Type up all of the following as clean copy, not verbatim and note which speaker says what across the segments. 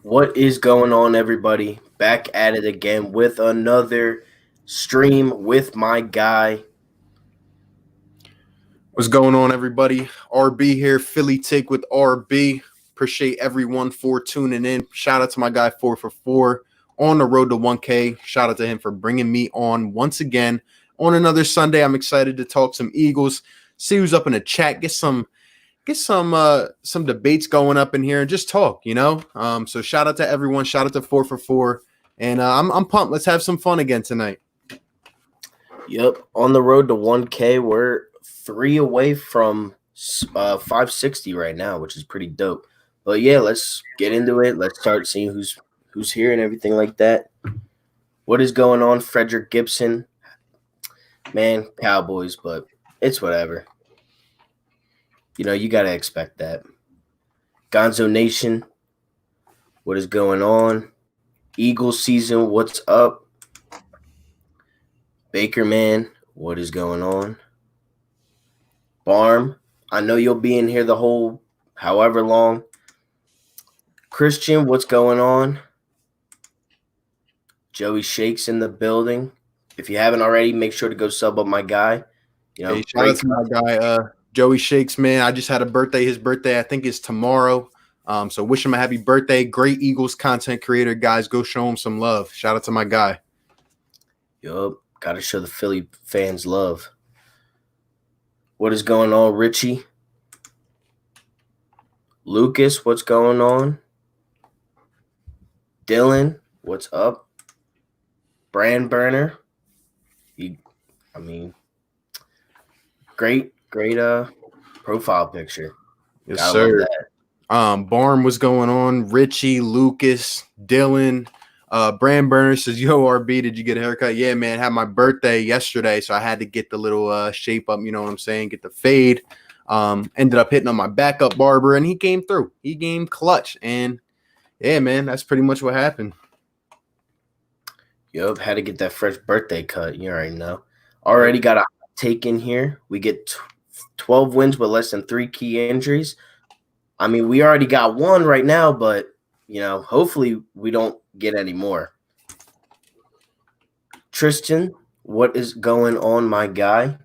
Speaker 1: What is going on, everybody? Back at it again with another stream with my guy.
Speaker 2: What's going on, everybody? RB here, Philly Take with RB. Appreciate everyone for tuning in. Shout out to my guy 4for4 on the road to 1K. Shout out to him for bringing me on once again on another Sunday. I'm excited to talk some Eagles, see who's up in the chat, get some debates going up in here, and just talk. So shout out to everyone. Shout out to 4for4, and I'm pumped. Let's have some fun again tonight.
Speaker 1: Yep, on the road to 1K. We're 3 away from 560 right now, which is pretty dope. But yeah, let's get into it. Let's start seeing who's here and everything like that. What is going on, Frederick Gibson? Man, Cowboys, but it's whatever. You got to expect that. Gonzo Nation, what is going on? Eagles season, what's up? Baker Man, what is going on? Barm, I know you'll be in here the whole however long. Christian, what's going on? Joey Shakes in the building. If you haven't already, make sure to go sub up my guy.
Speaker 2: Hey, shout out to my guy, Joey Shakes, man. I just had a birthday. His birthday, I think, is tomorrow. So wish him a happy birthday. Great Eagles content creator, guys. Go show him some love. Shout out to my guy.
Speaker 1: Yup, got to show the Philly fans love. What is going on, Richie? Lucas, what's going on? Dylan, what's up? Brand Burner. Great profile picture.
Speaker 2: Yes, sir. Barn was going on. Richie, Lucas, Dylan. Brand Burner says, "Yo, RB, did you get a haircut?" Yeah, man. Had my birthday yesterday, so I had to get the little shape up. You know what I'm saying? Get the fade. Ended up hitting on my backup barber, and he came through. He came clutch, and yeah, man, that's pretty much what happened.
Speaker 1: Yup, had to get that fresh birthday cut. You already know. Already got a take in here. We get 12 wins with less than 3 key injuries. I mean, we already got one right now, but hopefully we don't get any more. Tristan, what is going on, my guy?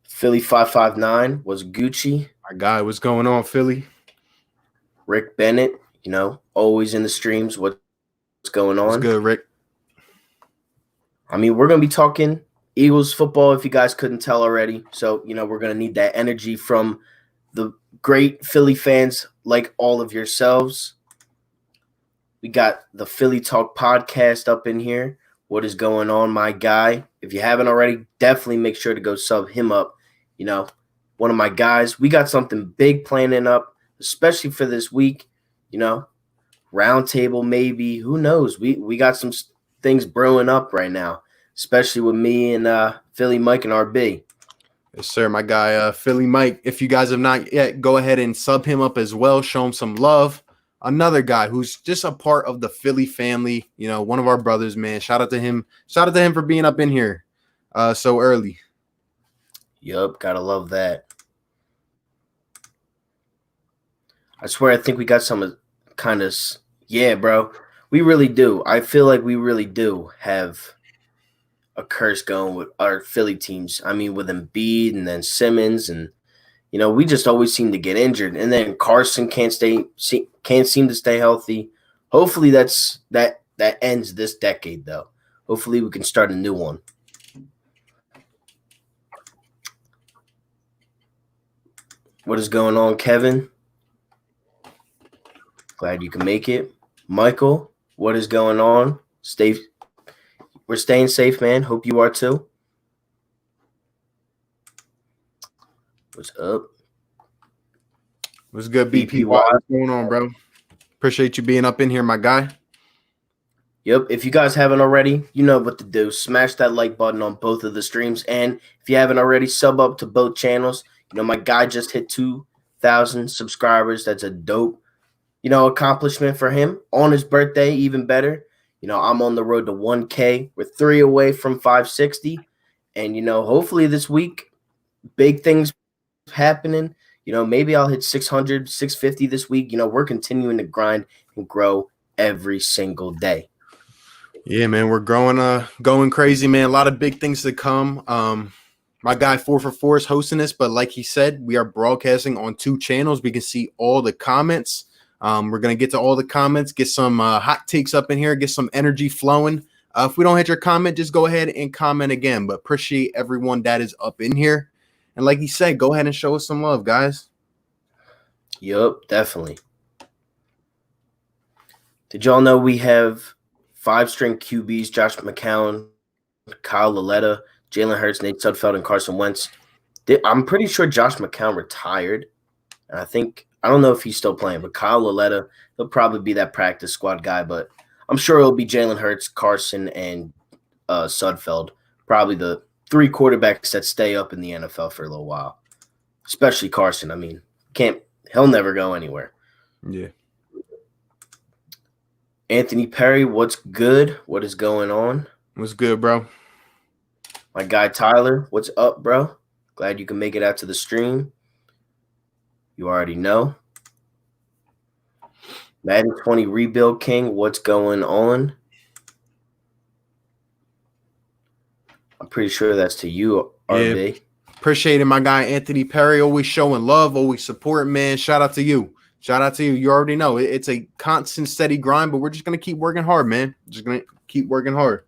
Speaker 1: Philly 559 was Gucci.
Speaker 2: My guy, what's going on, Philly?
Speaker 1: Rick Bennett, always in the streams. What's going on?
Speaker 2: What's good, Rick?
Speaker 1: I mean, we're going to be talking Eagles football, if you guys couldn't tell already. So, we're going to need that energy from the great Philly fans like all of yourselves. We got the Philly Talk podcast up in here. What is going on, my guy? If you haven't already, definitely make sure to go sub him up. One of my guys. We got something big planning up, especially for this week. Round table maybe. Who knows? We got some things brewing up right now, especially with me and Philly Mike and RB.
Speaker 2: Yes, sir. My guy, Philly Mike. If you guys have not yet, go ahead and sub him up as well. Show him some love. Another guy who's just a part of the Philly family. One of our brothers, man. Shout out to him. Shout out to him for being up in here so early.
Speaker 1: Yup, gotta love that. I swear, I think we got some kind of – yeah, bro. We really do. I feel like we really do have a curse going with our Philly teams. I mean, with Embiid and then Simmons, and we just always seem to get injured. And then Carson can't seem to stay healthy. Hopefully, that ends this decade, though. Hopefully, we can start a new one. What is going on, Kevin? Glad you can make it. Michael, what is going on? We're staying safe, man. Hope you are too. What's up?
Speaker 2: What's good, BPY? What's going on, bro? Appreciate you being up in here, my guy.
Speaker 1: Yep. If you guys haven't already, you know what to do. Smash that like button on both of the streams. And if you haven't already, sub up to both channels. My guy just hit 2,000 subscribers. That's a dope, accomplishment for him on his birthday. Even better. I'm on the road to 1K. We're 3 away from 560. And, hopefully this week, big things happening. Maybe I'll hit 600, 650 this week. We're continuing to grind and grow every single day.
Speaker 2: Yeah, man, we're going crazy, man. A lot of big things to come. My guy 4for4 is hosting this, but like he said, we are broadcasting on 2 channels. We can see all the comments. We're gonna get to all the comments, get some hot takes up in here, get some energy flowing. If we don't hit your comment, just go ahead and comment again. But appreciate everyone that is up in here. And like he said, go ahead and show us some love, guys.
Speaker 1: Yup, definitely. Did y'all know we have 5-string QBs, Josh McCown, Kyle Laletta, Jalen Hurts, Nate Sudfeld, and Carson Wentz? I'm pretty sure Josh McCown retired. And I don't know if he's still playing, but Kyle Laletta, he'll probably be that practice squad guy. But I'm sure it'll be Jalen Hurts, Carson, and Sudfeld. Probably the 3 quarterbacks that stay up in the NFL for a little while. Especially Carson. I mean, he'll never go anywhere.
Speaker 2: Yeah.
Speaker 1: Anthony Perry, what's good? What is going on?
Speaker 2: What's good, bro?
Speaker 1: My guy Tyler, what's up, bro? Glad you can make it out to the stream. You already know. Madden 20 Rebuild King, what's going on? I'm pretty sure that's to you, RB.
Speaker 2: Yeah. Appreciate it, my guy Anthony Perry. Always showing love, always supporting, man. Shout out to you. Shout out to you. You already know it's a constant, steady grind, but we're just going to keep working hard, man. Just going to keep working hard.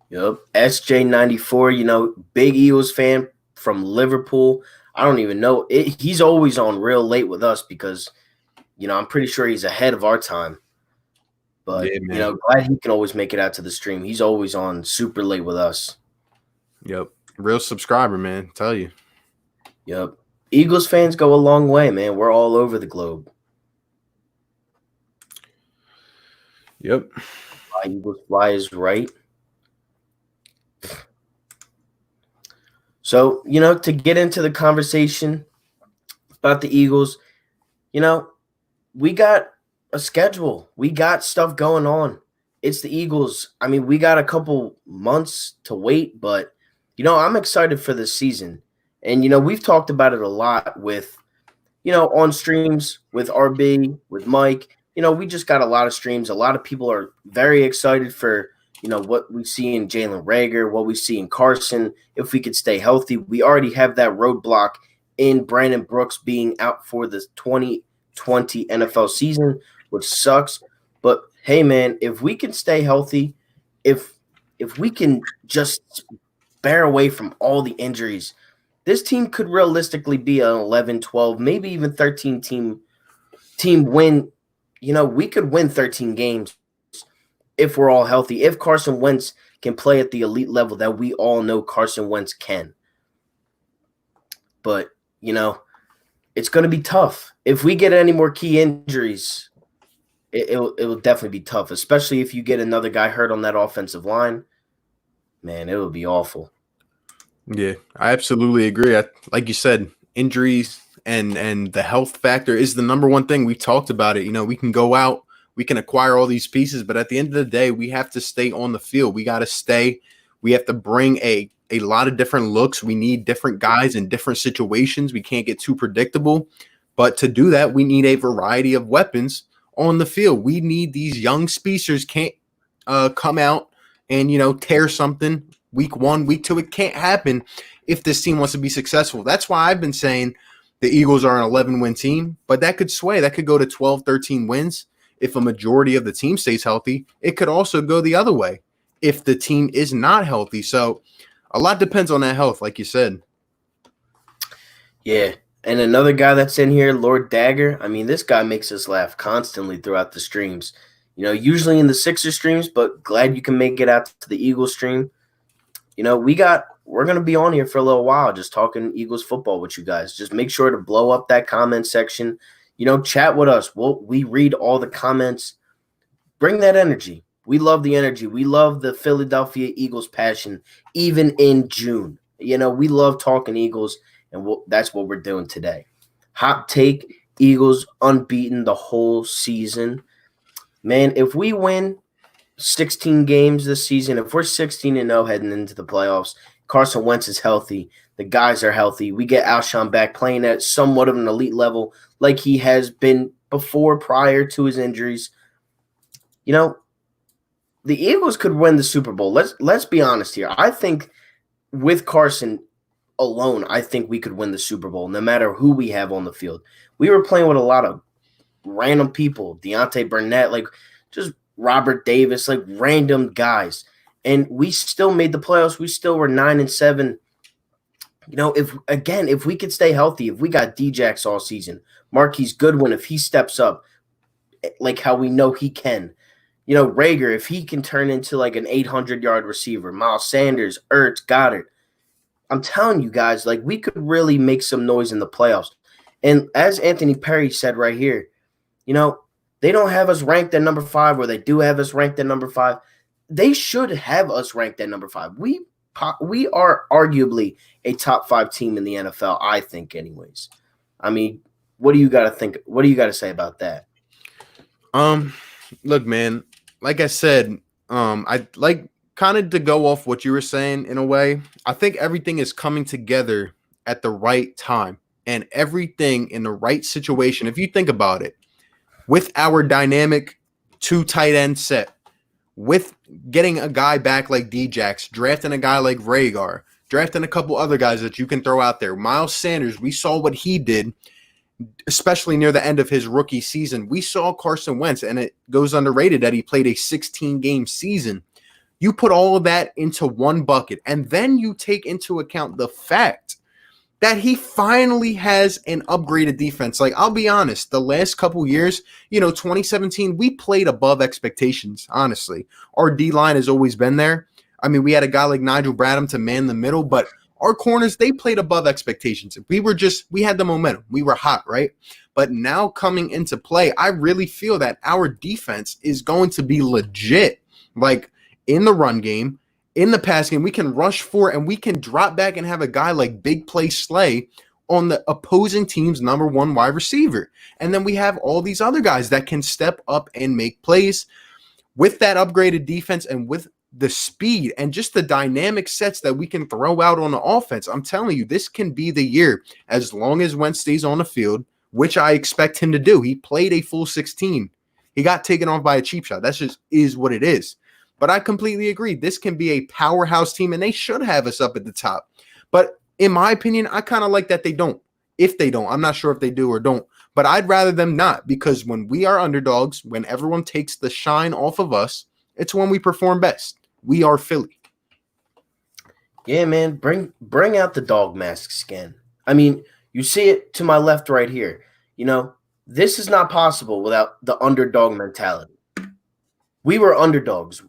Speaker 1: Yep. SJ94, big Eagles fan from Liverpool. I don't even know. He's always on real late with us because, I'm pretty sure he's ahead of our time. But,
Speaker 2: yeah,
Speaker 1: glad he can always make it out to the stream. He's always on super late with us.
Speaker 2: Yep. Real subscriber, man. Tell you.
Speaker 1: Yep. Eagles fans go a long way, man. We're all over the globe.
Speaker 2: Yep.
Speaker 1: Eagles fly is right. So, to get into the conversation about the Eagles, we got a schedule. We got stuff going on. It's the Eagles. I mean, we got a couple months to wait, but, I'm excited for this season. And, we've talked about it a lot with, on streams with RB, with Mike. We just got a lot of streams. A lot of people are very excited for, what we see in Jalen Reagor, what we see in Carson. If we could stay healthy, we already have that roadblock in Brandon Brooks being out for the 2020 NFL season, which sucks. But, hey, man, if we can stay healthy, if we can just bear away from all the injuries, this team could realistically be an 11, 12, maybe even 13 team win. We could win 13 games if we're all healthy. If Carson Wentz can play at the elite level that we all know Carson Wentz can. But, it's going to be tough. If we get any more key injuries, it will definitely be tough, especially if you get another guy hurt on that offensive line. Man, it would be awful.
Speaker 2: Yeah, I absolutely agree. Like you said, injuries and the health factor is the number one thing. We've talked about it. We can go out, we can acquire all these pieces, but at the end of the day, we have to stay on the field. We got to stay. We have to bring a lot of different looks. We need different guys in different situations. We can't get too predictable. But to do that, we need a variety of weapons on the field. We need these young speedsters can't come out and, tear something week 1, week 2. It can't happen if this team wants to be successful. That's why I've been saying the Eagles are an 11-win team, but that could sway. That could go to 12, 13 wins if a majority of the team stays healthy. It could also go the other way if the team is not healthy. So a lot depends on that health, like you said.
Speaker 1: Yeah. And another guy that's in here, Lord Dagger. I mean, this guy makes us laugh constantly throughout the streams. Usually in the Sixers streams, but glad you can make it out to the Eagles stream. We're going to be on here for a little while just talking Eagles football with you guys. Just make sure to blow up that comment section. Chat with us. We read all the comments. Bring that energy. We love the energy. We love the Philadelphia Eagles passion, even in June. We love talking Eagles, and that's what we're doing today. Hot take, Eagles unbeaten the whole season. Man, if we win 16 games this season, if we're 16-0 heading into the playoffs, Carson Wentz is healthy. The guys are healthy. We get Alshon back playing at somewhat of an elite level like he has been before prior to his injuries. You know, the Eagles could win the Super Bowl. Let's be honest here. I think with Carson alone, I think we could win the Super Bowl no matter who we have on the field. We were playing with a lot of random people, Deontay Burnett, like just Robert Davis, like random guys. And we still made the playoffs. We still were 9-7. If we could stay healthy, if we got Djax all season, Marquise Goodwin, if he steps up, like how we know he can, Rager, if he can turn into like an 800-yard receiver, Miles Sanders, Ertz, Goddard, I'm telling you guys, like we could really make some noise in the playoffs. And as Anthony Perry said right here, they don't have us ranked at number 5, or they do have us ranked at number 5. They should have us ranked at number 5. We are arguably a top 5 team in the NFL, I think, anyways. I mean, what do you got to think? What do you got to say about that?
Speaker 2: Look, man, like I said, I like kind of to go off what you were saying in a way. I think everything is coming together at the right time and everything in the right situation. If you think about it, with our dynamic 2 tight end set, with getting a guy back like Djax, drafting a guy like Rager, drafting a couple other guys that you can throw out there. Miles Sanders, we saw what he did, especially near the end of his rookie season. We saw Carson Wentz, and it goes underrated that he played a 16-game season. You put all of that into one bucket, and then you take into account the fact that he finally has an upgraded defense. Like, I'll be honest, the last couple years, 2017, we played above expectations, honestly. Our D-line has always been there. I mean, we had a guy like Nigel Bradham to man the middle, but our corners, they played above expectations. We had the momentum. We were hot, right? But now coming into play, I really feel that our defense is going to be legit. Like, in the run game, in the pass game, we can rush for and we can drop back and have a guy like Big Play Slay on the opposing team's number 1 wide receiver. And then we have all these other guys that can step up and make plays with that upgraded defense and with the speed and just the dynamic sets that we can throw out on the offense. I'm telling you, this can be the year as long as Wentz stays on the field, which I expect him to do. He played a full 16. He got taken off by a cheap shot. That's just is what it is. But I completely agree. This can be a powerhouse team, and they should have us up at the top. But in my opinion, I kind of like that they don't. If they don't, I'm not sure if they do or don't. But I'd rather them not, because when we are underdogs, when everyone takes the shine off of us, it's when we perform best. We are Philly.
Speaker 1: Yeah, man, bring out the dog mask skin. I mean, you see it to my left right here. This is not possible without the underdog mentality. We were underdogs.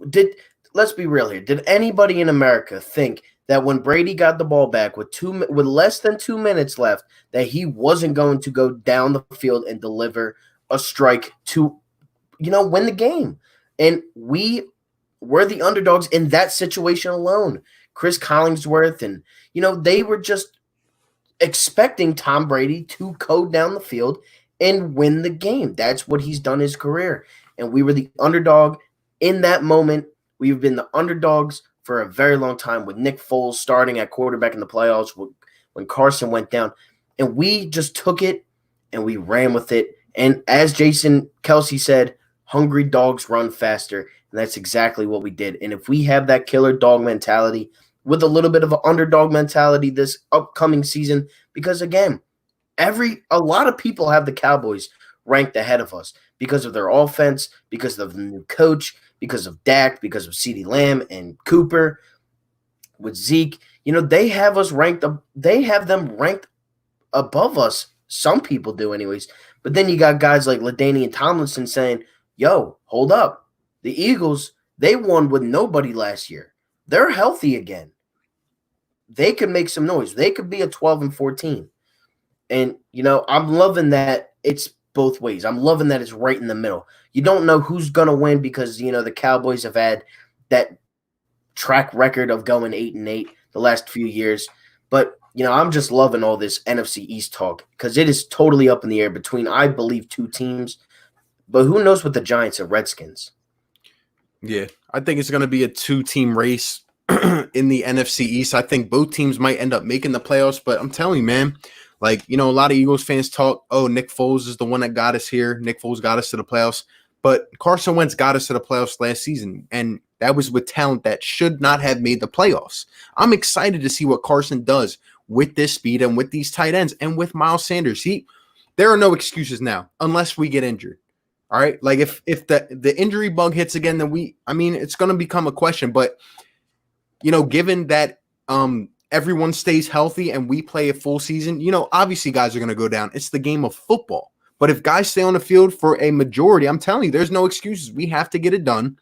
Speaker 1: Let's be real here. Did anybody in America think that when Brady got the ball back with less than 2 minutes left, that he wasn't going to go down the field and deliver a strike to, win the game? And we were the underdogs in that situation alone. Chris Collinsworth and, they were just expecting Tom Brady to go down the field and win the game. That's what he's done his career. And we were the underdog in that moment. We've been the underdogs for a very long time, with Nick Foles starting at quarterback in the playoffs when Carson went down. And we just took it and we ran with it. And as Jason Kelsey said, hungry dogs run faster. And that's exactly what we did. And if we have that killer dog mentality with a little bit of an underdog mentality this upcoming season, because again, a lot of people have the Cowboys ranked ahead of us because of their offense, because of the new coach, because of Dak, because of CeeDee Lamb and Cooper with Zeke. They have us ranked up. They have them ranked above us. Some people do anyways. But then you got guys like LaDainian Tomlinson saying, yo, hold up. The Eagles, they won with nobody last year. They're healthy again. They could make some noise. They could be a 12-14. And, I'm loving that it's both ways. I'm loving that it's right in the middle. You don't know who's going to win because, the Cowboys have had that track record of going 8-8 the last few years. But, I'm just loving all this NFC East talk because it is totally up in the air between, I believe, 2 teams. But who knows with the Giants and Redskins?
Speaker 2: Yeah, I think it's going to be a 2-team race. in the NFC East. I think both teams might end up making the playoffs, but I'm telling you, man, like, a lot of Eagles fans talk, oh, Nick Foles is the one that got us here. Nick Foles got us to the playoffs. But Carson Wentz got us to the playoffs last season, and that was with talent that should not have made the playoffs. I'm excited to see what Carson does with this speed and with these tight ends and with Miles Sanders. There are no excuses now unless we get injured. All right? Like, if the injury bug hits again, then it's going to become a question. But, given that everyone stays healthy and we play a full season, obviously guys are going to go down. It's the game of football. But if guys stay on the field for a majority, I'm telling you, there's no excuses. We have to get it done.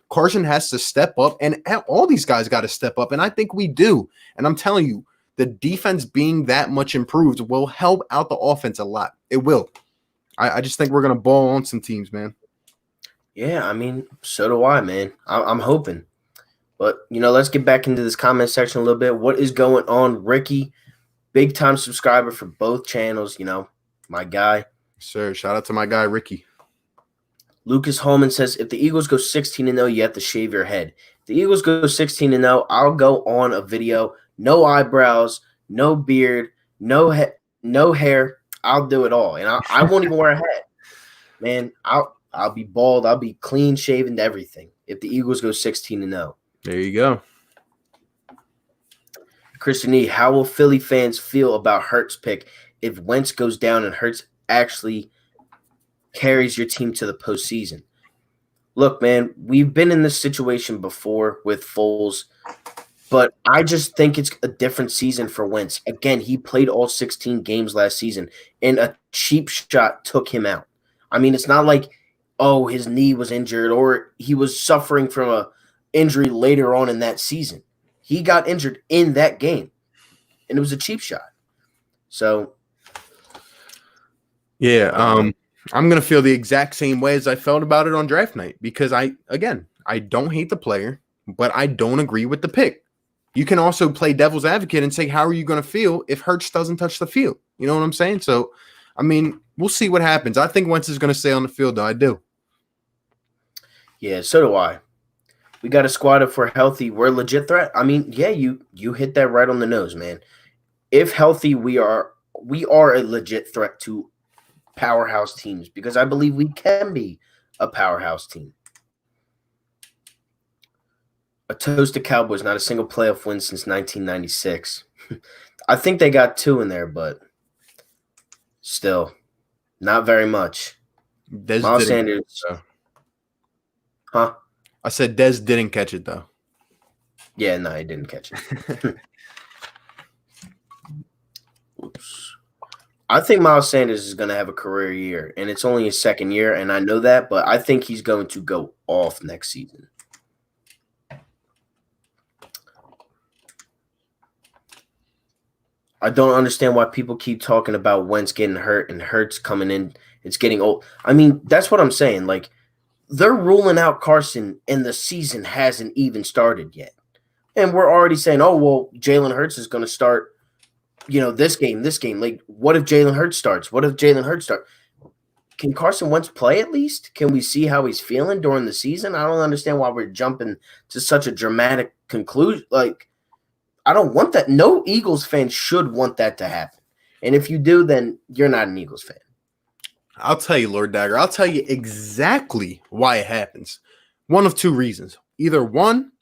Speaker 2: Carson has to step up, and all these guys got to step up, and I think we do. And I'm telling you, the defense being that much improved will help out the offense a lot. It will. I just think we're going to ball on some teams, man.
Speaker 1: Yeah, so do I, man. I'm hoping. But, let's get back into this comment section a little bit. What is going on, Ricky? Big-time subscriber for both channels, my guy.
Speaker 2: Sir, shout out to my guy, Ricky.
Speaker 1: Lucas Holman says, if the Eagles go 16-0, you have to shave your head. If the Eagles go 16-0, I'll go on a video. No eyebrows, no beard, no hair. I'll do it all. And I won't even wear a hat. Man, I'll be bald. I'll be clean shaven to everything if the Eagles go 16-0.
Speaker 2: There you go.
Speaker 1: Christian E., how will Philly fans feel about Hurts' pick if Wentz goes down and Hurts actually carries your team to the postseason? Look, man, we've been in this situation before with Foles, but I just think it's a different season for Wentz. Again, he played all 16 games last season, and a cheap shot took him out. It's not like, oh, his knee was injured or he was suffering from a injury later on in that season. He got injured in that game, and it was a cheap shot. So,
Speaker 2: yeah, I'm going to feel the exact same way as I felt about it on draft night because I don't hate the player, but I don't agree with the pick. You can also play devil's advocate and say, how are you going to feel if Hurts doesn't touch the field? You know what I'm saying? So, we'll see what happens. I think Wentz is going to stay on the field, though. I do.
Speaker 1: Yeah, so do I. We got a squad if we're healthy. We're a legit threat. Yeah, you hit that right on the nose, man. If healthy, we are a legit threat to powerhouse teams because I believe we can be a powerhouse team. A toast to Cowboys, not a single playoff win since 1996. I think they got 2 in there, but still, not very much. Miles Sanders. Huh?
Speaker 2: I said Dez didn't catch it, though.
Speaker 1: Yeah, no, he didn't catch it. Oops. I think Miles Sanders is going to have a career year, and it's only his second year, and I know that, but I think he's going to go off next season. I don't understand why people keep talking about Wentz getting hurt and Hurts coming in. It's getting old. That's what I'm saying. Like, they're ruling out Carson, and the season hasn't even started yet. And we're already saying, oh, well, Jalen Hurts is going to start, this game. Like, what if Jalen Hurts starts? Can Carson Wentz play at least? Can we see how he's feeling during the season? I don't understand why we're jumping to such a dramatic conclusion. Like, I don't want that. No Eagles fan should want that to happen. And if you do, then you're not an Eagles fan.
Speaker 2: I'll tell you, Lord Dagger. I'll tell you exactly why it happens. One of 2 reasons. Either one,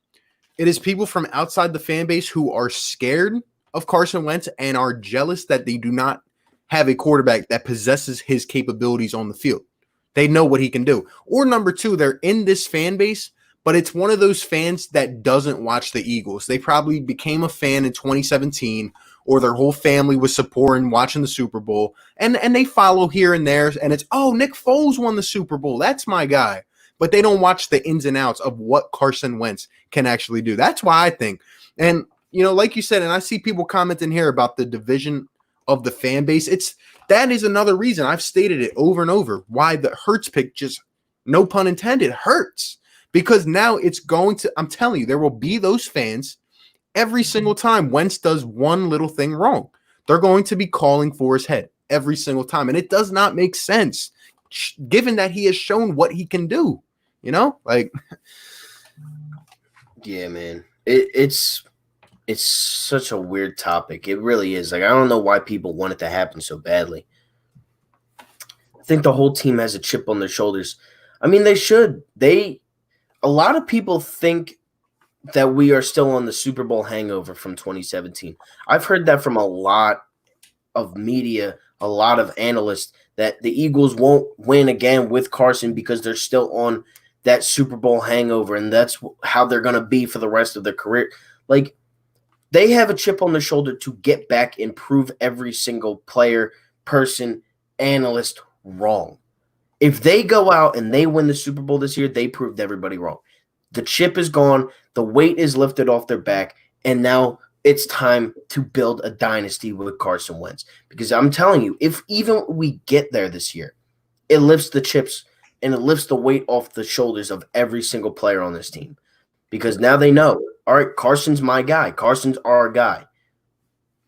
Speaker 2: it is people from outside the fan base who are scared of Carson Wentz and are jealous that they do not have a quarterback that possesses his capabilities on the field. They know what he can do. Or number 2, they're in this fan base, but it's one of those fans that doesn't watch the Eagles. They probably became a fan in 2017, or their whole family was supporting, watching the Super Bowl, and they follow here and there, and it's, oh, Nick Foles won the Super Bowl. That's my guy. But they don't watch the ins and outs of what Carson Wentz can actually do. That's why I think. And, like you said, and I see people commenting here about the division of the fan base. That is another reason. I've stated it over and over, why the Hurts pick just, no pun intended, hurts. Because now it's going to, I'm telling you, there will be those fans every single time Wentz does one little thing wrong. They're going to be calling for his head every single time. And it does not make sense, given that he has shown what he can do. Like,
Speaker 1: yeah, man. it's such a weird topic. It really is. Like I don't know why people want it to happen so badly. I think the whole team has a chip on their shoulders. I mean, they should. A lot of people think that we are still on the Super Bowl hangover from 2017. I've heard that from a lot of media, a lot of analysts, that the Eagles won't win again with Carson because they're still on that Super Bowl hangover, and that's how they're going to be for the rest of their career. Like, they have a chip on their shoulder to get back and prove every single player, person, analyst wrong. If they go out and they win the Super Bowl this year, they proved everybody wrong. The chip is gone. The weight is lifted off their back. And now it's time to build a dynasty with Carson Wentz. Because I'm telling you, if even we get there this year, it lifts the chips and it lifts the weight off the shoulders of every single player on this team. Because now they know, all right, Carson's my guy. Carson's our guy.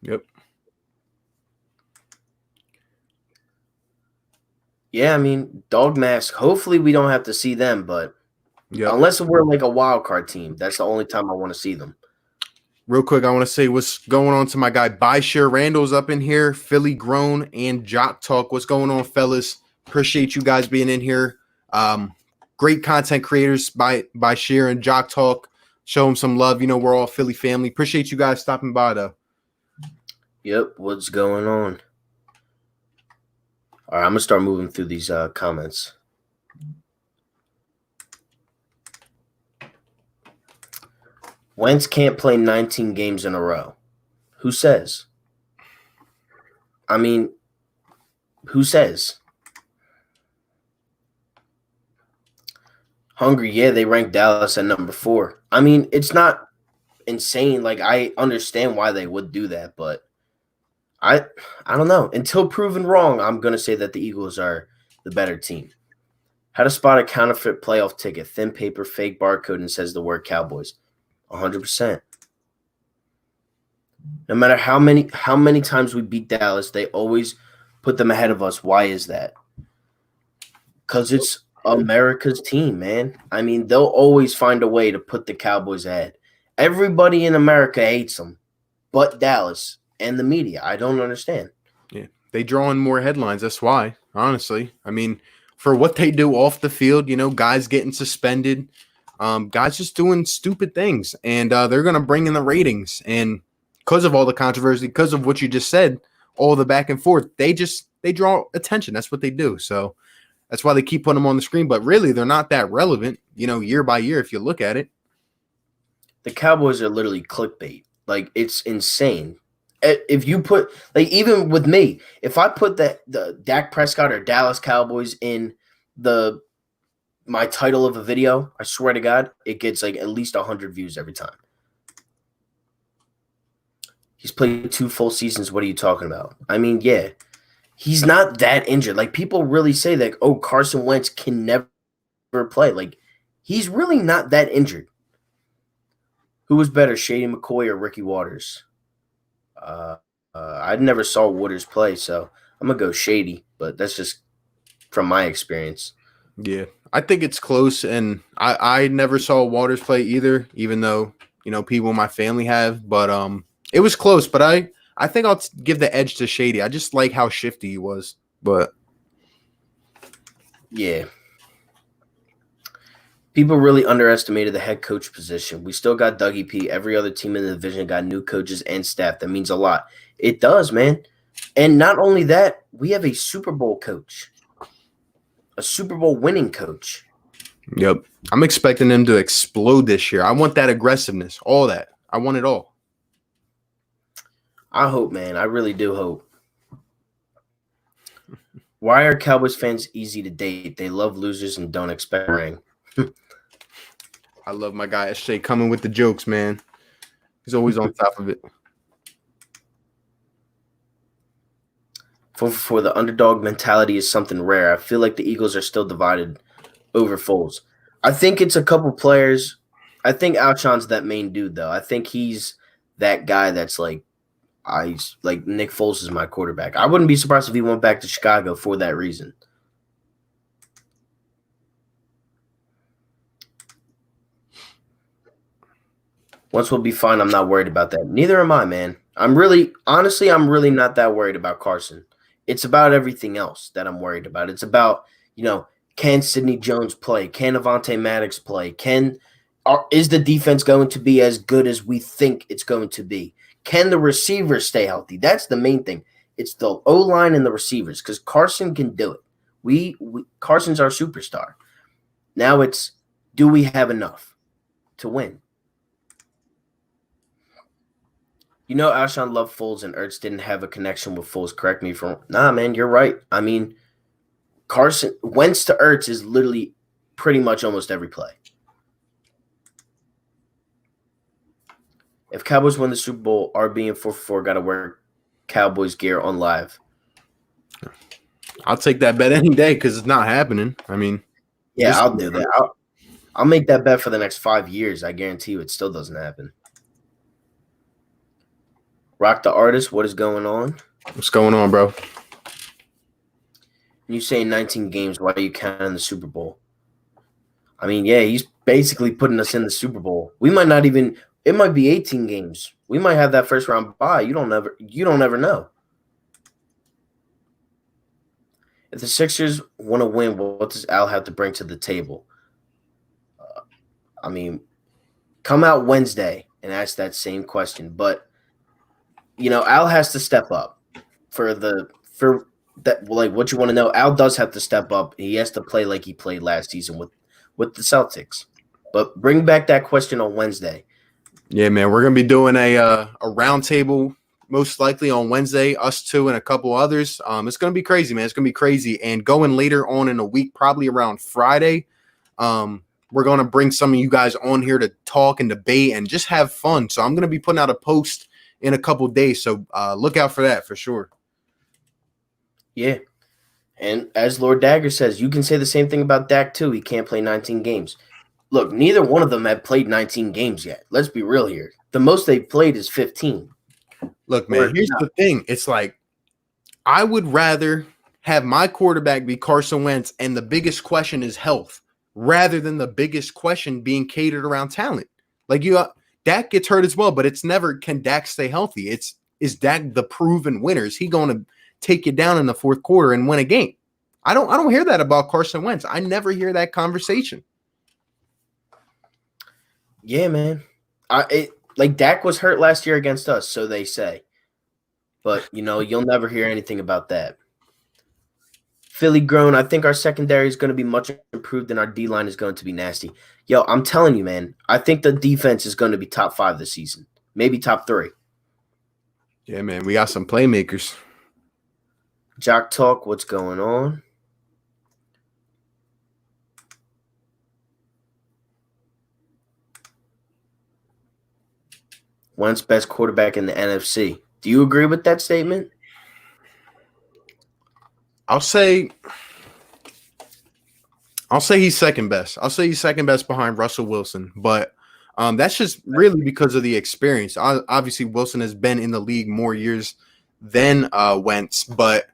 Speaker 2: Yep.
Speaker 1: Yeah, I mean, dog mask. Hopefully we don't have to see them, but unless we're like a wild card team, that's the only time I want to see them.
Speaker 2: Real quick, I want to say what's going on to my guy Byshare Randall's up in here, Philly Grown and Jock Talk. What's going on, fellas? Appreciate you guys being in here. Great content creators by Share and Jock Talk. Show them some love. You know, we're all Philly family. Appreciate you guys stopping by, though.
Speaker 1: Yep, what's going on? All right, I'm going to start moving through these comments. Wentz can't play 19 games in a row. Who says? I mean, who says? Hungry, yeah, they ranked Dallas at number 4. I mean, it's not insane. Like, I understand why they would do that, but I don't know. Until proven wrong, I'm going to say that the Eagles are the better team. How to spot a counterfeit playoff ticket, thin paper, fake barcode, and says the word Cowboys. 100%. No matter how many times we beat Dallas, they always put them ahead of us. Why is that? Because it's America's team, man. I mean, they'll always find a way to put the Cowboys ahead. Everybody in America hates them, but Dallas and the media. I don't understand.
Speaker 2: Yeah, they draw in more headlines. That's why, honestly. I mean, for what they do off the field, you know, guys getting suspended, guys just doing stupid things, and they're going to bring in the ratings. And because of all the controversy, because of what you just said, all the back and forth, they draw attention. That's what they do. So that's why they keep putting them on the screen. But really, they're not that relevant, you know, year by year if you look at it.
Speaker 1: The Cowboys are literally clickbait. Like, it's insane. If you put, like, even with me, if I put the Dak Prescott or Dallas Cowboys in my title of a video, I swear to God, it gets like at least 100 views every time. He's played 2 full seasons. What are you talking about? I mean, yeah, he's not that injured. Like, people really say that, oh, Carson Wentz can never play. Like, he's really not that injured. Who was better, Shady McCoy or Ricky Waters? I never saw Waters play, so I'm going to go Shady, but that's just from my experience.
Speaker 2: Yeah, I think it's close, and I never saw Waters play either, even though, you know, people in my family have, but it was close, but I think I'll give the edge to Shady. I just like how shifty he was, but
Speaker 1: yeah. People really underestimated the head coach position. We still got Dougie P. Every other team in the division got new coaches and staff. That means a lot. It does, man. And not only that, we have a Super Bowl coach, a Super Bowl winning coach.
Speaker 2: Yep. I'm expecting them to explode this year. I want that aggressiveness, all that. I want it all.
Speaker 1: I hope, man. I really do hope. Why are Cowboys fans easy to date? They love losers and don't expect a ring.
Speaker 2: I love my guy SJ coming with the jokes, man. He's always on top of it.
Speaker 1: For the underdog mentality is something rare. I feel like the Eagles are still divided over Foles. I think it's a couple players. I think Alshon's that main dude, though. I think he's that guy that's like, Nick Foles is my quarterback. I wouldn't be surprised if he went back to Chicago for that reason. Wentz will be fine. I'm not worried about that. Neither am I, man. I'm really not that worried about Carson. It's about everything else that I'm worried about. It's about, can Sidney Jones play? Can Avonte Maddox play? Is the defense going to be as good as we think it's going to be? Can the receivers stay healthy? That's the main thing. It's the O-line and the receivers because Carson can do it. Carson's our superstar. Now it's, do we have enough to win? Alshon loved Foles and Ertz didn't have a connection with Foles. Correct me if I'm wrong. Nah, man, you're right. I mean, Wentz to Ertz is literally pretty much almost every play. If Cowboys win the Super Bowl, RB and 444 got to wear Cowboys gear on live.
Speaker 2: I'll take that bet any day because it's not happening. I mean,
Speaker 1: yeah, I'll do that. I'll make that bet for the next 5 years. I guarantee you it still doesn't happen. Rock the Artist, what is going on?
Speaker 2: What's going on, bro?
Speaker 1: You say 19 games, why are you counting the Super Bowl? I mean, yeah, he's basically putting us in the Super Bowl. We might not even – it might be 18 games. We might have that first round bye. You don't ever know. If the Sixers want to win, what does Al have to bring to the table? I mean, come out Wednesday and ask that same question. But – Al has to step up for that. Like what you want to know, Al does have to step up. He has to play like he played last season with the Celtics. But bring back that question on Wednesday.
Speaker 2: Yeah, man, we're gonna be doing a roundtable most likely on Wednesday. Us two and a couple others. It's gonna be crazy, man. It's gonna be crazy. And going later on in the week, probably around Friday, we're gonna bring some of you guys on here to talk and debate and just have fun. So I'm gonna be putting out a post in a couple days, so look out for that for sure.
Speaker 1: Yeah, and as Lord Dagger says, you can say the same thing about Dak too. He can't play 19 games. Look, neither one of them have played 19 games yet. Let's be real here. The most they've played is 15.
Speaker 2: Look, man, here's the thing. It's like I would rather have my quarterback be Carson Wentz and the biggest question is health rather than the biggest question being catered around talent. Like Dak gets hurt as well, but it's never can Dak stay healthy. Is Dak the proven winner? Is he going to take you down in the fourth quarter and win a game? I don't hear that about Carson Wentz. I never hear that conversation.
Speaker 1: Yeah, man. Like Dak was hurt last year against us, so they say. But you'll never hear anything about that. Philly grown. I think our secondary is going to be much improved and our D-line is going to be nasty. Yo, I'm telling you, man, I think the defense is going to be top 5 this season. Maybe top 3.
Speaker 2: Yeah, man, we got some playmakers.
Speaker 1: Jock Talk, what's going on? Wentz best quarterback in the NFC. Do you agree with that statement?
Speaker 2: I'll say he's second best. I'll say he's second best behind Russell Wilson, but that's just really because of the experience. Obviously, Wilson has been in the league more years than Wentz, but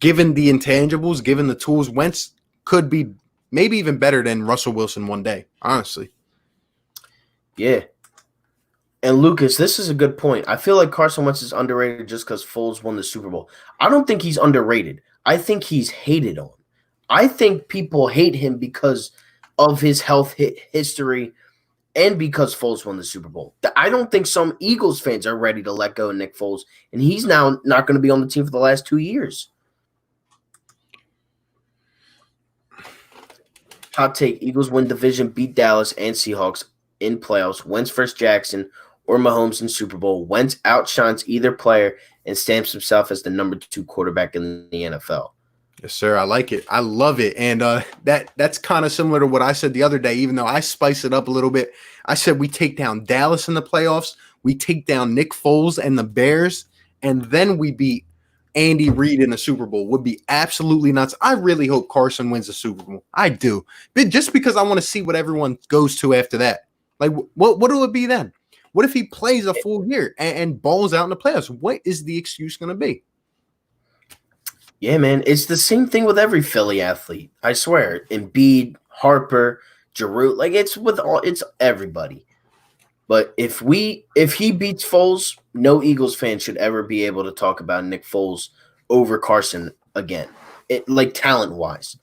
Speaker 2: given the intangibles, given the tools, Wentz could be maybe even better than Russell Wilson one day, honestly.
Speaker 1: Yeah. And Lucas, this is a good point. I feel like Carson Wentz is underrated just because Foles won the Super Bowl. I don't think he's underrated. I think he's hated on. I think people hate him because of his health history and because Foles won the Super Bowl. I don't think some Eagles fans are ready to let go of Nick Foles, and he's now not going to be on the team for the last 2 years. Hot take, Eagles win division, beat Dallas and Seahawks in playoffs. Wentz versus Jackson or Mahomes in Super Bowl. Wentz outshines either player and stamps himself as the number 2 quarterback in the NFL.
Speaker 2: Yes, sir. I like it. I love it. And that's kind of similar to what I said the other day, even though I spice it up a little bit. I said we take down Dallas in the playoffs, we take down Nick Foles and the Bears, and then we beat Andy Reid in the Super Bowl. Would be absolutely nuts. I really hope Carson wins the Super Bowl. I do. But just because I want to see what everyone goes to after that. Like, what will it be then? What if he plays a full year and balls out in the playoffs? What is the excuse going to be?
Speaker 1: Yeah, man. It's the same thing with every Philly athlete. I swear. Embiid, Harper, Giroux. Like, it's everybody. But if he beats Foles, no Eagles fan should ever be able to talk about Nick Foles over Carson again. Like talent wise.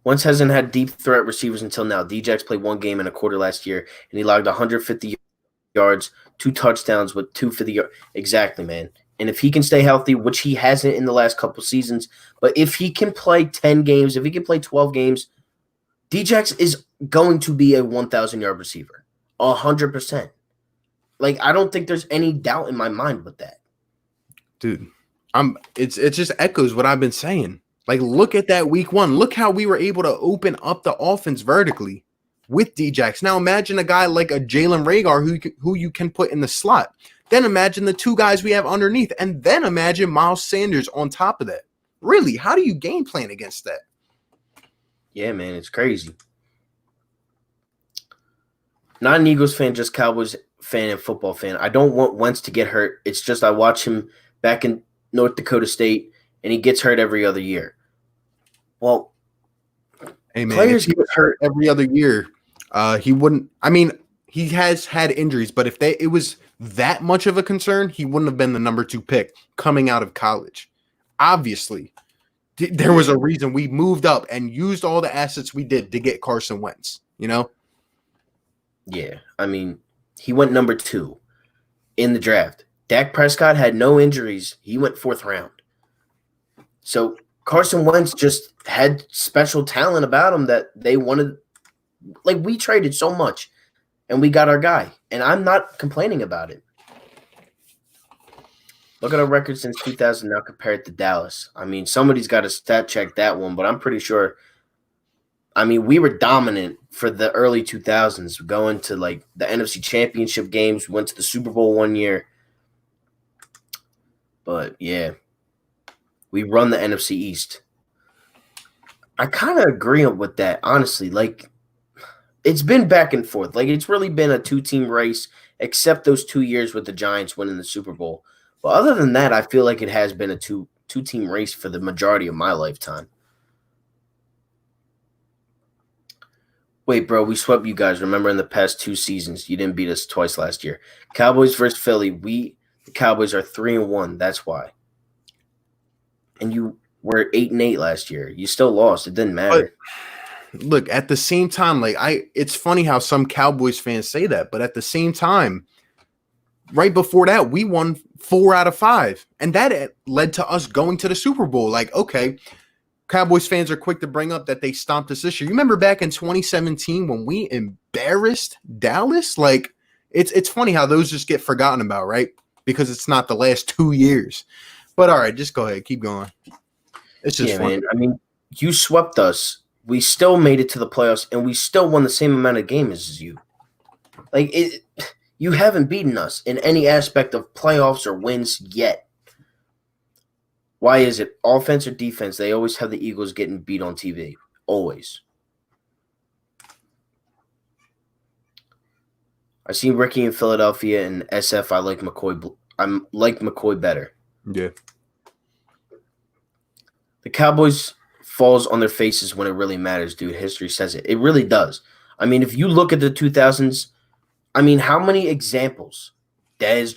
Speaker 1: Wentz hasn't had deep threat receivers until now. Djax played one game and a quarter last year, and he logged 150 yards, 2 touchdowns with 250 yards. Exactly, man. And if he can stay healthy, which he hasn't in the last couple seasons, but if he can play 10 games, if he can play 12 games, Djax is going to be a 1,000-yard receiver, 100%. Like, I don't think there's any doubt in my mind with that.
Speaker 2: Dude, it just echoes what I've been saying. Like, look at that week one. Look how we were able to open up the offense vertically with Djax. Now imagine a guy like a Jalen Reagor who you can put in the slot. Then imagine the two guys we have underneath. And then imagine Miles Sanders on top of that. Really, how do you game plan against that?
Speaker 1: Yeah, man, it's crazy. Not an Eagles fan, just Cowboys fan and football fan. I don't want Wentz to get hurt. It's just I watch him back in North Dakota State, and he gets hurt every other year. Well,
Speaker 2: hey man, players get hurt every other year. He wouldn't. I mean, he has had injuries, but if it was that much of a concern, he wouldn't have been the number 2 pick coming out of college. Obviously, there was a reason we moved up and used all the assets we did to get Carson Wentz. You know?
Speaker 1: Yeah, I mean, he went number 2 in the draft. Dak Prescott had no injuries. He went 4th round. So Carson Wentz just had special talent about him that they wanted. Like, we traded so much, and we got our guy. And I'm not complaining about it. Look at our record since 2000 now compared to Dallas. I mean, somebody's got to stat check that one, but I'm pretty sure. I mean, we were dominant for the early 2000s, going to, like, the NFC Championship games. We went to the Super Bowl one year. But, yeah, we run the NFC East. I kind of agree with that, honestly. Like, it's been back and forth. Like, it's really been a 2-team race, except those 2 years with the Giants winning the Super Bowl. But other than that, I feel like it has been a two-team race for the majority of my lifetime. Wait, bro, we swept you guys. Remember in the past 2 seasons, you didn't beat us twice last year. Cowboys versus Philly. The Cowboys are 3-1. That's why. And you were 8-8 last year. You still lost. It didn't matter.
Speaker 2: But look, at the same time, it's funny how some Cowboys fans say that, but at the same time, right before that, we won 4 out of 5, and that led to us going to the Super Bowl. Like, okay, Cowboys fans are quick to bring up that they stomped us this year. You remember back in 2017 when we embarrassed Dallas? Like, it's funny how those just get forgotten about, right? Because it's not the last 2 years. But all right, just go ahead, keep going. It's just funny.
Speaker 1: Man. I mean, you swept us. We still made it to the playoffs, and we still won the same amount of games as you. Like, you haven't beaten us in any aspect of playoffs or wins yet. Why is it? Offense or defense? They always have the Eagles getting beat on TV. Always. I seen Ricky in Philadelphia and SF. I like McCoy. I like McCoy better.
Speaker 2: Yeah.
Speaker 1: The Cowboys falls on their faces when it really matters, dude. History says it. It really does. I mean, if you look at the 2000s, I mean, how many examples? Dez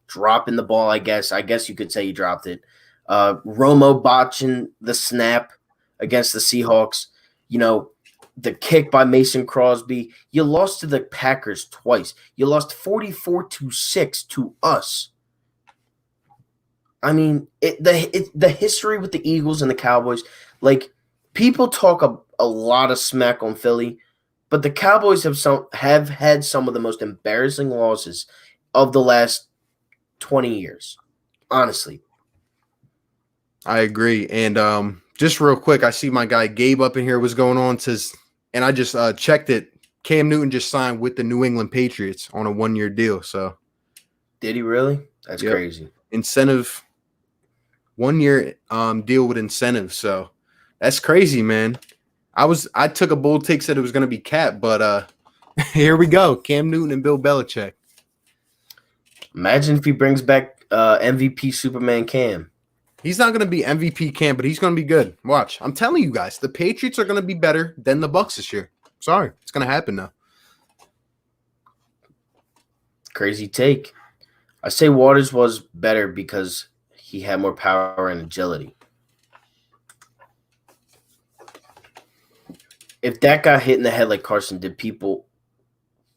Speaker 1: dropping the ball, I guess. I guess you could say he dropped it. Romo botching the snap against the Seahawks. You know, the kick by Mason Crosby. You lost to the Packers twice. You lost 44-6 to us. I mean, the history with the Eagles and the Cowboys, like, people talk a lot of smack on Philly, but the Cowboys have had some of the most embarrassing losses of the last 20 years, honestly.
Speaker 2: I agree. And just real quick, I see my guy Gabe up in here. What's going on? Says, and I just checked it. Cam Newton just signed with the New England Patriots on a 1-year deal. So,
Speaker 1: did he really? That's crazy.
Speaker 2: Incentive, 1-year deal with incentive. So that's crazy, man. I took a bold take, said it was going to be Cap, but here we go. Cam Newton and Bill Belichick.
Speaker 1: Imagine if he brings back MVP Superman Cam.
Speaker 2: He's not going to be MVP camp, but he's going to be good. Watch. I'm telling you guys, the Patriots are going to be better than the Bucs this year. Sorry. It's going to happen now.
Speaker 1: Crazy take. I say Waters was better because he had more power and agility. If Dak got hit in the head like Carson did, people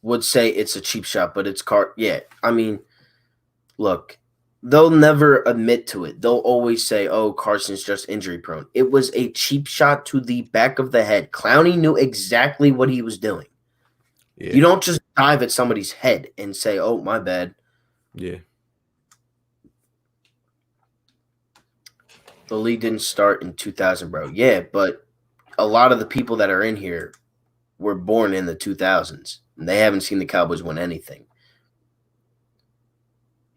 Speaker 1: would say it's a cheap shot, but it's yeah. I mean, look, they'll never admit to it. They'll always say, "Oh, Carson's just injury prone." It was a cheap shot to the back of the head. Clowney knew exactly what he was doing. Yeah. You don't just dive at somebody's head and say, "Oh, my bad."
Speaker 2: Yeah.
Speaker 1: The league didn't start in 2000, bro. Yeah, but a lot of the people that are in here were born in the 2000s, and they haven't seen the Cowboys win anything.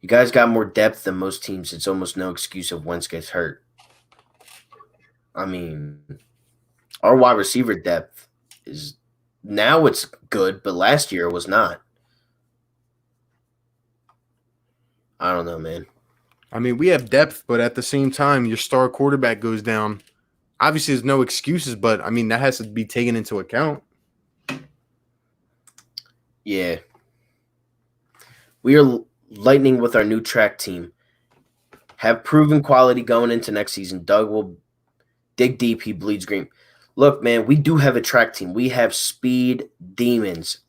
Speaker 1: You guys got more depth than most teams. It's almost no excuse if Wentz gets hurt. I mean, our wide receiver depth is now it's good, but last year it was not. I don't know, man.
Speaker 2: I mean, we have depth, but at the same time, your star quarterback goes down. Obviously, there's no excuses, but I mean, that has to be taken into account.
Speaker 1: Yeah. We are lightning with our new track team. Have proven quality going into next season. Doug will dig deep. He bleeds green. Look, man, we do have a track team. We have speed demons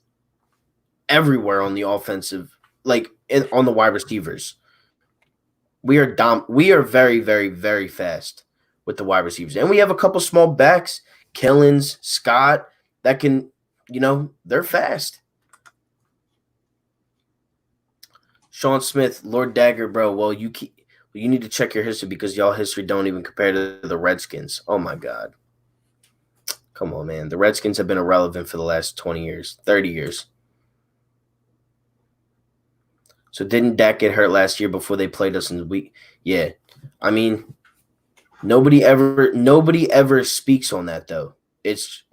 Speaker 1: everywhere on the offensive, on the wide receivers. We are very, very, very fast with the wide receivers. And we have a couple small backs, Killens, Scott, that can, they're fast. Sean Smith, Lord Dagger, bro. Well, you need to check your history because y'all history don't even compare to the Redskins. Oh, my God. Come on, man. The Redskins have been irrelevant for the last 20 years, 30 years. So didn't Dak get hurt last year before they played us in the week? Yeah. I mean, nobody ever speaks on that, though. That's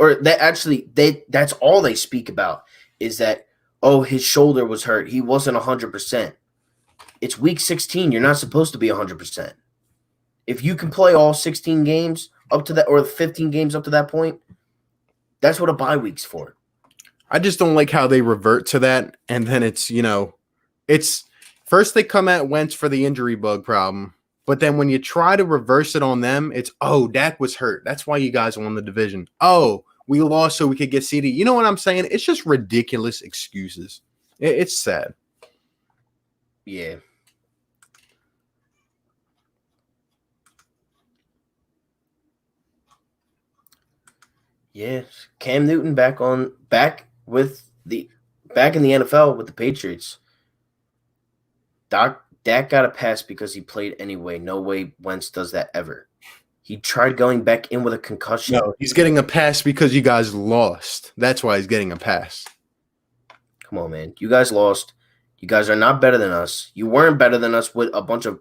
Speaker 1: all they speak about is that, oh, his shoulder was hurt. He wasn't 100%. It's week 16. You're not supposed to be 100%. If you can play all 16 games up to that, or 15 games up to that point, that's what a bye week's for.
Speaker 2: I just don't like how they revert to that, and then it's first they come at Wentz for the injury bug problem, but then when you try to reverse it on them, it's, oh, Dak was hurt. That's why you guys won the division. Oh, we lost so we could get seeded. You know what I'm saying? It's just ridiculous excuses. It's sad.
Speaker 1: Yeah. Yeah, Cam Newton back in the NFL with the Patriots. Dak got a pass because he played anyway. No way Wentz does that ever. He tried going back in with a concussion.
Speaker 2: No, he's getting a pass because you guys lost. That's why he's getting a pass.
Speaker 1: Come on, man. You guys lost. You guys are not better than us. You weren't better than us with a bunch of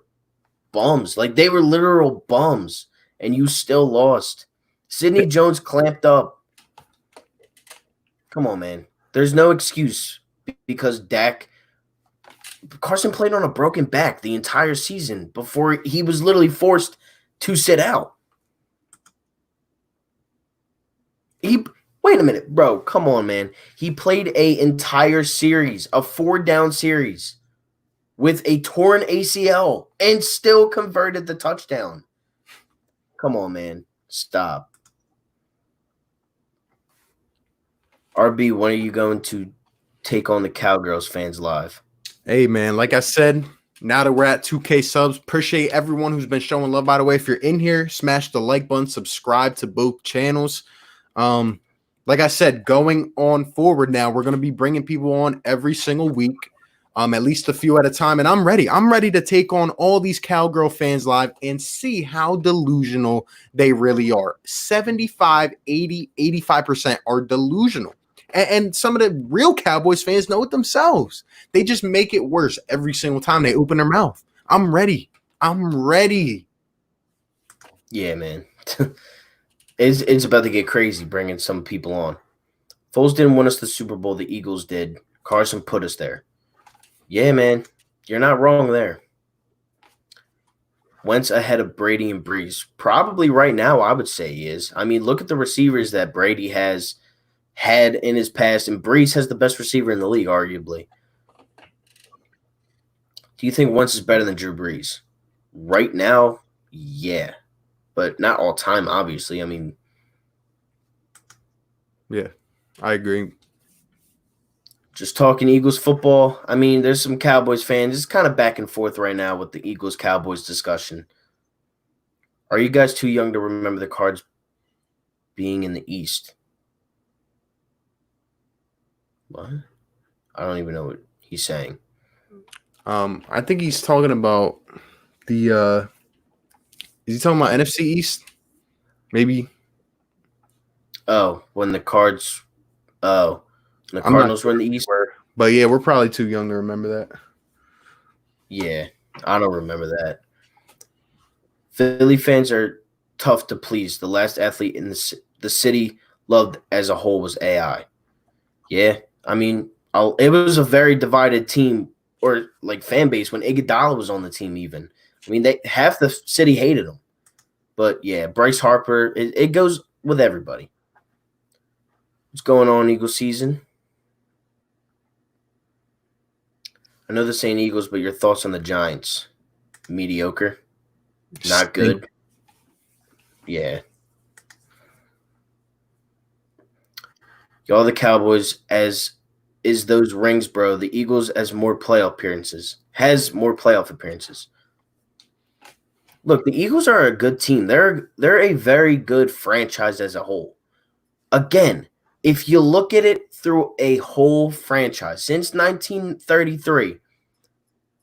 Speaker 1: bums. Like, they were literal bums, and you still lost. Sidney Jones clamped up. Come on, man. There's no excuse because Carson played on a broken back the entire season before he was literally forced to sit out. Wait a minute, bro. Come on, man. He played an entire series, a 4-down series with a torn ACL and still converted the touchdown. Come on, man. Stop. RB, when are you going to take on the Cowgirls fans live?
Speaker 2: Hey, man, like I said, now that we're at 2K subs, appreciate everyone who's been showing love. By the way, if you're in here, smash the like button, subscribe to both channels. Like I said, going on forward now, we're going to be bringing people on every single week, at least a few at a time. And I'm ready. I'm ready to take on all these Cowgirl fans live and see how delusional they really are. 75, 80, 85% are delusional. And some of the real Cowboys fans know it themselves. They just make it worse every single time they open their mouth. I'm ready. I'm ready.
Speaker 1: Yeah, man. It's about to get crazy bringing some people on. Foles didn't win us the Super Bowl. The Eagles did. Carson put us there. Yeah, man. You're not wrong there. Wentz ahead of Brady and Breeze? Probably right now, I would say he is. I mean, look at the receivers that Brady has had in his past, and Breeze has the best receiver in the league, arguably. Do you think Wentz is better than Drew Brees? Right now, yeah. But not all time, obviously. I mean,
Speaker 2: yeah, I agree.
Speaker 1: just talking Eagles football. I mean, there's some Cowboys fans. It's kind of back and forth right now with the Eagles Cowboys discussion. Are you guys too young to remember the Cards being in the East? What? I don't even know what he's saying.
Speaker 2: I think he's talking about the. Is he talking about NFC East? Maybe.
Speaker 1: Oh, when the Cards. Oh, the Cardinals were in the East.
Speaker 2: But yeah, we're probably too young to remember that.
Speaker 1: Yeah, I don't remember that. Philly fans are tough to please. The last athlete in the city loved as a whole was AI. Yeah, I mean, it was a very divided team or like fan base when Iguodala was on the team. Even I mean, half the city hated him. But yeah, Bryce Harper. It goes with everybody. What's going on, Eagles season? I know this ain't Eagles, but your thoughts on the Giants? Mediocre, not good. Yeah. Y'all the Cowboys as is those rings, bro. The Eagles as more playoff appearances. Has more playoff appearances. Look, the Eagles are a good team. They're a very good franchise as a whole. Again, if you look at it through a whole franchise, since 1933,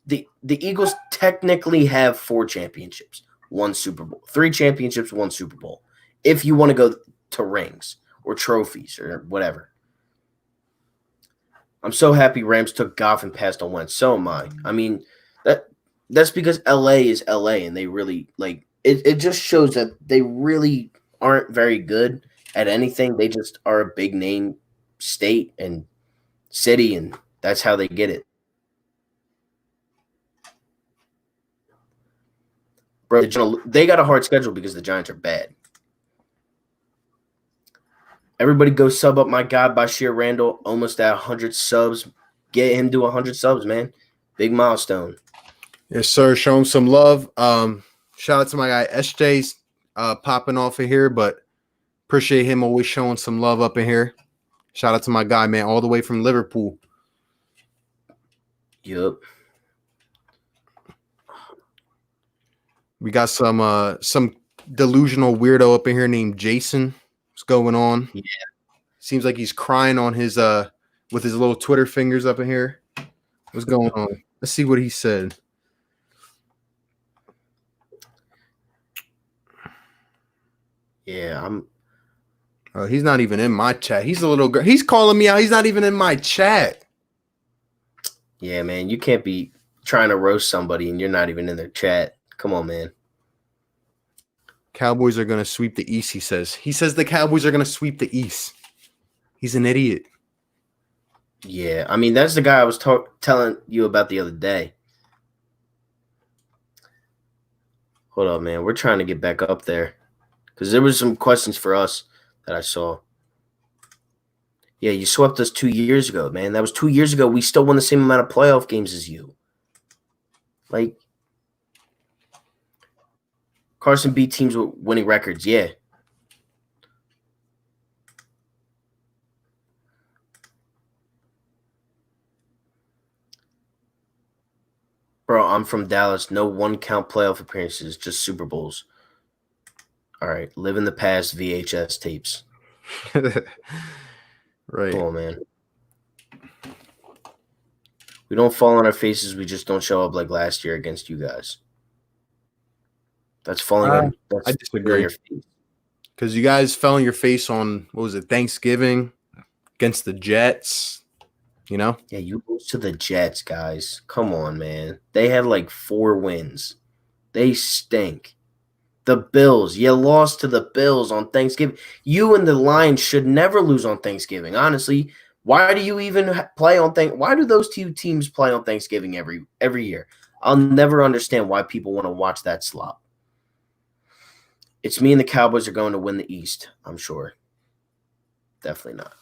Speaker 1: the Eagles technically have 4 championships, 1 Super Bowl, 3 championships, 1 Super Bowl. If you want to go to rings or trophies or whatever. I'm so happy Rams took Goff and passed on Wentz. So am I. I mean, that's because LA is LA and they really like it just shows that they really aren't very good at anything. They just are a big name state and city, and that's how they get it. Bro, they got a hard schedule because the Giants are bad. Everybody go sub up my guy Bashir Randall, almost at 100 subs. Get him to 100 subs, man. Big milestone.
Speaker 2: Yes, sir. Show him some love. Shout out to my guy SJ's popping off of here, but appreciate him always showing some love up in here. Shout out to my guy, man, all the way from Liverpool.
Speaker 1: Yup.
Speaker 2: We got some delusional weirdo up in here named Jason. What's going on?
Speaker 1: Yeah.
Speaker 2: Seems like he's crying on his with his little Twitter fingers up in here. What's going on? Let's see what he said.
Speaker 1: Yeah,
Speaker 2: he's not even in my chat. He's a little girl. He's calling me out. He's not even in my chat.
Speaker 1: Yeah, man. You can't be trying to roast somebody and you're not even in their chat. Come on, man.
Speaker 2: Cowboys are going to sweep the East, he says. He says the Cowboys are going to sweep the East. He's an idiot.
Speaker 1: Yeah, I mean, that's the guy I was telling you about the other day. Hold on, man. We're trying to get back up there because there was some questions for us that I saw. Yeah, you swept us 2 years ago, man. That was 2 years ago. We still won the same amount of playoff games as you. Like, Carson beat teams with winning records, yeah. Bro, I'm from Dallas. No one-count playoff appearances, just Super Bowls. All right, live in the past VHS tapes.
Speaker 2: Right.
Speaker 1: Come on, man. We don't fall on our faces. We just don't show up like last year against you guys. That's falling on.
Speaker 2: I disagree. Because you guys fell on your face on, what was it, Thanksgiving against the Jets, you know?
Speaker 1: Yeah, you lose to the Jets, guys. Come on, man. They had like 4 wins. They stink. The Bills. You lost to the Bills on Thanksgiving. You and the Lions should never lose on Thanksgiving. Honestly, why do you even play on Why do those 2 teams play on Thanksgiving every year? I'll never understand why people want to watch that slop. It's me and the Cowboys are going to win the East, I'm sure. Definitely not.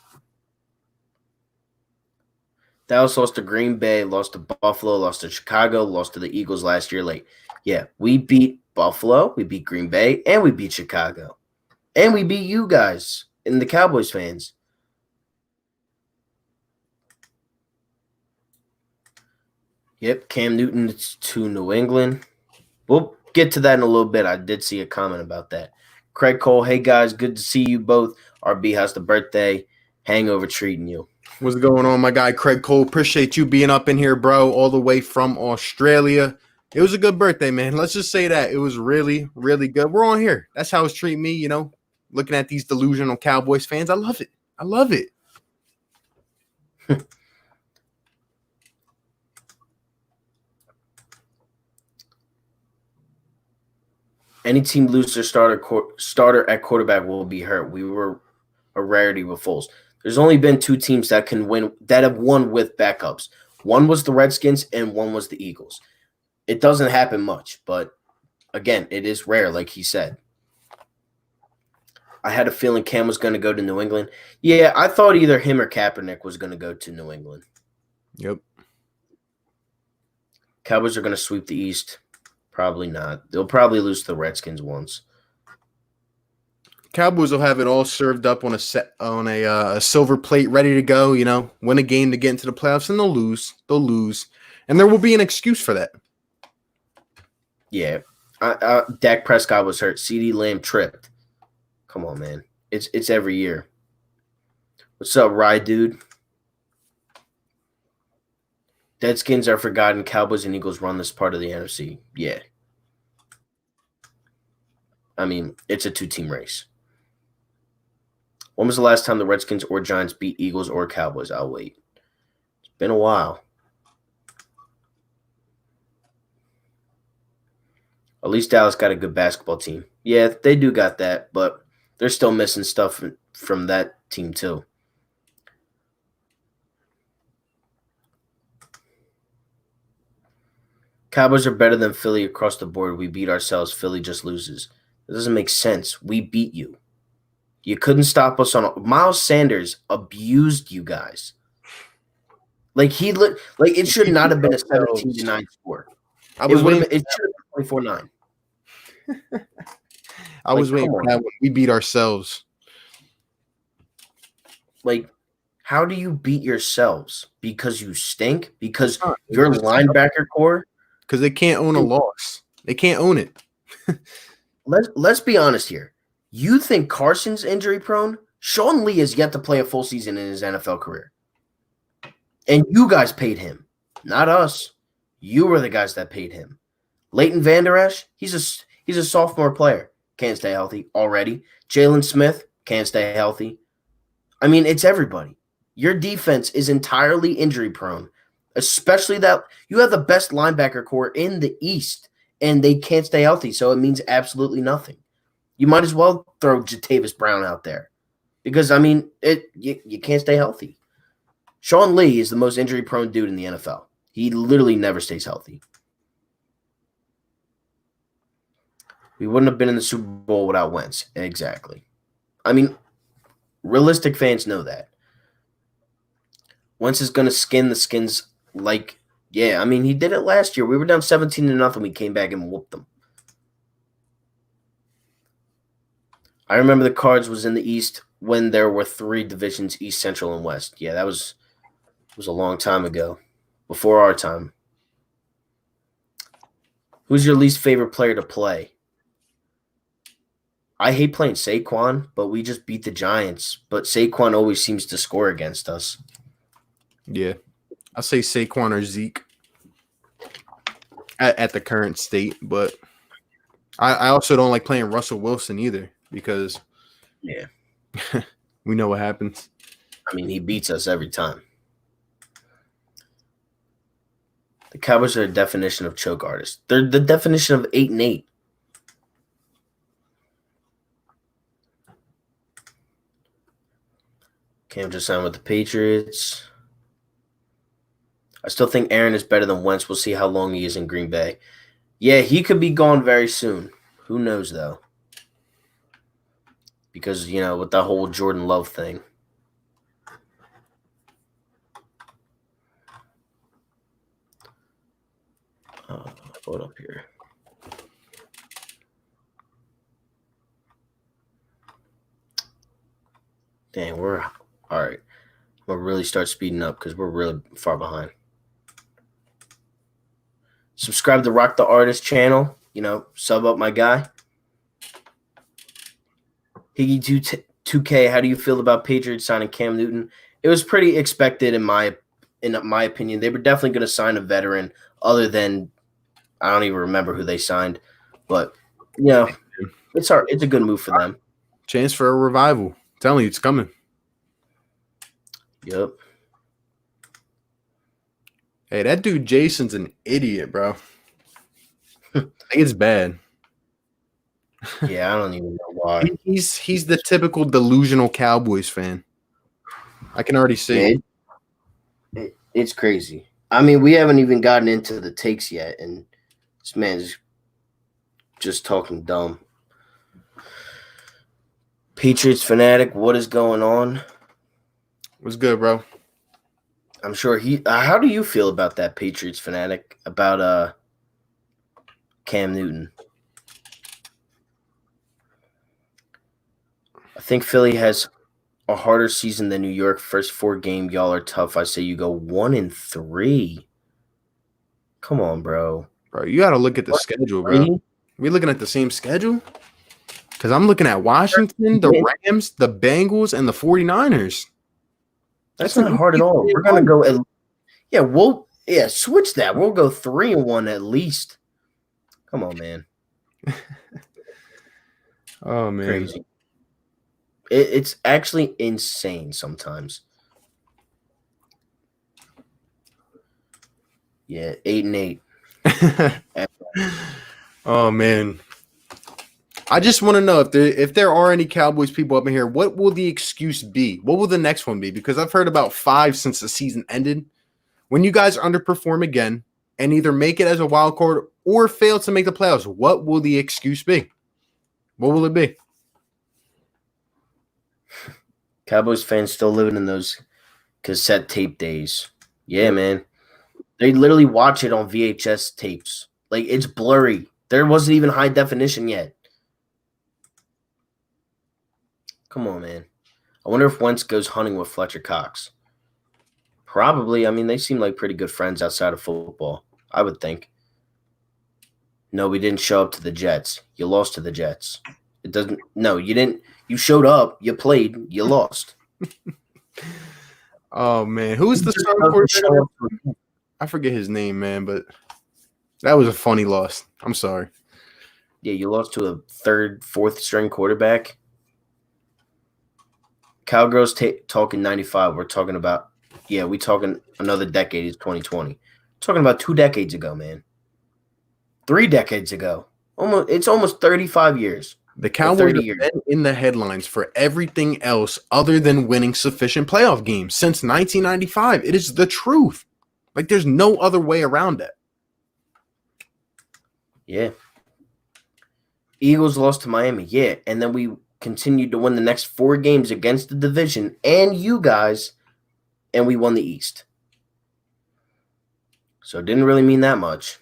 Speaker 1: Dallas lost to Green Bay, lost to Buffalo, lost to Chicago, lost to the Eagles last year late. Yeah, we beat Buffalo, we beat Green Bay, and we beat Chicago. And we beat you guys and the Cowboys fans. Yep, Cam Newton to New England. We'll get to that in a little bit. I did see a comment about that. Craig Cole, hey guys, good to see you both. RB, how's the birthday hangover treating you?
Speaker 2: What's going on, my guy Craig Cole? Appreciate you being up in here, bro, all the way from Australia. It was a good birthday, man. Let's just say that. It was really, really good. We're on here. That's how it's treating me, you know, looking at these delusional Cowboys fans. I love it. I love it.
Speaker 1: Any team lose their starter at quarterback will be hurt. We were a rarity with Foles. There's only been two teams that can win that have won with backups. One was the Redskins and one was the Eagles. It doesn't happen much, but again, it is rare, like he said. I had a feeling Cam was going to go to New England. Yeah, I thought either him or Kaepernick was going to go to New England.
Speaker 2: Yep.
Speaker 1: Cowboys are going to sweep the East. Probably not. They'll probably lose to the Redskins once.
Speaker 2: Cowboys will have it all served up on a silver plate, ready to go. You know, win a game to get into the playoffs, and they'll lose. They'll lose, and there will be an excuse for that.
Speaker 1: Yeah, Dak Prescott was hurt. CeeDee Lamb tripped. Come on, man. It's every year. What's up, Rye dude? Deadskins are forgotten. Cowboys and Eagles run this part of the NFC. Yeah. I mean, it's a two-team race. When was the last time the Redskins or Giants beat Eagles or Cowboys? I'll wait. It's been a while. At least Dallas got a good basketball team. Yeah, they do got that, but they're still missing stuff from that team too. Cowboys are better than Philly across the board. We beat ourselves. Philly just loses. It doesn't make sense. We beat you. You couldn't stop us on. Miles Sanders abused you guys. Like it should not have been a 17-9 score.
Speaker 2: I was waiting.
Speaker 1: It should have been 24-9.
Speaker 2: I was waiting for that when we beat ourselves.
Speaker 1: Like, how do you beat yourselves? Because you stink? Because your linebacker core?
Speaker 2: Because they can't own a loss. They can't own it.
Speaker 1: Let's be honest here. You think Carson's injury prone? Sean Lee has yet to play a full season in his NFL career. And you guys paid him, not us. You were the guys that paid him. Leighton Vander Esch, he's a sophomore player. Can't stay healthy already. Jalen Smith can't stay healthy. I mean, it's everybody. Your defense is entirely injury prone, especially that you have the best linebacker core in the East, and they can't stay healthy, so it means absolutely nothing. You might as well throw Jatavis Brown out there because, I mean, you can't stay healthy. Sean Lee is the most injury-prone dude in the NFL. He literally never stays healthy. We wouldn't have been in the Super Bowl without Wentz. Exactly. I mean, realistic fans know that. Wentz is going to skin the Skins like, yeah, I mean, he did it last year. We were down 17-0. We came back and whooped them. I remember the Cards was in the East when there were three divisions, East, Central, and West. Yeah, that was a long time ago, before our time. Who's your least favorite player to play? I hate playing Saquon, but we just beat the Giants. But Saquon always seems to score against us.
Speaker 2: Yeah. I'll say Saquon or Zeke at the current state. But I also don't like playing Russell Wilson either because
Speaker 1: yeah,
Speaker 2: we know what happens.
Speaker 1: I mean, he beats us every time. The Cowboys are the definition of choke artists. They're the definition of 8-8. Cam just signed with the Patriots. I still think Aaron is better than Wentz. We'll see how long he is in Green Bay. Yeah, he could be gone very soon. Who knows, though? Because, with that whole Jordan Love thing. Hold up here. Dang, we're all right. We'll really start speeding up because we're really far behind. Subscribe to Rock the Artist channel. Sub up my guy. Higgy 2K, how do you feel about Patriots signing Cam Newton? It was pretty expected in my opinion. They were definitely going to sign a veteran other than I don't even remember who they signed. But, it's a good move for them.
Speaker 2: Chance for a revival. I'm telling you, it's coming.
Speaker 1: Yep.
Speaker 2: Hey, that dude Jason's an idiot, bro. I think it's bad.
Speaker 1: Yeah, I don't even know why.
Speaker 2: He's the typical delusional Cowboys fan. I can already see.
Speaker 1: It's crazy. I mean, we haven't even gotten into the takes yet, and this man's just talking dumb. Patriots fanatic, what is going on?
Speaker 2: What's good, bro?
Speaker 1: I'm sure how do you feel about that Patriots fanatic about Cam Newton? I think Philly has a harder season than New York. First 4 games, y'all are tough. I say you go 1-3. Come on, bro.
Speaker 2: Bro, you got to look at the schedule, bro. We looking at the same schedule? Because I'm looking at Washington, the Rams, the Bengals, and the 49ers.
Speaker 1: That's not hard at all. We're going to go switch that. We'll go 3-1 at least. Come on, man.
Speaker 2: Oh, man.
Speaker 1: Crazy. It's actually insane sometimes. Yeah, 8-8.
Speaker 2: Oh, man. I just want to know if there are any Cowboys people up in here, what will the excuse be? What will the next one be? Because I've heard about 5 since the season ended. When you guys underperform again and either make it as a wild card or fail to make the playoffs, what will the excuse be? What will it be?
Speaker 1: Cowboys fans still living in those cassette tape days. Yeah, man. They literally watch it on VHS tapes. Like, it's blurry. There wasn't even high definition yet. Come on, man. I wonder if Wentz goes hunting with Fletcher Cox. Probably. I mean, they seem like pretty good friends outside of football, I would think. No, we didn't show up to the Jets. You lost to the Jets. It doesn't – no, you didn't – you showed up, you played, you lost.
Speaker 2: Oh, man. Who's the starting quarterback? I forget his name, man, but that was a funny loss. I'm sorry.
Speaker 1: Yeah, you lost to a third, fourth string quarterback. Cowgirls talking 95. We're talking about – yeah, we talking another decade is 2020. Talking about 2 decades ago, man. 3 decades ago. It's almost 35 years.
Speaker 2: The Cowboys have been in the headlines for everything else other than winning sufficient playoff games since 1995. It is the truth. Like, there's no other way around it.
Speaker 1: Yeah. Eagles lost to Miami. Yeah. And then we continued to win the next 4 games against the division and you guys, and we won the East. So it didn't really mean that much.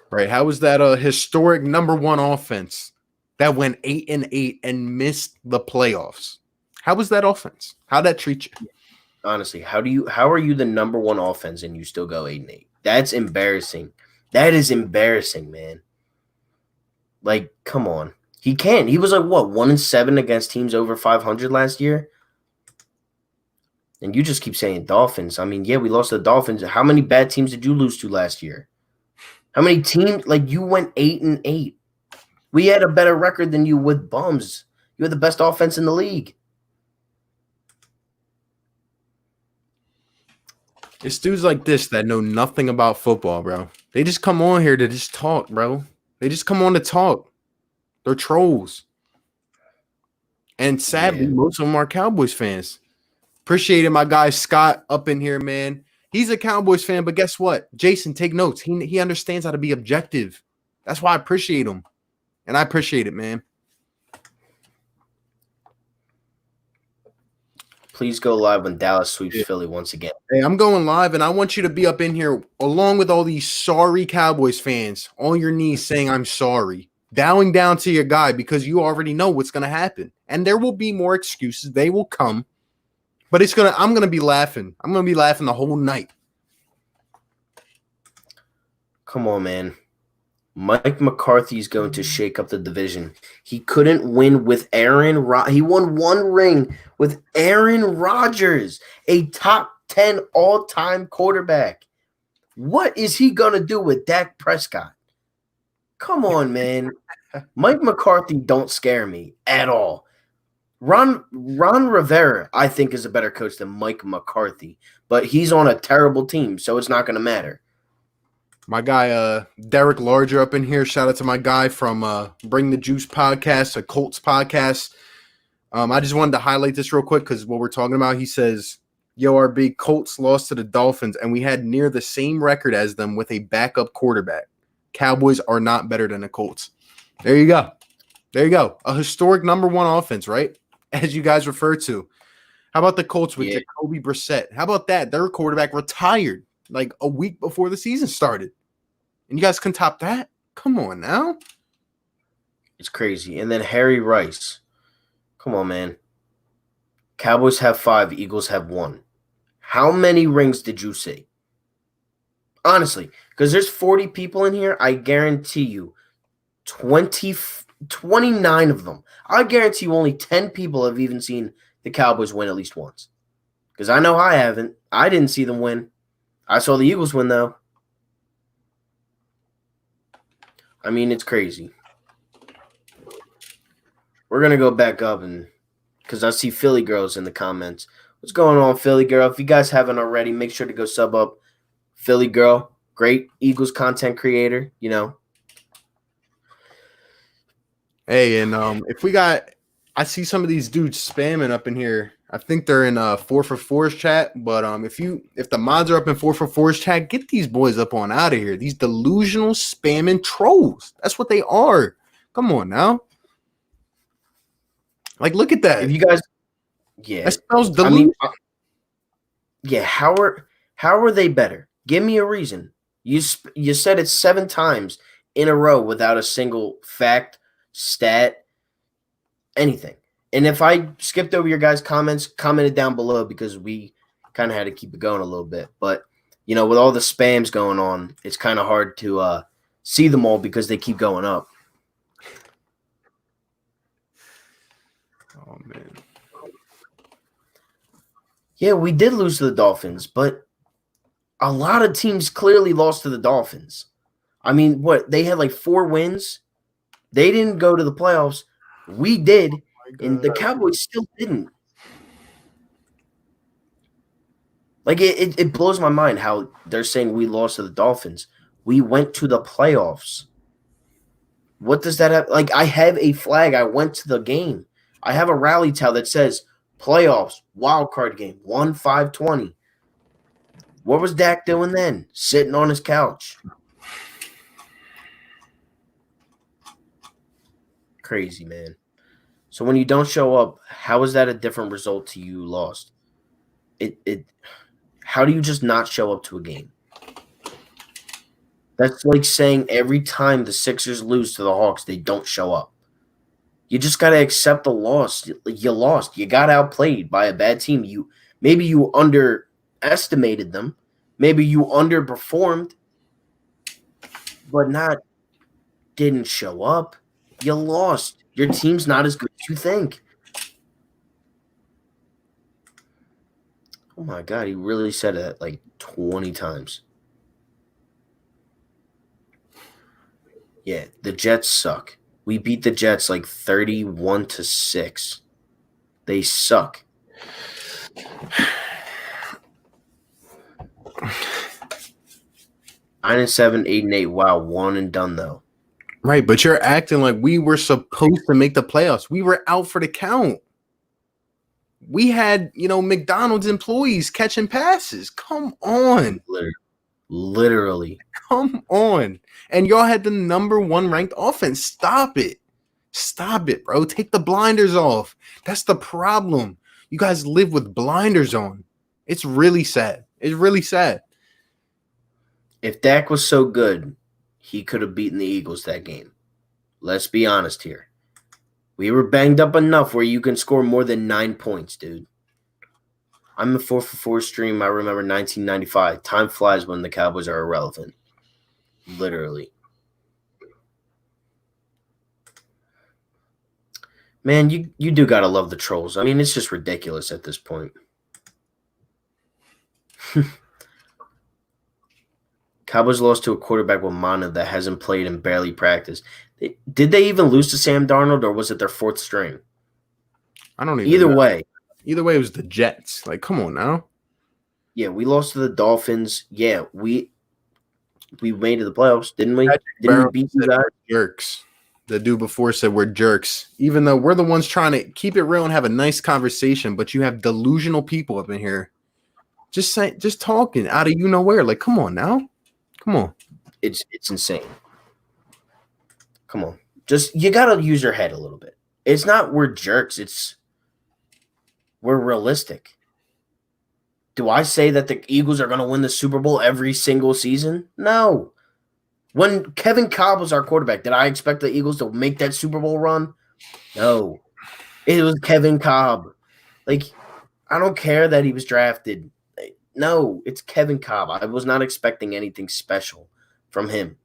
Speaker 2: Right. How was that a historic #1 offense that went 8-8 and missed the playoffs? How was that offense? How'd that treat you?
Speaker 1: Honestly, how are you the #1 offense and you still go 8-8? That's embarrassing. That is embarrassing, man. Like, come on. He can. He was like, what, 1-7 against teams over 500 last year? And you just keep saying Dolphins. I mean, yeah, we lost to the Dolphins. How many bad teams did you lose to last year? How many teams? Like, you went 8-8. We had a better record than you with bums. You had the best offense in the league.
Speaker 2: It's dudes like this that know nothing about football, bro. They just come on here to just talk, bro. They just come on to talk. They're trolls. And sadly, most of them are Cowboys fans. Appreciated my guy Scott up in here, man. He's a Cowboys fan, but guess what? Jason, take notes. He understands how to be objective. That's why I appreciate him. And I appreciate it, man.
Speaker 1: Please go live when Dallas sweeps Philly once again.
Speaker 2: Hey, I'm going live, and I want you to be up in here along with all these sorry Cowboys fans on your knees saying, I'm sorry. Bowing down to your guy because you already know what's going to happen. And there will be more excuses. They will come. But I'm going to be laughing. I'm going to be laughing the whole night.
Speaker 1: Come on, man. Mike McCarthy's going to shake up the division. He couldn't win with Aaron. He won one ring with Aaron Rodgers, a top 10 all-time quarterback. What is he going to do with Dak Prescott? Come on, man. Mike McCarthy don't scare me at all. Ron Rivera, I think, is a better coach than Mike McCarthy, but he's on a terrible team, so it's not going to matter.
Speaker 2: My guy, Derek Larger up in here. Shout out to my guy from Bring the Juice podcast, a Colts podcast. I just wanted to highlight this real quick because what we're talking about, he says, Yo, RB, Colts lost to the Dolphins, and we had near the same record as them with a backup quarterback. Cowboys are not better than the Colts. There you go. There you go. A historic number one offense, right? As you guys refer to. How about the Colts with Jacoby Brissett? How about that? Their quarterback retired like a week before the season started. And you guys can top that? Come on now.
Speaker 1: It's crazy. And then Harry Rice. Come on, man. Cowboys have 5. Eagles have 1. How many rings did you see? Honestly, because there's 40 people in here, I guarantee you 29 of them. I guarantee you only 10 people have even seen the Cowboys win at least once. Because I know I haven't. I didn't see them win. I saw the Eagles win, though. I mean, it's crazy. We're going to go back up and because I see Philly girls in the comments. What's going on, Philly girl? If you guys haven't already, make sure to go sub up. Philly girl, great Eagles content creator, you know.
Speaker 2: Hey, and if we got – I see some of these dudes spamming up in here. I think they're in 4for4's chat, but if the mods are up in 4for4's chat, get these boys up on out of here. These delusional spamming trolls. That's what they are. Come on now. Like, look at that.
Speaker 1: If you guys
Speaker 2: that spells delusion.
Speaker 1: I mean, how are they better? Give me a reason. You said it 7 times in a row without a single fact, stat, anything. And if I skipped over your guys' comments, comment it down below because we kind of had to keep it going a little bit. But, you know, with all the spams going on, it's kind of hard to see them all because they keep going up.
Speaker 2: Oh, man.
Speaker 1: Yeah, we did lose to the Dolphins, but a lot of teams clearly lost to the Dolphins. I mean, what? They had like 4 wins. They didn't go to the playoffs. We did. And the Cowboys still didn't. Like, it blows my mind how they're saying we lost to the Dolphins. We went to the playoffs. What does that have? Like, I have a flag. I went to the game. I have a rally towel that says playoffs, wild card game, 1-5-20. What was Dak doing then? Sitting on his couch. Crazy, man. So when you don't show up, how is that a different result to you lost? How do you just not show up to a game? That's like saying every time the Sixers lose to the Hawks, they don't show up. You just got to accept the loss. You lost. You got outplayed by a bad team. Maybe you underestimated them. Maybe you underperformed, but didn't show up. You lost. Your team's not as good as you think. Oh, my God. He really said it like 20 times. Yeah, the Jets suck. We beat the Jets like 31-6. They suck. 9-7, 8-8. Wow, 1 and done though.
Speaker 2: Right, but you're acting like we were supposed to make the playoffs. We were out for the count. We had, McDonald's employees catching passes. Come on.
Speaker 1: Literally.
Speaker 2: Come on. And y'all had the number 1 ranked offense. Stop it. Stop it, bro. Take the blinders off. That's the problem. You guys live with blinders on. It's really sad. It's really sad.
Speaker 1: If Dak was so good, he could have beaten the Eagles that game. Let's be honest here. We were banged up enough where you can score more than 9 points, dude. I'm a 4-for-4 stream. I remember 1995. Time flies when the Cowboys are irrelevant. Literally. Man, you do got to love the trolls. I mean, it's just ridiculous at this point. Cowboys lost to a quarterback with Mana that hasn't played and barely practiced. Did they even lose to Sam Darnold, or was it their 4th string?
Speaker 2: I don't even
Speaker 1: Either
Speaker 2: know.
Speaker 1: way.
Speaker 2: Either way, it was the Jets. Like, come on now.
Speaker 1: Yeah, we lost to the Dolphins. Yeah, we made it to the playoffs, didn't we? Didn't we beat you guys?
Speaker 2: Jerks. The dude before said we're jerks, even though we're the ones trying to keep it real and have a nice conversation. But you have delusional people up in here, just talking out of nowhere. Like, come on now, come on.
Speaker 1: It's insane. Come on, you gotta use your head a little bit. It's not we're jerks. It's we're realistic. Do I say that the Eagles are gonna win the Super Bowl every single season? No. When Kevin Cobb was our quarterback, did I expect the Eagles to make that Super Bowl run? No. It was Kevin Cobb. Like, I don't care that he was drafted. No, it's Kevin Cobb. I was not expecting anything special from him.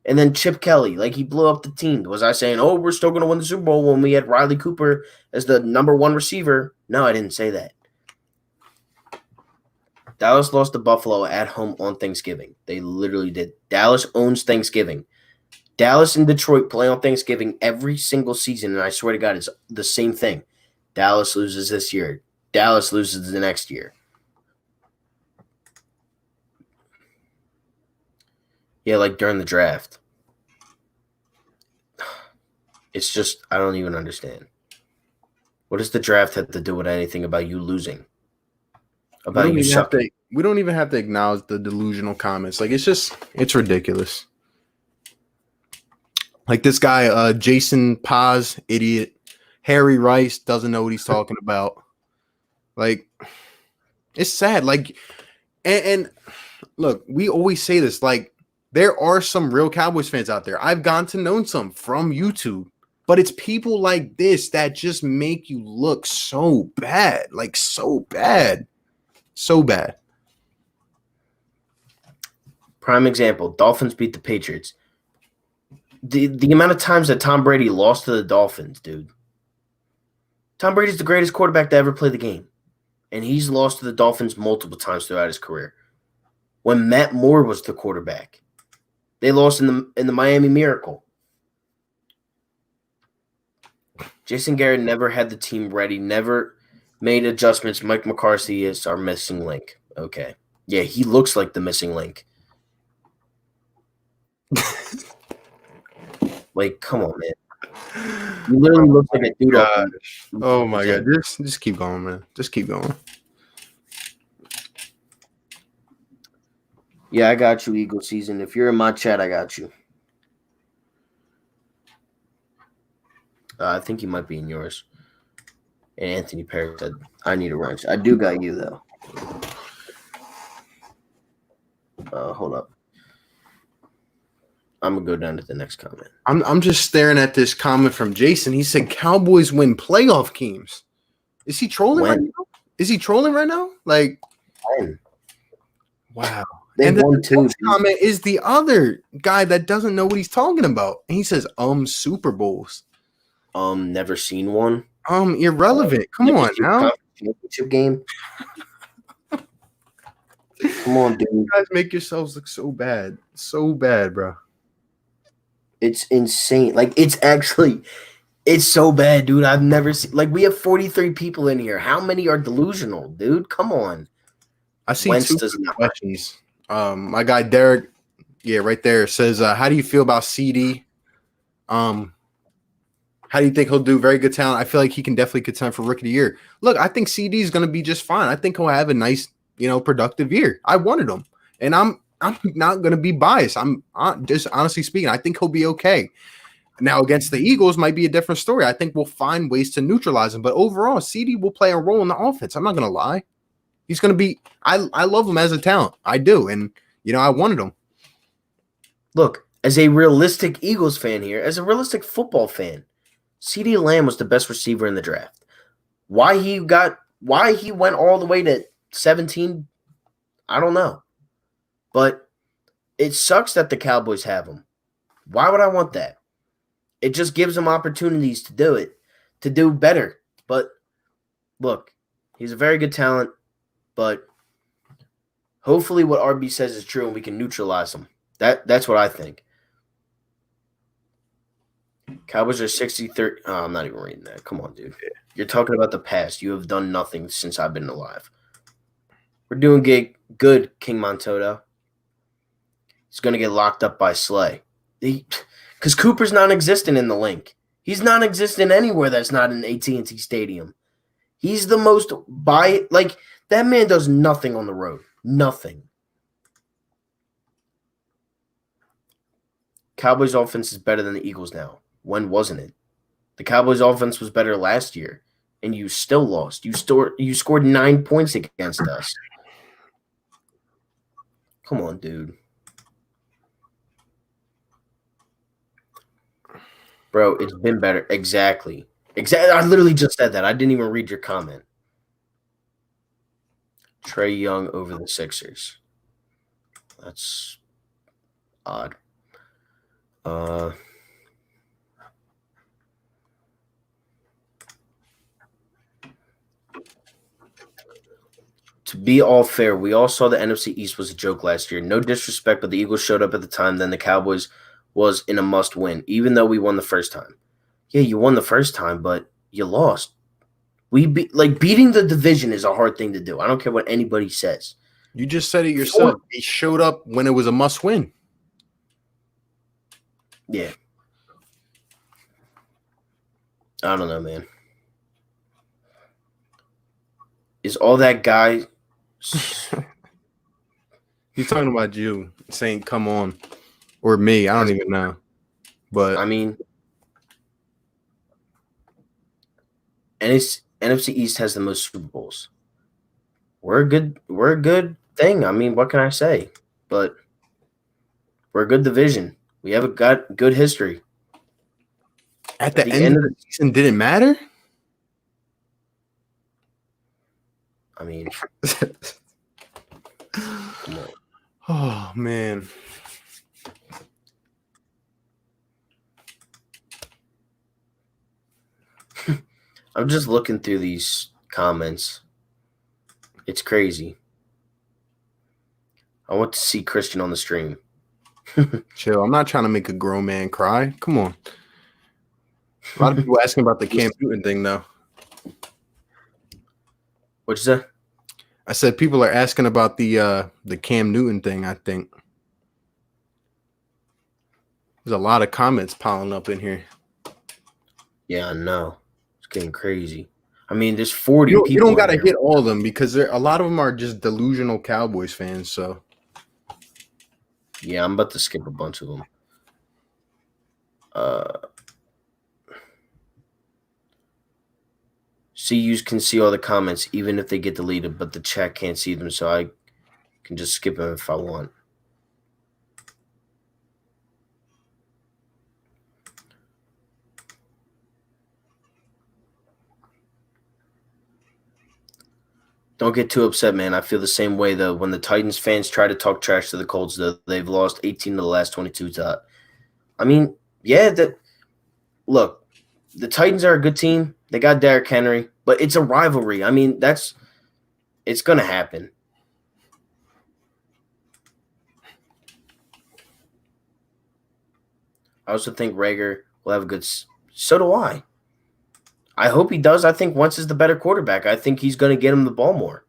Speaker 1: And then Chip Kelly, like, he blew up the team. Was I saying, oh, we're still going to win the Super Bowl when we had Riley Cooper as the number 1 receiver? No, I didn't say that. Dallas lost to Buffalo at home on Thanksgiving. They literally did. Dallas owns Thanksgiving. Dallas and Detroit play on Thanksgiving every single season, and I swear to God, it's the same thing. Dallas loses this year. Dallas loses the next year. Yeah, like during the draft. It's just, I don't even understand. What does the draft have to do with anything about you losing? About you sucking?
Speaker 2: We don't even have to acknowledge the delusional comments. Like, it's ridiculous. Like this guy, Jason Paz, idiot. Harry Rice doesn't know what he's talking about. Like, it's sad. Like, and look, we always say this. Like, there are some real Cowboys fans out there. I've gotten to know some from YouTube. But it's people like this that just make you look so bad. Like, so bad. So bad.
Speaker 1: Prime example, Dolphins beat the Patriots. The amount of times that Tom Brady lost to the Dolphins, dude. Tom Brady's the greatest quarterback to ever play the game. And he's lost to the Dolphins multiple times throughout his career. When Matt Moore was the quarterback, they lost in the Miami Miracle. Jason Garrett never had the team ready, never made adjustments. Mike McCarthy is our missing link. Okay. Yeah, he looks like the missing link. Like, come on, man. He literally looks like a dude.
Speaker 2: Oh my God. Just keep going, man. Just keep going.
Speaker 1: Yeah, I got you, Eagle season. If you're in my chat, I got you. I think he might be in yours. And Anthony Perry said, I need a wrench. I do got you, though. Hold up. I'm going to go down to the next comment.
Speaker 2: I'm just staring at this comment from Jason. He said, Cowboys win playoff games. Is he trolling right now? Is he trolling right now? Like,
Speaker 1: when?
Speaker 2: Wow.
Speaker 1: And then the
Speaker 2: next comment is the other guy that doesn't know what he's talking about. And he says, Super Bowls.
Speaker 1: Never seen one.
Speaker 2: Irrelevant. Come on now.
Speaker 1: Championship game. Come on, dude.
Speaker 2: You guys make yourselves look so bad. So bad, bro.
Speaker 1: It's insane. Like, it's so bad, dude. I've never seen, like, we have 43 people in here. How many are delusional, dude? Come on.
Speaker 2: I see two questions. My guy Derek, yeah, right there says, how do you feel about CD? How do you think he'll do? Very good talent. I feel like he can definitely contend for Rookie of the Year. Look, I think CD is going to be just fine. I think he'll have a nice, productive year. I wanted him, and I'm not going to be biased. I'm just honestly speaking. I think he'll be okay. Now against the Eagles might be a different story. I think we'll find ways to neutralize him, but overall, CD will play a role in the offense. I'm not going to lie. He's going to be. I love him as a talent. I do, and I wanted him.
Speaker 1: Look, as a realistic Eagles fan here, as a realistic football fan, CeeDee Lamb was the best receiver in the draft. Why he went all the way to 17, I don't know. But it sucks that the Cowboys have him. Why would I want that? It just gives them opportunities to do it, to do better. But look, he's a very good talent, but hopefully what RB says is true and we can neutralize him. That's what I think. Cowboys are 63. Oh, I'm not even reading that. Come on, dude. You're talking about the past. You have done nothing since I've been alive. We're doing good, King Montoto. He's going to get locked up by Slay. Because Cooper's non-existent in the link. He's non-existent anywhere that's not in AT&T Stadium. He's the most that man does nothing on the road. Nothing. Cowboys offense is better than the Eagles now. When wasn't it? The Cowboys offense was better last year, and you still lost. You scored 9 points against us. Come on, dude. Bro, it's been better. Exactly. I literally just said that. I didn't even read your comment. Trae Young over the Sixers. That's odd. To be all fair, we all saw the NFC East was a joke last year. No disrespect, but the Eagles showed up at the time. Then the Cowboys was in a must-win, even though we won the first time. Yeah, you won the first time, but you lost. Beating the division is a hard thing to do. I don't care what anybody says.
Speaker 2: You just said it yourself. They showed up when it was a must-win.
Speaker 1: Yeah. I don't know, man. Is all that guy...
Speaker 2: He's talking about you, saying, come on. Or me. I don't even know. But
Speaker 1: I mean... And it's NFC East has the most Super Bowls. We're a good thing. I mean, what can I say? But we're a good division. We have got good history.
Speaker 2: At the end of the season, did it matter?
Speaker 1: I mean, come on.
Speaker 2: Oh man.
Speaker 1: I'm just looking through these comments. It's crazy. I want to see Christian on the stream.
Speaker 2: Chill. I'm not trying to make a grown man cry. Come on. A lot of people asking about the Cam Newton thing, though.
Speaker 1: What'd you say?
Speaker 2: I said people are asking about the Cam Newton thing, I think. There's a lot of comments piling up in here.
Speaker 1: Yeah, I know. It's getting crazy. I mean, there's 40 people.
Speaker 2: You don't got to hit all of them because a lot of them are just delusional Cowboys fans. So,
Speaker 1: yeah, I'm about to skip a bunch of them. You can see all the comments, even if they get deleted, but the chat can't see them, so I can just skip them if I want. Don't get too upset, man. I feel the same way, though. When the Titans fans try to talk trash to the Colts, though, they've lost 18 of the last 22 to. I mean, yeah, look, the Titans are a good team. They got Derrick Henry, but it's a rivalry. I mean, it's going to happen. I also think Rager will have a good – so do I. I hope he does. I think Wentz is the better quarterback. I think he's going to get him the ball more.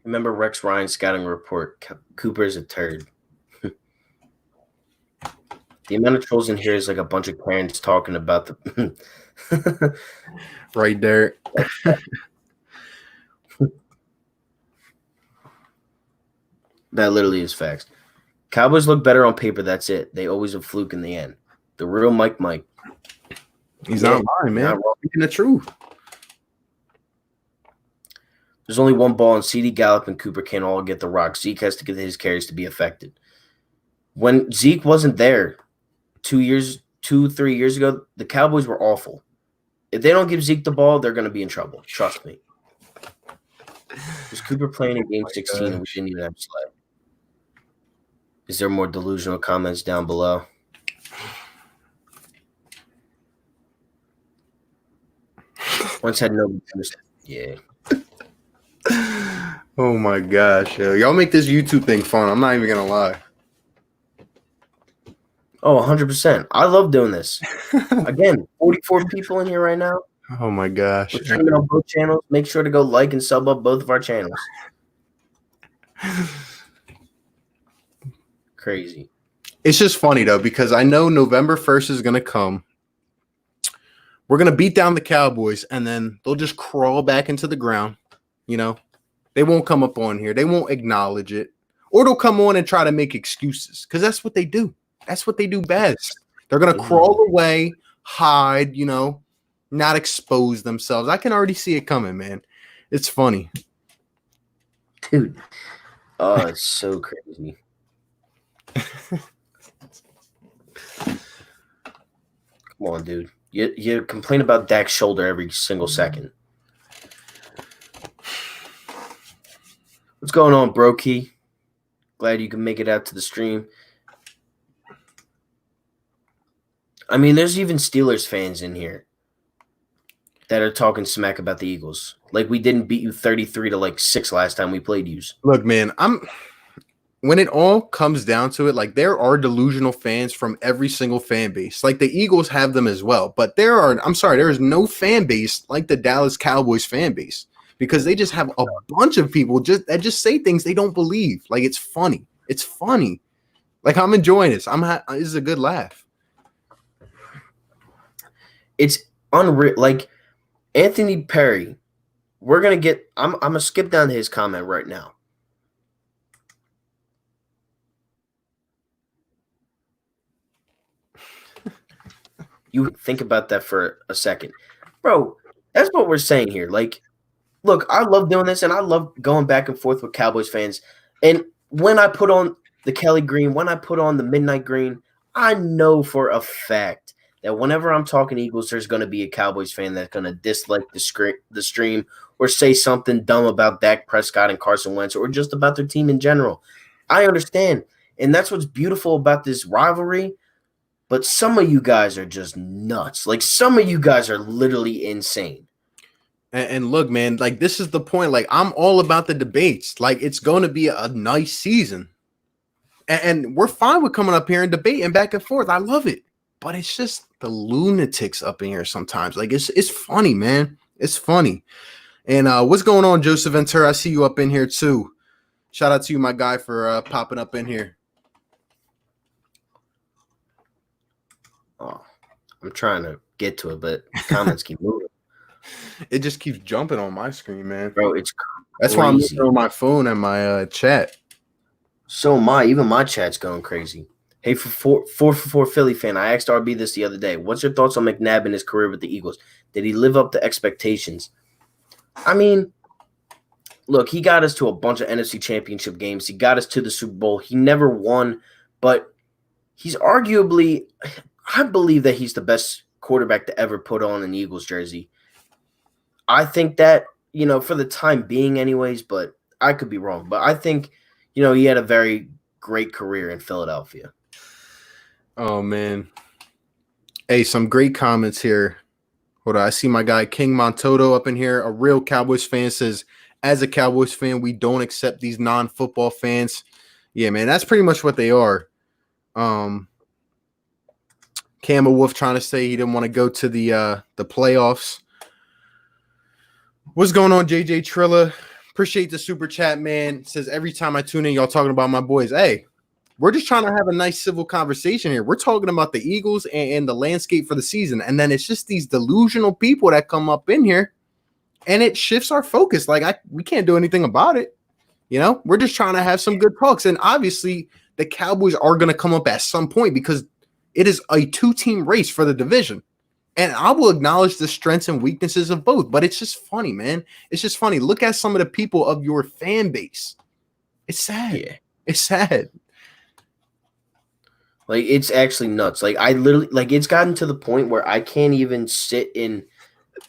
Speaker 1: Remember Rex Ryan's scouting report? Cooper's a turd. The amount of trolls in here is like a bunch of parents talking about the
Speaker 2: right there.
Speaker 1: That literally is facts. Cowboys look better on paper. That's it. They always a fluke in the end. The real Mike.
Speaker 2: He's not lying, man. Not speaking the truth.
Speaker 1: There's only one ball, and CD Gallup and Cooper can't all get the rock. Zeke has to get his carries to be effective. When Zeke wasn't there 3 years ago, the Cowboys were awful. If they don't give Zeke the ball, they're going to be in trouble. Trust me. Was Cooper playing in Game 16 and we didn't even have Slay? Is there more delusional comments down below? Once had no interest. Yeah.
Speaker 2: Oh my gosh, yo. Y'all make this YouTube thing fun. I'm not even gonna lie.
Speaker 1: Oh, 100%. I love doing this. Again, 44 people in here right now.
Speaker 2: Oh my gosh.
Speaker 1: We're streaming on both channels. Make sure to go like and sub up both of our channels. Crazy.
Speaker 2: It's just funny though, because I know November 1st is gonna come. We're gonna beat down the Cowboys, and then they'll just crawl back into the ground. You know, they won't come up on here. They won't acknowledge it, or they'll come on and try to make excuses, because that's what they do. That's what they do best. They're gonna crawl away, hide, you know, not expose themselves. I can already see it coming, man. It's funny,
Speaker 1: dude. Oh, it's so crazy. Come on, dude. You complain about Dak's shoulder every single second. What's going on, Brokey? Glad you can make it out to the stream. I mean, there's even Steelers fans in here that are talking smack about the Eagles. Like, we didn't beat you 33-6 last time we played you.
Speaker 2: Look, man, when it all comes down to it, like, there are delusional fans from every single fan base. Like, the Eagles have them as well. But there is no fan base like the Dallas Cowboys fan base, because they just have a bunch of people that just say things they don't believe. Like, it's funny. It's funny. Like, I'm enjoying this. This is a good laugh.
Speaker 1: It's unreal. Like, Anthony Perry, I'm going to skip down to his comment right now. You think about that for a second. Bro, that's what we're saying here. Like, look, I love doing this, and I love going back and forth with Cowboys fans. And when I put on the Kelly Green, when I put on the Midnight Green, I know for a fact that whenever I'm talking Eagles, there's going to be a Cowboys fan that's going to dislike the stream or say something dumb about Dak Prescott and Carson Wentz or just about their team in general. I understand. And that's what's beautiful about this rivalry. But some of you guys are just nuts. Like, some of you guys are literally insane.
Speaker 2: And look, man, like, this is the point. Like, I'm all about the debates. Like, it's going to be a nice season. And we're fine with coming up here and debating back and forth. I love it. But it's just the lunatics up in here sometimes. Like, it's funny, man. It's funny. And what's going on, Joseph Ventura? I see you up in here, too. Shout out to you, my guy, for popping up in here.
Speaker 1: Oh, I'm trying to get to it, but comments keep moving.
Speaker 2: It just keeps jumping on my screen, man.
Speaker 1: Bro, it's crazy.
Speaker 2: That's why I'm looking on my phone and my chat.
Speaker 1: So am I. Even my chat's going crazy. Hey, for 4 Philly fan, I asked RB this the other day. What's your thoughts on McNabb and his career with the Eagles? Did he live up to expectations? I mean, look, he got us to a bunch of NFC championship games. He got us to the Super Bowl. He never won, but he's arguably – I believe that he's the best quarterback to ever put on an Eagles jersey. I think that, for the time being anyways, but I could be wrong. But I think, he had a very great career in Philadelphia.
Speaker 2: Oh, man. Hey, some great comments here. Hold on. I see my guy King Montoto up in here. A real Cowboys fan says, as a Cowboys fan, we don't accept these non-football fans. Yeah, man, that's pretty much what they are. Camel Wolf trying to say he didn't want to go to the playoffs. What's going on, JJ Trilla? Appreciate the super chat, man. Says every time I tune in, y'all talking about my boys. Hey, we're just trying to have a nice civil conversation here. We're talking about the Eagles and the landscape for the season. And then it's just these delusional people that come up in here and it shifts our focus. Like we can't do anything about it. You know, we're just trying to have some good talks. And obviously the Cowboys are going to come up at some point because it is a 2-team race for the division. And I will acknowledge the strengths and weaknesses of both, but it's just funny, man. It's just funny. Look at some of the people of your fan base. It's sad.
Speaker 1: Yeah.
Speaker 2: It's sad.
Speaker 1: Like, it's actually nuts. Like, I literally, like, it's gotten to the point where I can't even sit in,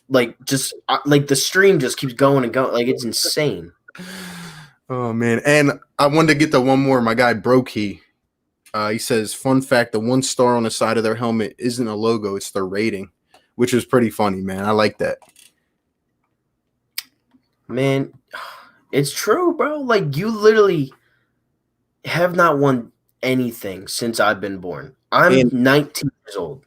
Speaker 1: like, just, like, the stream just keeps going and going. Like, it's insane.
Speaker 2: Oh, man. And I wanted to get the one more. My guy, Brokey. He says, fun fact, the 1 star on the side of their helmet isn't a logo, it's their rating, which is pretty funny, man. I like that.
Speaker 1: Man, it's true, bro. Like, you literally have not won anything since I've been born. I'm 19 years old.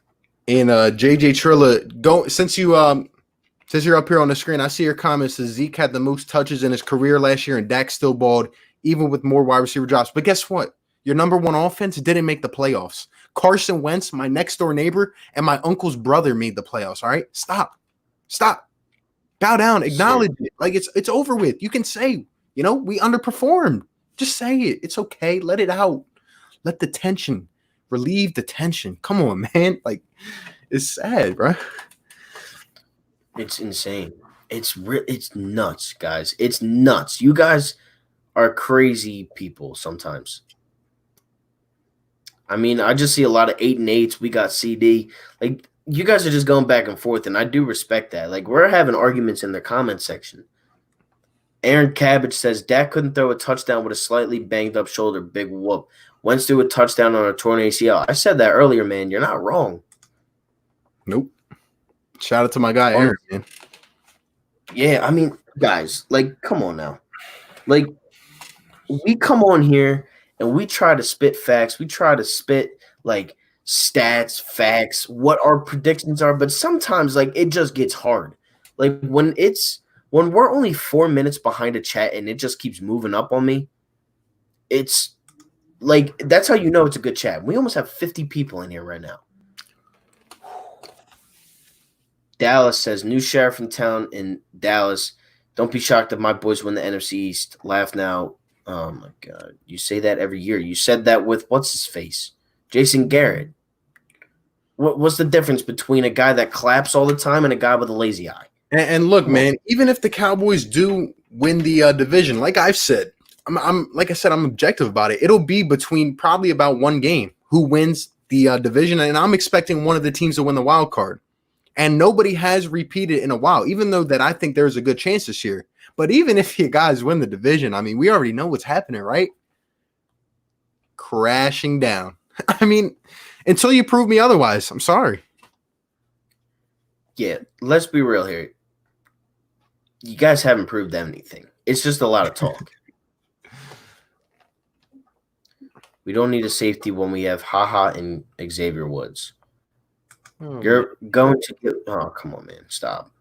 Speaker 2: And JJ Trilla, since you're up here on the screen, I see your comments. Says Zeke had the most touches in his career last year, and Dak still balled, even with more wide receiver drops. But guess what? Your number 1 offense didn't make the playoffs. Carson Wentz, my next door neighbor, and my uncle's brother made the playoffs. All right, stop, bow down, acknowledge it. Like it's over with. You can say, you know, we underperformed. Just say it. It's okay. Let it out. Let the tension, relieve the tension. Come on, man. Like it's sad, bro.
Speaker 1: It's insane. It's nuts, guys. It's nuts. You guys are crazy people sometimes. I mean, I just see a lot of 8-8s. We got CD. Like, you guys are just going back and forth, and I do respect that. Like, we're having arguments in the comment section. Aaron Cabbage says, Dak couldn't throw a touchdown with a slightly banged-up shoulder. Big whoop. Wentz threw a touchdown on a torn ACL. I said that earlier, man. You're not wrong.
Speaker 2: Nope. Shout out to my guy, Aaron, man.
Speaker 1: Yeah, I mean, guys, like, come on now. Like, we come on here and we try to spit facts. We try to spit, like, stats, facts, what our predictions are. But sometimes, like, it just gets hard. Like, when we're only 4 minutes behind a chat and it just keeps moving up on me, it's, like, that's how you know it's a good chat. We almost have 50 people in here right now. Dallas says, new sheriff in town in Dallas. Don't be shocked if my boys win the NFC East. Laugh now. Oh, my God. You say that every year. You said that with what's-his-face? Jason Garrett. What's the difference between a guy that claps all the time and a guy with a lazy eye?
Speaker 2: And look, man, even if the Cowboys do win the division, like I've said, I'm objective about it. It'll be between probably about 1 game who wins the division, and I'm expecting one of the teams to win the wild card. And nobody has repeated in a while, even though that I think there's a good chance this year. But even if you guys win the division, I mean, we already know what's happening, right? Crashing down. I mean, until you prove me otherwise, I'm sorry.
Speaker 1: Yeah, let's be real here. You guys haven't proved anything. It's just a lot of talk. We don't need a safety when we have HaHa and Xavier Woods. You're going to get – oh, come on, man. Stop.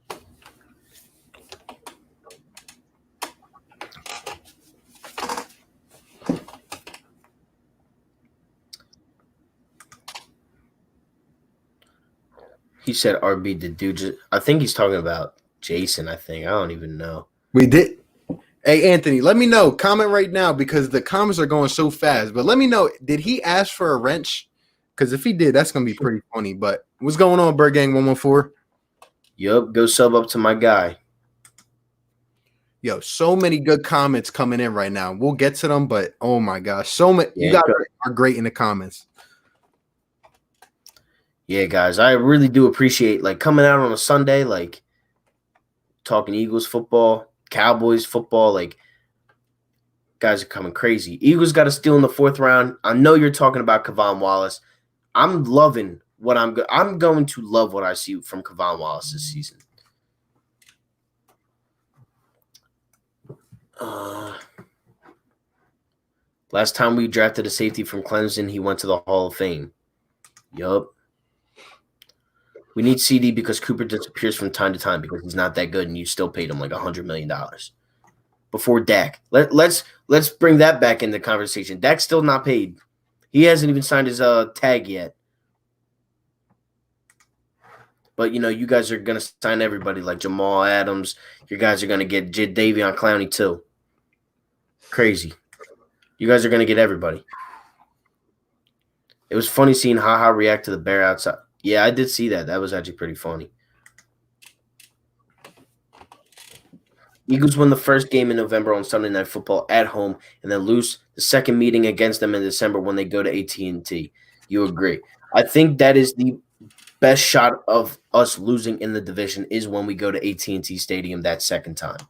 Speaker 1: He said RB, did dude just – I think he's talking about Jason, I think. I don't even know.
Speaker 2: We did – hey, Anthony, let me know. Comment right now because the comments are going so fast. But let me know, did he ask for a wrench? Because if he did, that's going to be pretty funny. But what's going on, Bird Gang 114?
Speaker 1: Yup, go sub up to my guy.
Speaker 2: Yo, so many good comments coming in right now. We'll get to them, but oh my gosh, so many.
Speaker 1: Yeah,
Speaker 2: you guys are great in the comments.
Speaker 1: Yeah, guys, I really do appreciate like coming out on a Sunday, like talking Eagles football, Cowboys football. Like, guys are coming crazy. Eagles got a steal in the 4th round. I know you're talking about Kevon Wallace. I'm loving what I'm going to love what I see from Kevon Wallace this season. Last time we drafted a safety from Clemson, he went to the Hall of Fame. Yup. We need CD because Cooper disappears from time to time because he's not that good, and you still paid him like $100 million. before Dak. Let's bring that back into conversation. Dak's still not paid. He hasn't even signed his tag yet. But you guys are gonna sign everybody like Jamal Adams. You guys are gonna get Davion Clowney too. Crazy. You guys are gonna get everybody. It was funny seeing HaHa react to the bear outside. Yeah, I did see that. That was actually pretty funny. Eagles win the first game in November on Sunday Night Football at home, and then lose the second meeting against them in December when they go to AT&T. You agree? I think that is the best shot of us losing in the division is when we go to AT&T Stadium that second time,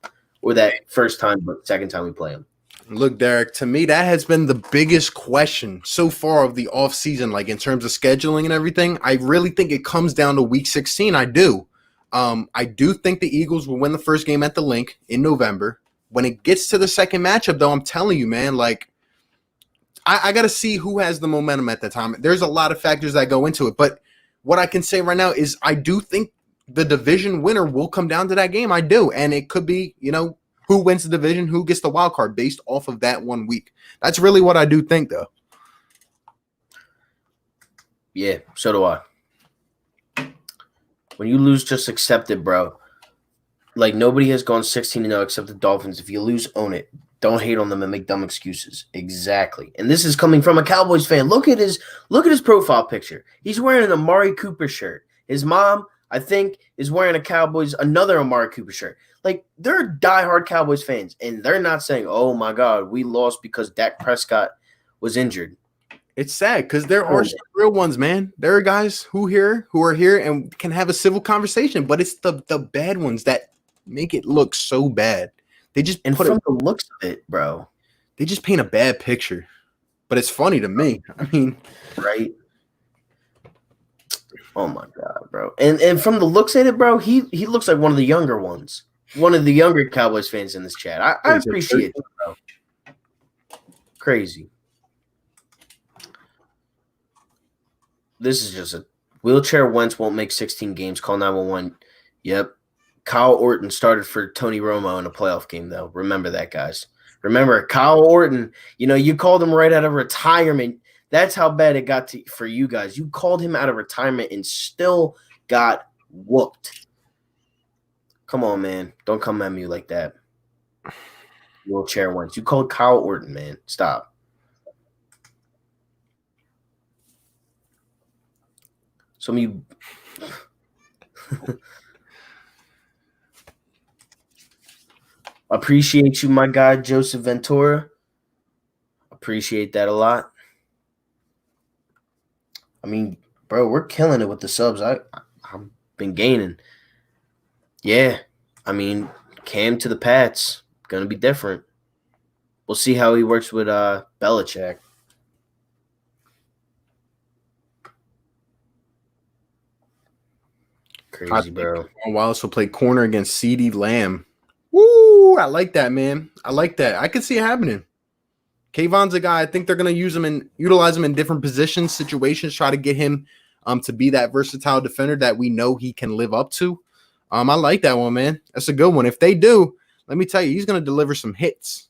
Speaker 1: or that first time, but second time we play them.
Speaker 2: Look, Derek, to me, that has been the biggest question so far of the offseason, like in terms of scheduling and everything. I really think it comes down to week 16. I do. I do think the Eagles will win the first game at the Link in November. When it gets to the second matchup, though, I'm telling you, man, like, I got to see who has the momentum at that time. There's a lot of factors that go into it. But what I can say right now is I do think the division winner will come down to that game. I do. And it could be, who wins the division, who gets the wild card based off of that 1 week. That's really what I do think, though.
Speaker 1: Yeah, so do I. When you lose, just accept it, bro. Like, nobody has gone 16-0 except the Dolphins. If you lose, own it. Don't hate on them and make dumb excuses. Exactly. And this is coming from a Cowboys fan. Look at his profile picture. He's wearing an Amari Cooper shirt. His mom, I think, is wearing another Amari Cooper shirt. Like, they're diehard Cowboys fans, and they're not saying, "Oh my God, we lost because Dak Prescott was injured."
Speaker 2: It's sad because there are some real ones, man. There are guys who are here and can have a civil conversation, but it's the bad ones that make it look so bad. They just
Speaker 1: the looks of it, bro.
Speaker 2: They just paint a bad picture. But it's funny to me. I mean,
Speaker 1: right? Oh my God, bro. And from the looks at it, bro, he looks like one of the younger ones. One of the younger Cowboys fans in this chat. I appreciate it, bro. Crazy. This is just a wheelchair Wentz won't make 16 games. Call 911. Yep. Kyle Orton started for Tony Romo in a playoff game, though. Remember that, guys. Remember, Kyle Orton, you called him right out of retirement. That's how bad it got for you guys. You called him out of retirement and still got whooped. Come on, man. Don't come at me like that. Wheelchair Wentz. You called Kyle Orton, man. Stop. Some of you appreciate you, my guy, Joseph Ventura. Appreciate that a lot. I mean, bro, we're killing it with the subs. I've been gaining. Yeah. I mean, Cam to the Pats. Gonna be different. We'll see how he works with Belichick. Crazy, bro.
Speaker 2: Wallace will play corner against CeeDee Lamb. Woo! I like that, man. I like that. I could see it happening. Kayvon's a guy. I think they're going to utilize him in different positions, situations, try to get him to be that versatile defender that we know he can live up to. I like that one, man. That's a good one. If they do, let me tell you, he's going to deliver some hits.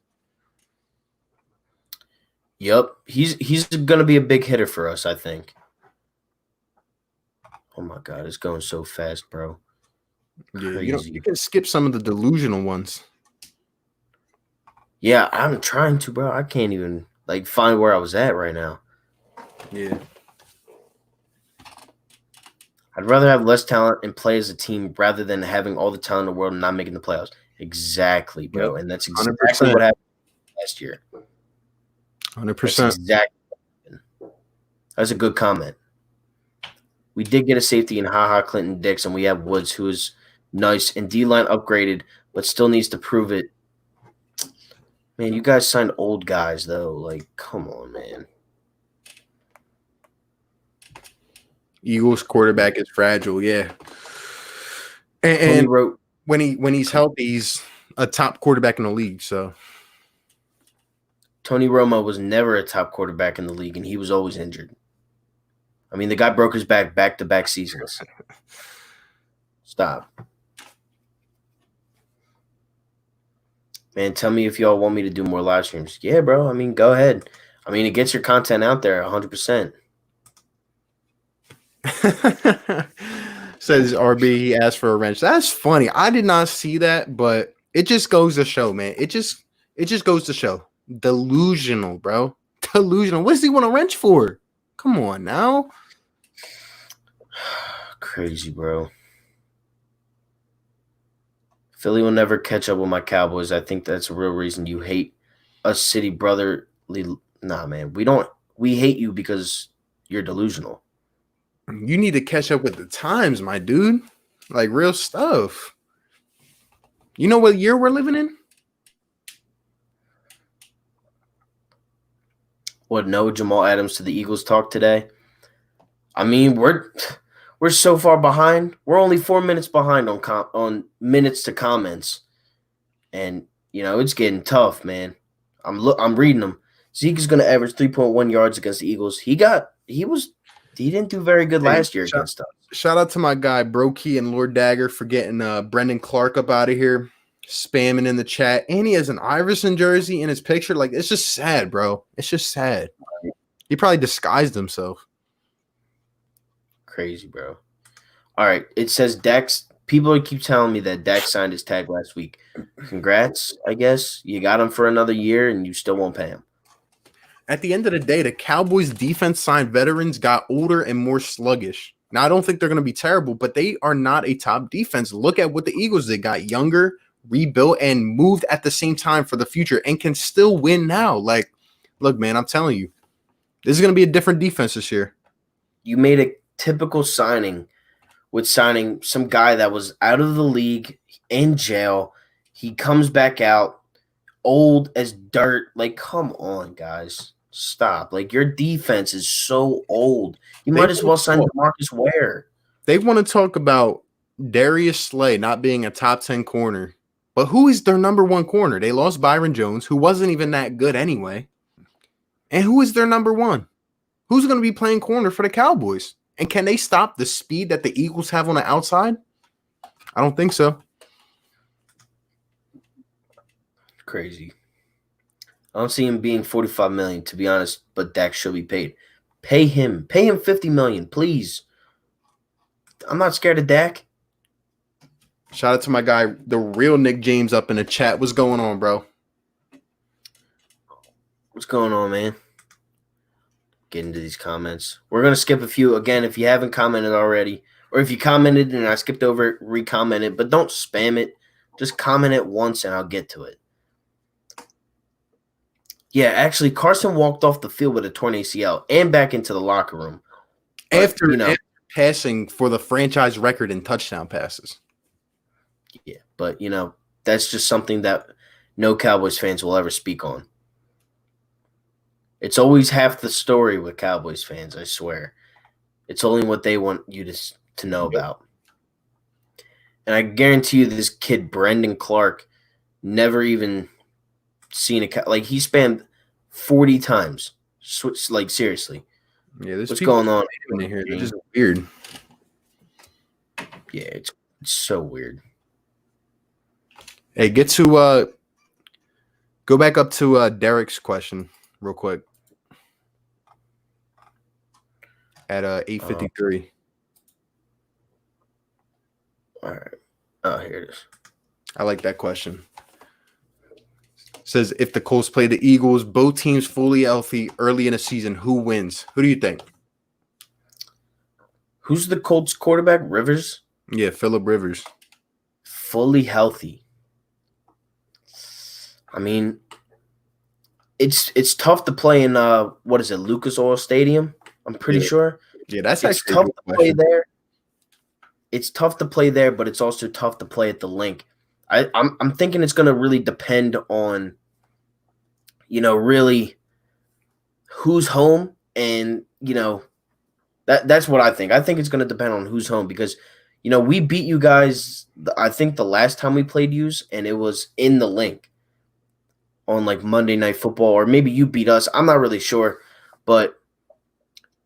Speaker 1: Yep. He's going to be a big hitter for us, I think. Oh, my God. It's going so fast, bro.
Speaker 2: Yeah, you can skip some of the delusional ones.
Speaker 1: Yeah, I'm trying to, bro. I can't even, find where I was at right now.
Speaker 2: Yeah.
Speaker 1: I'd rather have less talent and play as a team rather than having all the talent in the world and not making the playoffs. Exactly, bro. And that's exactly 100%. What happened last year.
Speaker 2: 100%.
Speaker 1: That's a good comment. We did get a safety in HaHa Clinton Dix, and we have Woods, who is nice, and D-line upgraded, but still needs to prove it. Man, you guys signed old guys, though. Come on, man.
Speaker 2: Eagles quarterback is fragile, yeah. And when he's healthy, he's a top quarterback in the league. So
Speaker 1: Tony Romo was never a top quarterback in the league, and he was always injured. I mean, the guy broke his back-to-back seasons. Stop. Man, tell me if y'all want me to do more live streams. Yeah, bro. I mean, go ahead. I mean, it gets your content out there 100%.
Speaker 2: Says RB, he asked for a wrench. That's funny. I did not see that, but it just goes to show, man. It just goes to show. Delusional, bro. Delusional. What does he want a wrench for? Come on now.
Speaker 1: Crazy, bro. Philly will never catch up with my Cowboys. I think that's a real reason you hate us city brotherly. Nah, man. We hate you because you're delusional.
Speaker 2: You need to catch up with the times, my dude. Like real stuff. You know what year we're living in?
Speaker 1: What, no Jamal Adams to the Eagles talk today? I mean, we're so far behind. We're only 4 minutes behind on minutes to comments, and it's getting tough, man. I'm reading them. Zeke is going to average 3.1 yards against the Eagles. He didn't do very good last year against us.
Speaker 2: Shout out to my guy Brokey and Lord Dagger for getting Brendan Clark up out of here, spamming in the chat, and he has an Iverson jersey in his picture. Like, it's just sad, bro. It's just sad. He probably disguised himself.
Speaker 1: Crazy, bro. All right. It says Dax. People keep telling me that Dax signed his tag last week. Congrats, I guess. You got him for another year, and you still won't pay him.
Speaker 2: At the end of the day, the Cowboys defense signed veterans got older and more sluggish. Now, I don't think they're going to be terrible, but they are not a top defense. Look at what the Eagles did. Got younger, rebuilt, and moved at the same time for the future and can still win now. Like, look, man, I'm telling you, this is going to be a different defense this year.
Speaker 1: You made a typical signing with signing some guy that was out of the league, in jail. He comes back out, old as dirt. Like, come on, guys. Stop. Like, your defense is so old. You might as well sign DeMarcus Ware.
Speaker 2: They want to talk about Darius Slay not being a top 10 corner. But who is their number one corner? They lost Byron Jones, who wasn't even that good anyway. And who is their number one? Who's going to be playing corner for the Cowboys? And can they stop the speed that the Eagles have on the outside? I don't think so.
Speaker 1: Crazy. I don't see him being $45 million, to be honest, but Dak should be paid. Pay him. Pay him $50 million, please. I'm not scared of Dak.
Speaker 2: Shout out to my guy, the real Nick James, up in the chat. What's going on, bro?
Speaker 1: What's going on, man? Get into these comments. We're going to skip a few. Again, if you haven't commented already, or if you commented and I skipped over it, re-comment it, but don't spam it. Just comment it once and I'll get to it. Yeah, actually, Carson walked off the field with a torn ACL and back into the locker room.
Speaker 2: After passing for the franchise record in touchdown passes.
Speaker 1: Yeah, but, that's just something that no Cowboys fans will ever speak on. It's always half the story with Cowboys fans, I swear. It's only what they want you to know about. And I guarantee you this kid, Brendan Clark, never even seen he spammed 40 times. Like, seriously.
Speaker 2: Yeah,
Speaker 1: what's going on
Speaker 2: in here? They're just weird.
Speaker 1: Yeah, it's so weird.
Speaker 2: Hey, go back up to Derek's question real quick. At 8:53.
Speaker 1: All right. Oh, here it is.
Speaker 2: I like that question. Says, if the Colts play the Eagles, both teams fully healthy early in the season, who wins? Who do you think?
Speaker 1: Who's the Colts quarterback? Rivers?
Speaker 2: Yeah, Phillip Rivers.
Speaker 1: Fully healthy. I mean, it's tough to play in what is it, Lucas Oil Stadium? I'm pretty sure.
Speaker 2: Yeah, that's
Speaker 1: it's tough to play there. It's tough to play there, but it's also tough to play at the Link. I'm thinking it's going to really depend on, really who's home, and that's what I think. I think it's going to depend on who's home because, we beat you guys. I think the last time we played yous, and it was in the Link on like Monday Night Football, or maybe you beat us. I'm not really sure, but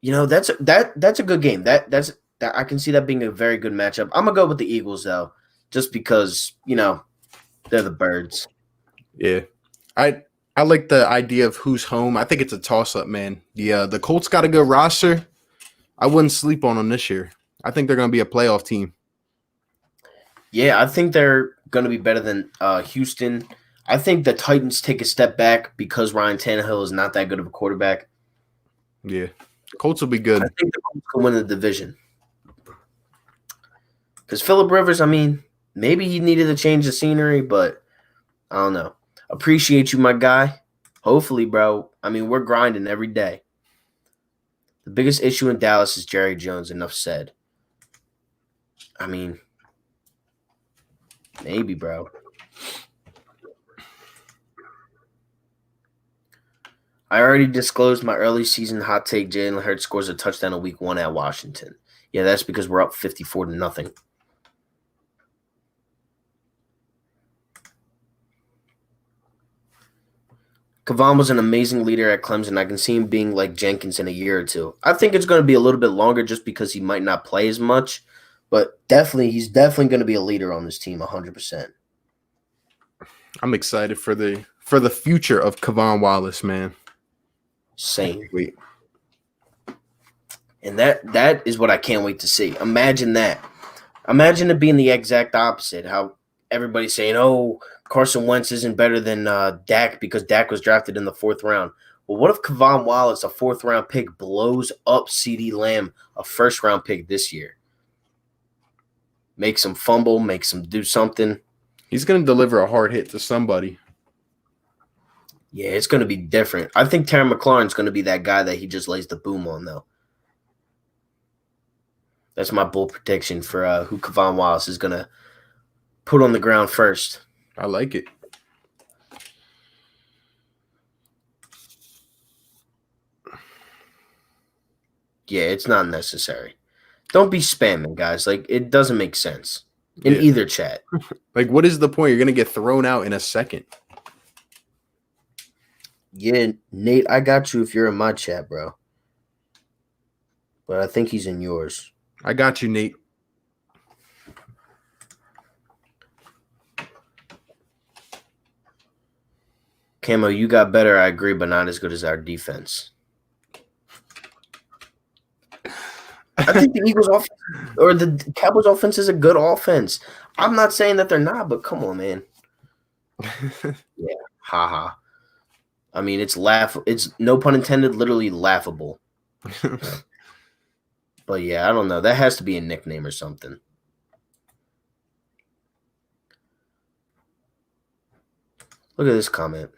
Speaker 1: that's a good game. That I can see that being a very good matchup. I'm gonna go with the Eagles though, just because they're the Birds.
Speaker 2: Yeah. I like the idea of who's home. I think it's a toss up, man. The Colts got a good roster. I wouldn't sleep on them this year. I think they're going to be a playoff team.
Speaker 1: Yeah, I think they're going to be better than Houston. I think the Titans take a step back because Ryan Tannehill is not that good of a quarterback.
Speaker 2: Yeah. Colts will be good.
Speaker 1: I think the Colts will win the division. Because Phillip Rivers, I mean, maybe he needed to change the scenery, but I don't know. Appreciate you, my guy. Hopefully, bro. I mean, we're grinding every day. The biggest issue in Dallas is Jerry Jones. Enough said. I mean, maybe, bro. I already disclosed my early season hot take. Jalen Hurts scores a touchdown in week 1 at Washington. Yeah, that's because we're up 54-0. Kavon was an amazing leader at Clemson. I can see him being like Jenkins in a year or two. I think it's going to be a little bit longer just because he might not play as much, but he's definitely going to be a leader on this team 100%.
Speaker 2: I'm excited for the future of Kavon Wallace, man.
Speaker 1: Same. Wait. And that is what I can't wait to see. Imagine that. Imagine it being the exact opposite. How everybody's saying, "Oh, Carson Wentz isn't better than Dak because Dak was drafted in the 4th round." Well, what if Kavon Wallace, a 4th round pick, blows up CeeDee Lamb, a 1st round pick this year? Makes him fumble, makes him do something.
Speaker 2: He's going to deliver a hard hit to somebody.
Speaker 1: Yeah, it's going to be different. I think Terry McLaurin's going to be that guy that he just lays the boom on, though. That's my bold prediction for who Kavon Wallace is going to put on the ground first.
Speaker 2: I like it.
Speaker 1: Yeah, it's not necessary. Don't be spamming, guys. Like, it doesn't make sense in either chat.
Speaker 2: Like, what is the point? You're going to get thrown out in a second.
Speaker 1: Yeah, Nate, I got you if you're in my chat, bro. But I think he's in yours.
Speaker 2: I got you, Nate.
Speaker 1: Camo, you got better, I agree, but not as good as our defense. I think the Eagles offense or the Cowboys offense is a good offense. I'm not saying that they're not, but come on, man. Yeah, haha. I mean, it's no pun intended, literally laughable. But yeah, I don't know. That has to be a nickname or something. Look at this comment.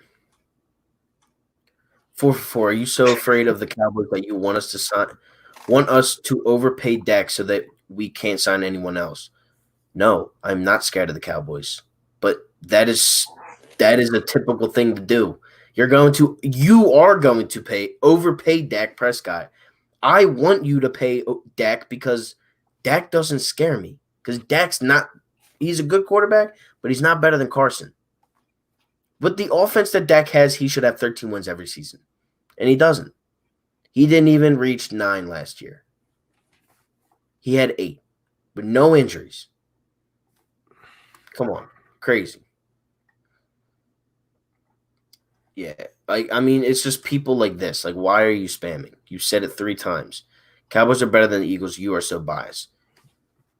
Speaker 1: 444. Are you so afraid of the Cowboys that you want us to overpay Dak so that we can't sign anyone else? No, I'm not scared of the Cowboys. But that is a typical thing to do. You are going to overpay Dak Prescott. I want you to pay Dak because Dak doesn't scare me. Because he's a good quarterback, but he's not better than Carson. With the offense that Dak has, he should have 13 wins every season. And he doesn't. He didn't even reach 9 last year. He had 8 with no injuries. Come on. Crazy. Yeah. I mean, it's just people like this. Like, why are you spamming? You said it 3 times. Cowboys are better than the Eagles. You are so biased.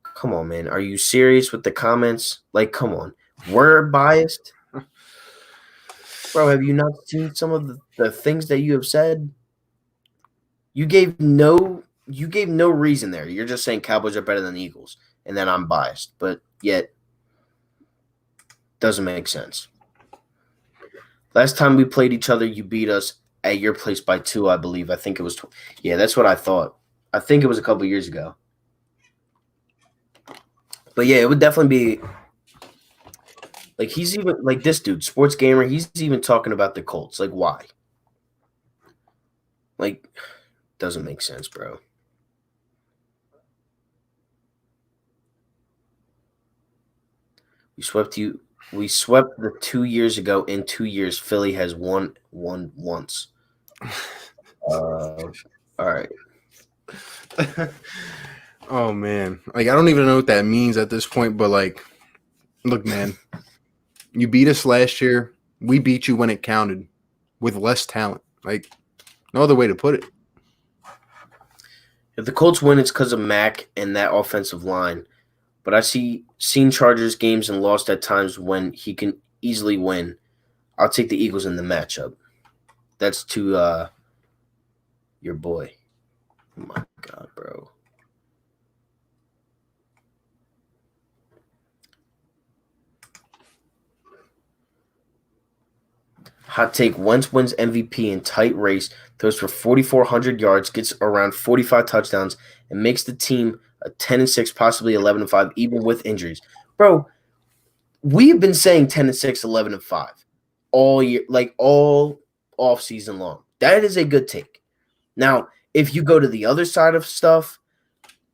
Speaker 1: Come on, man. Are you serious with the comments? Like, come on. We're biased? Bro, have you not seen some of the things that you have said? You gave no reason there. You're just saying Cowboys are better than the Eagles, and then I'm biased. But yet, doesn't make sense. Last time we played each other, you beat us at your place by 2, I believe. I think it was yeah, that's what I thought. I think it was a couple years ago. But yeah, it would definitely be like he's even like this dude, Sports Gamer, he's even talking about the Colts. Like, why? Like, doesn't make sense, bro. We swept the 2 years ago. In 2 years, Philly has won once. All right.
Speaker 2: Oh man, like I don't even know what that means at this point. But like, look, man, you beat us last year. we beat you when it counted with less talent. Like, no other way to put it.
Speaker 1: If the Colts win, it's because of Mac and that offensive line. But I seen Chargers games and lost at times when he can easily win. I'll take the Eagles in the matchup. That's to your boy. Oh my God, bro. Hot take: Wentz wins MVP in tight race, throws for 4,400 yards, gets around 45 touchdowns, and makes the team a 10-6, possibly 11-5, even with injuries. Bro, we've been saying 10-6, 11-5 all year, like all off season long. That is a good take. Now, if you go to the other side of stuff,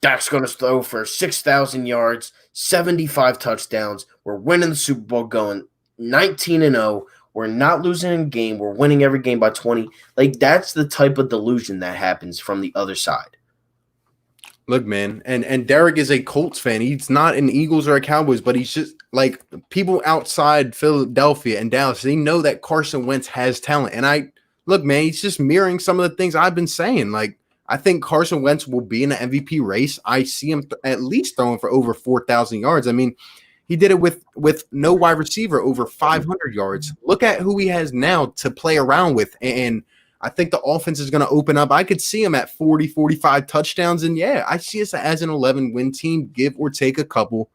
Speaker 1: Dak's going to throw for 6,000 yards, 75 touchdowns. We're winning the Super Bowl, going 19-0. We're not losing a game. We're winning every game by 20. Like, that's the type of delusion that happens from the other side.
Speaker 2: Look, man, and Derek is a Colts fan. He's not an Eagles or a Cowboys, but he's just like people outside Philadelphia and Dallas. They know that Carson Wentz has talent. And look, man, he's just mirroring some of the things I've been saying. Like, I think Carson Wentz will be in the MVP race. I see him at least throwing for over 4,000 yards. I mean, he did it with no wide receiver over 500 yards. Look at who he has now to play around with. And I think the offense is going to open up. I could see him at 40, 45 touchdowns. And yeah, I see us as an 11-win team, give or take a couple,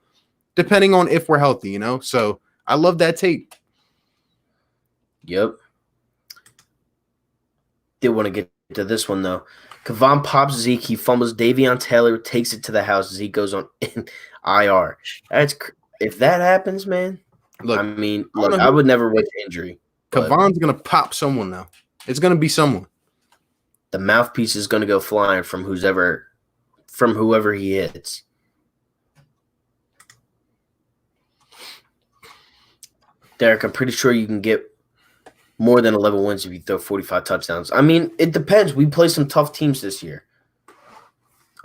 Speaker 2: depending on if we're healthy, you know? So I love that take.
Speaker 1: Yep. Did want to get to this one, though. Kevon pops Zeke. He fumbles. Davion Taylor takes it to the house. Zeke goes on IR. If that happens, man,
Speaker 2: Look,
Speaker 1: I would never wish injury.
Speaker 2: Kevon's going to pop someone now. It's going to be someone.
Speaker 1: The mouthpiece is going to go flying from whoever he hits. Derek, I'm pretty sure you can get more than 11 wins if you throw 45 touchdowns. I mean, it depends. We play some tough teams this year.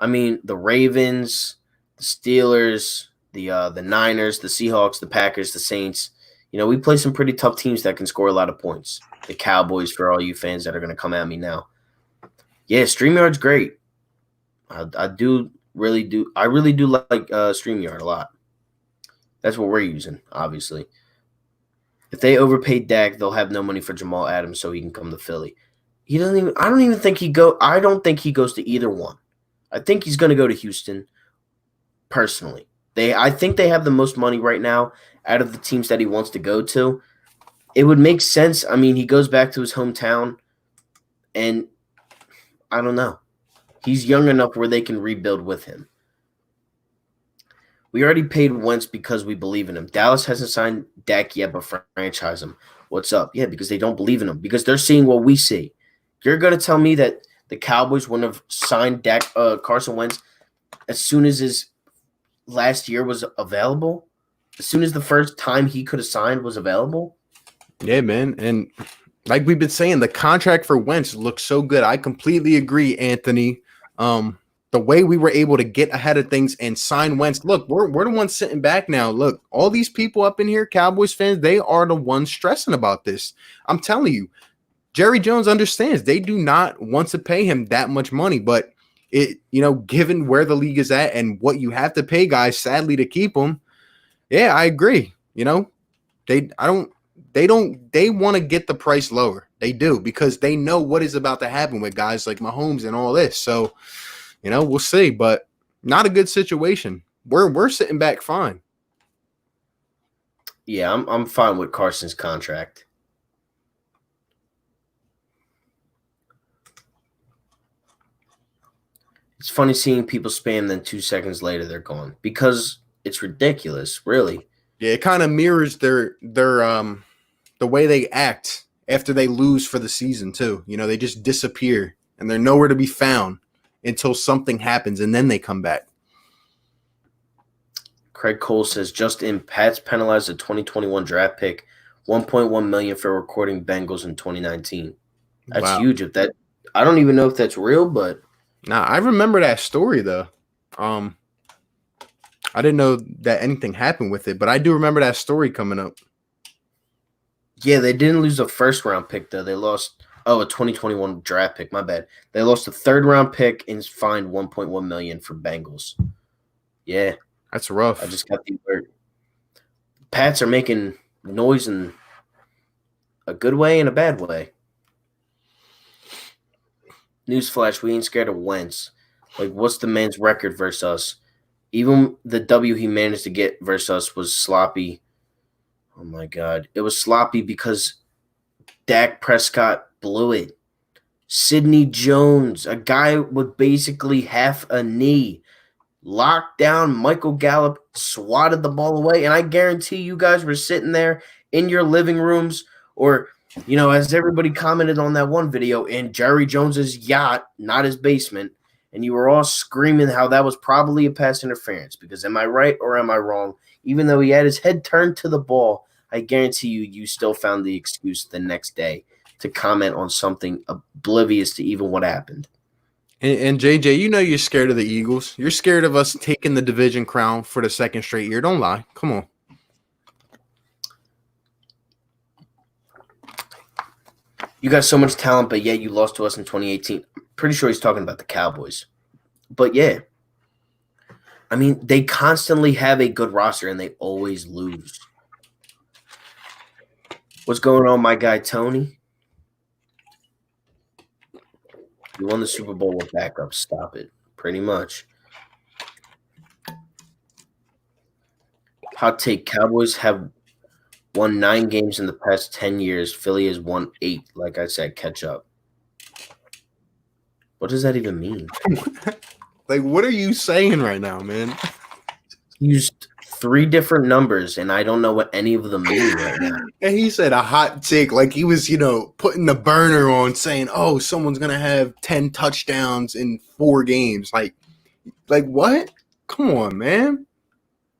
Speaker 1: I mean, the Ravens, the Steelers, the Niners, the Seahawks, the Packers, the Saints. You know, we play some pretty tough teams that can score a lot of points. The Cowboys, for all you fans that are going to come at me now. Yeah, StreamYard's great. I really do like StreamYard a lot. That's what we're using, obviously. If they overpay Dak, they'll have no money for Jamal Adams, so he can come to Philly. I don't think he goes to either one. I think he's going to go to Houston. Personally, I think they have the most money right now out of the teams that he wants to go to. It would make sense. I mean, he goes back to his hometown, and I don't know. He's young enough where they can rebuild with him. We already paid Wentz because we believe in him. Dallas hasn't signed Dak yet, but franchise him. What's up? Yeah, because they don't believe in him. Because they're seeing what we see. You're going to tell me that the Cowboys wouldn't have signed Carson Wentz as soon as his last year was available? As soon as the first time he could have signed was available?
Speaker 2: Yeah, man. And like we've been saying, the contract for Wentz looks so good. I completely agree, Anthony. The way we were able to get ahead of things and sign Wentz. Look, we're the ones sitting back now. Look, all these people up in here, Cowboys fans, they are the ones stressing about this. I'm telling you, Jerry Jones understands they do not want to pay him that much money, but given where the league is at and what you have to pay guys, sadly, to keep them. Yeah, I agree. They want to get the price lower. They do, because they know what is about to happen with guys like Mahomes and all this. So, we'll see, but not a good situation. We're sitting back fine.
Speaker 1: Yeah, I'm fine with Carson's contract. It's funny seeing people spam, then 2 seconds later they're gone, because it's ridiculous, really.
Speaker 2: Yeah, it kind of mirrors their the way they act after they lose for the season too. They just disappear and they're nowhere to be found until something happens, and then they come back.
Speaker 1: Craig Cole says, just in, Pats penalized a 2021 draft pick, $1.1 million for recording Bengals in 2019. That's
Speaker 2: Wow.
Speaker 1: huge. I don't even know if that's real, but
Speaker 2: Nah, I remember that story though. I didn't know that anything happened with it, but I do remember that story coming up.
Speaker 1: Yeah, they didn't lose a first-round pick, though. They lost a 2021 draft pick. My bad. They lost a third-round pick and fined $1.1 million for Bengals. Yeah.
Speaker 2: That's rough.
Speaker 1: I just got the alert. Pats are making noise in a good way and a bad way. Newsflash, we ain't scared of Wentz. Like, what's the man's record versus us? Even the W he managed to get versus us was sloppy. Oh, my God. It was sloppy because Dak Prescott blew it. Sidney Jones, a guy with basically half a knee, locked down Michael Gallup, swatted the ball away, and I guarantee you guys were sitting there in your living rooms or, as everybody commented on that one video, in Jerry Jones's yacht, not his basement, and you were all screaming how that was probably a pass interference because am I right or am I wrong? Even though he had his head turned to the ball, I guarantee you still found the excuse the next day to comment on something oblivious to even what happened.
Speaker 2: And JJ, you're scared of the Eagles. You're scared of us taking the division crown for the second straight year. Don't lie. Come on.
Speaker 1: You got so much talent, but yet you lost to us in 2018. Pretty sure he's talking about the Cowboys. But yeah. I mean, they constantly have a good roster and they always lose. What's going on, my guy Tony? You won the Super Bowl with backup. Stop it. Pretty much. Hot take. Cowboys have won 9 games in the past 10 years. Philly has won 8. Like I said, catch up. What does that even mean?
Speaker 2: Like, what are you saying right now, man?
Speaker 1: Used 3 different numbers, and I don't know what any of them mean right now.
Speaker 2: And he said a hot take, like he was, putting the burner on, saying, "Oh, someone's gonna have 10 touchdowns in 4 games." Like what? Come on, man.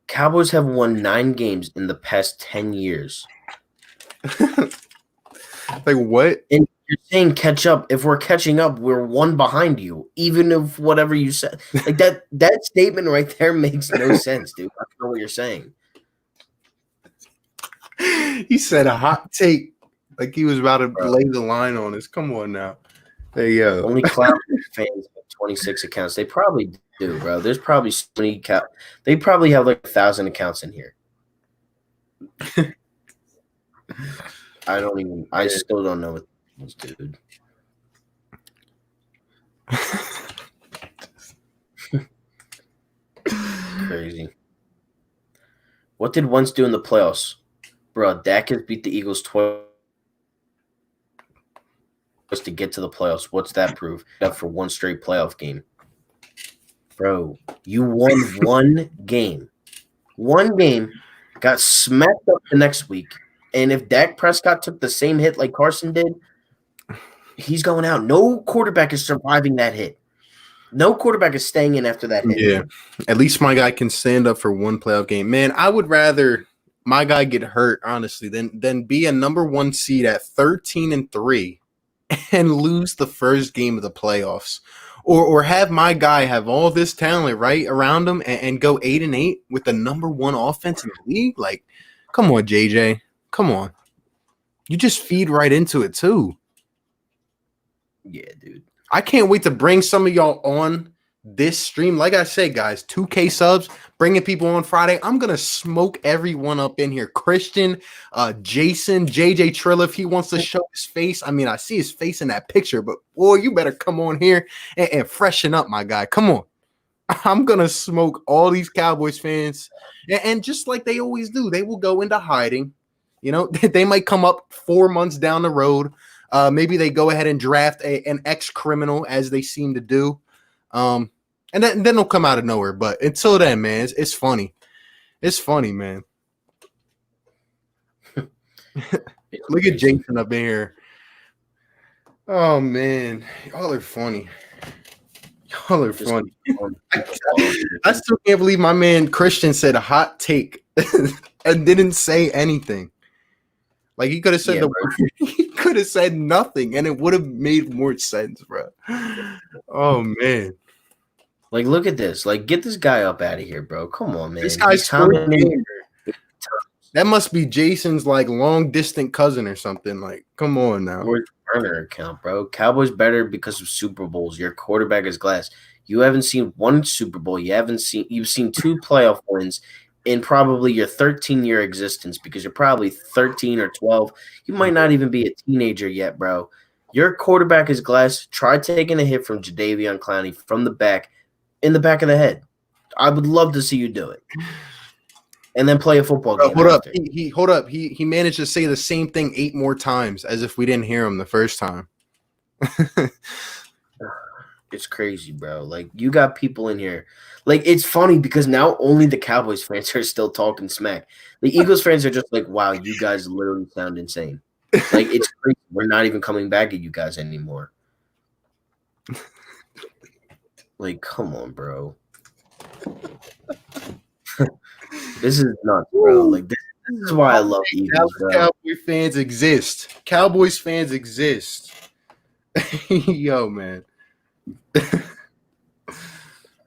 Speaker 1: Cowboys have won 9 games in the past 10 years.
Speaker 2: Like what?
Speaker 1: And you're saying catch up. If we're catching up, we're 1 behind you, even if whatever you said. Like that statement right there makes no sense, dude. I don't know what you're saying.
Speaker 2: He said a hot take, like he was about to lay the line on us. Come on now. There you go.
Speaker 1: Only Clown fans have 26 accounts. They probably do, bro. There's probably so many they probably have like 1,000 accounts in here. I still don't know what this dude. Crazy. What did Wentz do in the playoffs? Bro, Dak has beat the Eagles twice to get to the playoffs. What's that prove? Up for 1 straight playoff game. Bro, you won 1 game. 1 game, got smacked up the next week. And if Dak Prescott took the same hit like Carson did, he's going out. No quarterback is surviving that hit. No quarterback is staying in after that hit.
Speaker 2: Yeah, at least my guy can stand up for 1 playoff game. Man, I would rather my guy get hurt, honestly, than be a number 1 seed at 13-3 and lose the first game of the playoffs. Or have my guy have all this talent right around him and go 8-8 with the number 1 offense in the league. Like, come on, JJ. Come on. You just feed right into it too.
Speaker 1: Yeah, dude.
Speaker 2: I can't wait to bring some of y'all on this stream. Like I said, guys, 2K subs, bringing people on Friday. I'm going to smoke everyone up in here. Christian, Jason, JJ Trilla, if he wants to show his face. I mean, I see his face in that picture, but boy, you better come on here and freshen up, my guy. Come on. I'm going to smoke all these Cowboys fans. And just like they always do, they will go into hiding. They might come up 4 months down the road. Maybe they go ahead and draft an ex-criminal, as they seem to do. And then they'll come out of nowhere. But until then, man, it's funny. It's funny, man. Look at Jason up in here. Oh, man. Y'all are funny. Y'all are funny. I still can't believe my man Christian said a hot take and didn't say anything. Like he could have said he could have said nothing, and it would have made more sense, bro. Oh man!
Speaker 1: Like, look at this. Like, get this guy up out of here, bro. Come on, man.
Speaker 2: This guy's That must be Jason's like long distant cousin or something. Like, come on now.
Speaker 1: Where's your burner account, bro? Cowboys better because of Super Bowls. Your quarterback is glass. You haven't seen one Super Bowl. You've seen 2 playoff wins in probably your 13-year existence because you're probably 13 or 12. You might not even be a teenager yet, bro. Your quarterback is glass. Try taking a hit from Jadeveon Clowney from the back, in the back of the head. I would love to see you do it. And then play a football game
Speaker 2: Hold
Speaker 1: after.
Speaker 2: up. Hold up. He managed to say the same thing 8 more times as if we didn't hear him the first time.
Speaker 1: It's crazy, bro. Like, you got people in here. Like, it's funny because now only the Cowboys fans are still talking smack. The Eagles fans are just like, wow, you guys literally sound insane. Like, it's crazy. We're not even coming back at you guys anymore. Like, come on, bro. This is nuts, bro. Like, this is why I love Eagles, bro.
Speaker 2: Cowboy fans exist. Cowboys fans exist. Yo, man.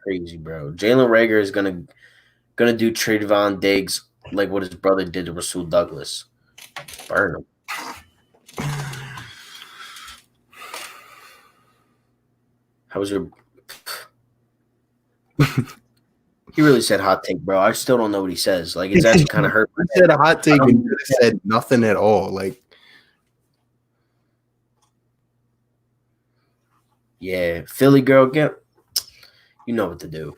Speaker 1: Crazy, bro. Jalen Reagor is gonna do Trayvon Diggs like what his brother did to Rasul Douglas. Burn him. How was your? He really said hot take, bro. I still don't know what he says. Like, it's actually kind of hurt.
Speaker 2: He said a hot take and said nothing at all. Like,
Speaker 1: yeah, Philly girl, you know what to do.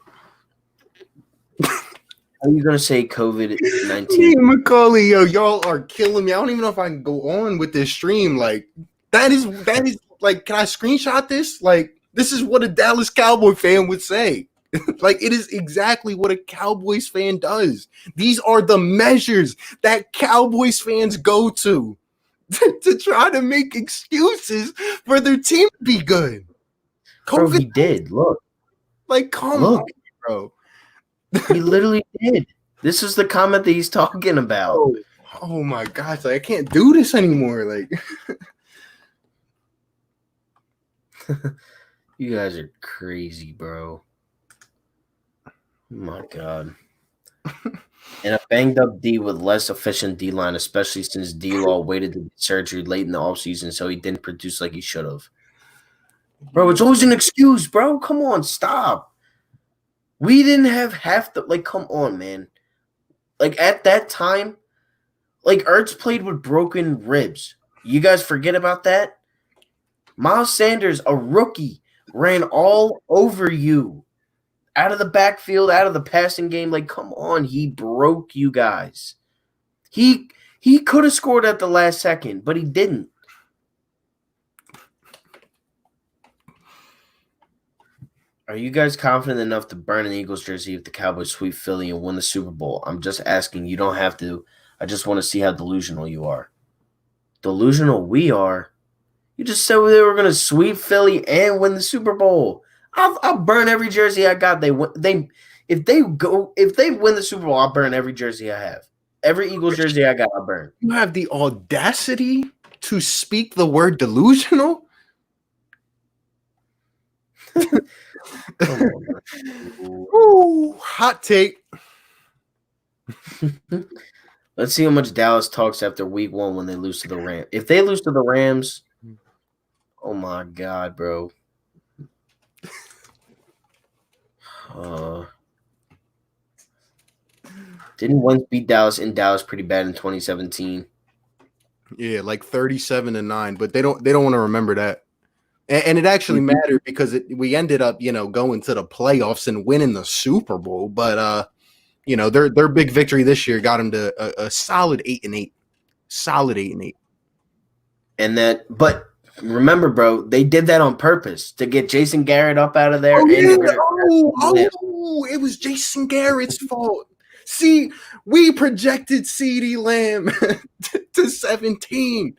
Speaker 1: How are you gonna say COVID-19?
Speaker 2: Macaulay, yo, y'all are killing me. I don't even know if I can go on with this stream. Like, that is like, can I screenshot this? Like, this is what a Dallas Cowboy fan would say. Like, it is exactly what a Cowboys fan does. These are the measures that Cowboys fans go to try to make excuses for their team to be good.
Speaker 1: Bro, he did. Look.
Speaker 2: Like, come on, bro.
Speaker 1: He literally did. This is the comment that he's talking about.
Speaker 2: Oh my gosh, like, I can't do this anymore. Like,
Speaker 1: you guys are crazy, bro. Oh my God. And a banged up D with less efficient D line, especially since D-Law waited to get surgery late in the offseason, so he didn't produce like he should have. Bro, it's always an excuse, bro. Come on, stop. We didn't have half the, like, come on, man. Like, at that time, like, Ertz played with broken ribs. You guys forget about that? Miles Sanders, a rookie, ran all over you. Out of the backfield, out of the passing game. Like, come on. He broke you guys. He could have scored at the last second, but he didn't. Are you guys confident enough to burn an Eagles jersey if the Cowboys sweep Philly and win the Super Bowl? I'm just asking. You don't have to. I just want to see how delusional you are. Delusional we are? You just said they were going to sweep Philly and win the Super Bowl. I'll burn every jersey I got. If they win the Super Bowl, I'll burn every jersey I have. Every Eagles jersey I got, I'll burn.
Speaker 2: You have the audacity to speak the word delusional?
Speaker 1: Come on,
Speaker 2: ooh, hot take.
Speaker 1: Let's see how much Dallas talks after week 1 when they lose to the Rams. If they lose to the Rams, oh my God, bro. Didn't Wentz beat Dallas in Dallas pretty bad in 2017?
Speaker 2: Yeah, like 37-9, but they don't want to remember that. And it actually mattered because we ended up, going to the playoffs and winning the Super Bowl. But their big victory this year got them to a solid 8-8. Solid 8-8.
Speaker 1: But remember, bro, they did that on purpose to get Jason Garrett up out of there.
Speaker 2: It was Jason Garrett's fault. See, we projected CeeDee Lamb to 17.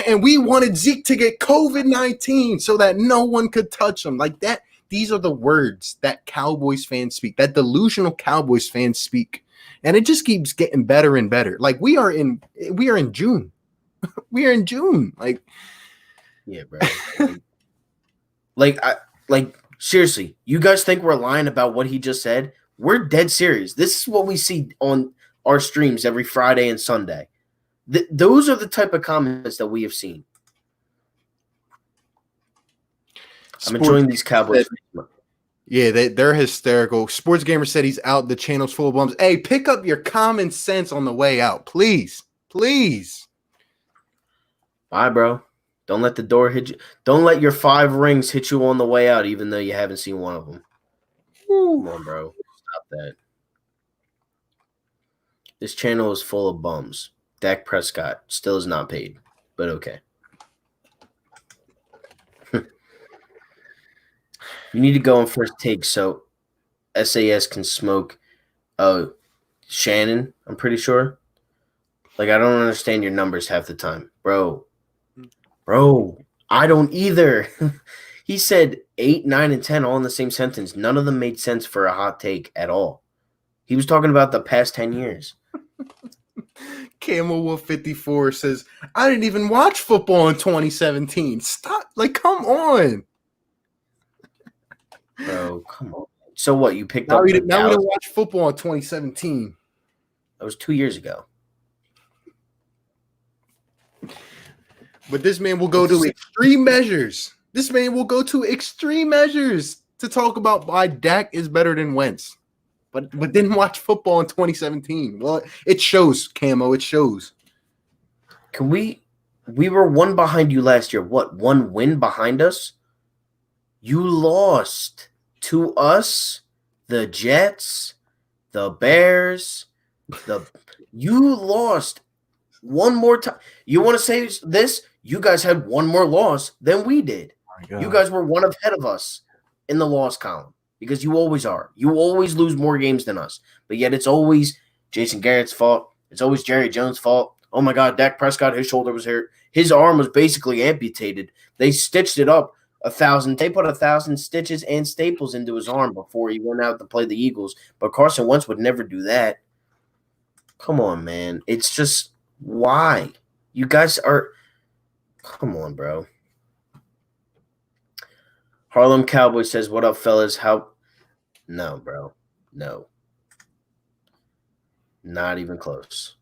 Speaker 2: And we wanted Zeke to get COVID-19 so that no one could touch him. Like that. These are the words that Cowboys fans speak, that delusional Cowboys fans speak. And it just keeps getting better and better. Like we are in June. We are in June. Like,
Speaker 1: yeah, bro. Seriously, you guys think we're lying about what he just said? We're dead serious. This is what we see on our streams every Friday and Sunday. Those are the type of comments that we have seen. I'm enjoying these Cowboys.
Speaker 2: Yeah, they're hysterical. Sports Gamer said he's out. The channel's full of bums. Hey, pick up your common sense on the way out, please. Please.
Speaker 1: Bye, bro. Don't let the door hit you. Don't let your 5 rings hit you on the way out, even though you haven't seen one of them. Come on, bro. Stop that. This channel is full of bums. Dak Prescott still is not paid, but okay. You need to go on first take so SAS can smoke Shannon, I'm pretty sure. Like, I don't understand your numbers half the time. Bro, I don't either. He said 8, 9, and 10 all in the same sentence. None of them made sense for a hot take at all. He was talking about the past 10 years.
Speaker 2: Camel Wolf 54 says, I didn't even watch football in 2017. Stop. Like, come on.
Speaker 1: Bro, come on. So what? You picked
Speaker 2: now
Speaker 1: up
Speaker 2: we
Speaker 1: the
Speaker 2: didn't watch football in 2017.
Speaker 1: That was 2 years ago.
Speaker 2: But this man will go to extreme measures. This man will go to extreme measures to talk about why Dak is better than Wentz. But didn't watch football in 2017. Well, it shows, Camo. It shows.
Speaker 1: Can we were 1 behind you last year. What? 1 win behind us? You lost to us, the Jets, the Bears, you lost 1 more time. You want to say this? You guys had 1 more loss than we did. You guys were 1 ahead of us in the loss column because you always are. You always lose more games than us, but yet it's always Jason Garrett's fault. It's always Jerry Jones' fault. Oh my God, Dak Prescott, his shoulder was hurt. His arm was basically amputated. They stitched it up 1,000. They put 1,000 stitches and staples into his arm before he went out to play the Eagles. But Carson Wentz would never do that. Come on, man. It's just why you guys are. Come on, bro. Harlem Cowboy says, "What up, fellas? How?" No, bro. No. Not even close.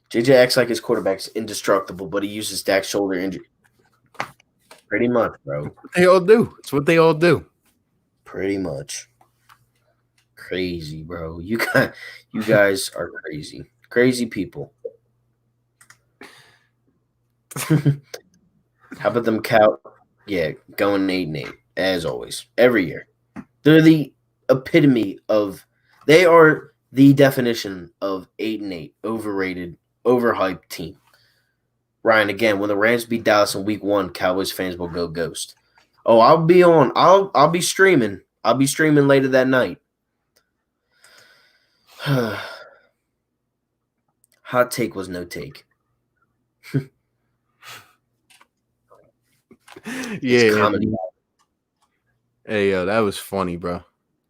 Speaker 1: JJ acts like his quarterback's indestructible, but he uses Dak's shoulder injury. Pretty much, bro.
Speaker 2: They all do. It's what they all do.
Speaker 1: Pretty much. Crazy, bro. You guys are crazy. Crazy people. How about them Yeah, going 8-8, as always. Every year. They're the epitome of – they are the definition of 8-8, overrated, overhyped team. Ryan, again, when the Rams beat Dallas in week 1, Cowboys fans will go ghost. Oh, I'll be on. I'll be streaming. I'll be streaming later that night. Hot take was no take.
Speaker 2: Yeah.
Speaker 1: Comedy.
Speaker 2: Hey, yo, that was funny, bro.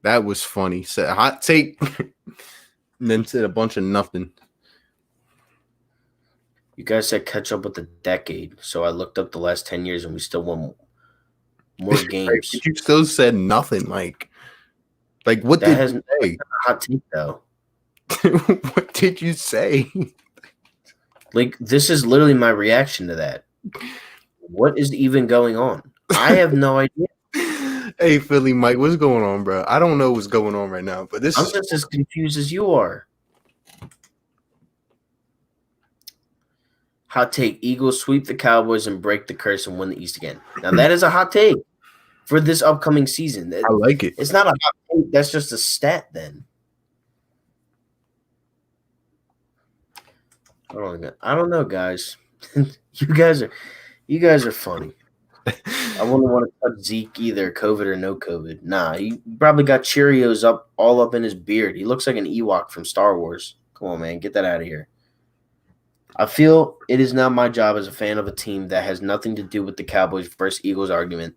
Speaker 2: That was funny. Said hot take, and then said a bunch of nothing.
Speaker 1: You guys said catch up with the decade, so I looked up the last 10 years, and we still won more games.
Speaker 2: You still said nothing. Like what
Speaker 1: that
Speaker 2: did you say?
Speaker 1: Hot take, though.
Speaker 2: What did you say?
Speaker 1: Like, this is literally my reaction to that. What is even going on? I have no idea.
Speaker 2: Hey, Philly Mike, what's going on, bro? I don't know what's going on right now, but I'm
Speaker 1: just as confused as you are. Hot take: Eagles sweep the Cowboys and break the curse and win the East again. Now, that is a hot take for this upcoming season.
Speaker 2: I like it.
Speaker 1: It's not a hot take. That's just a stat then. I don't know, guys. You guys are funny. I wouldn't want to touch Zeke either, COVID or no COVID. Nah, he probably got Cheerios all up in his beard. He looks like an Ewok from Star Wars. Come on, man, get that out of here. I feel it is now my job as a fan of a team that has nothing to do with the Cowboys versus Eagles argument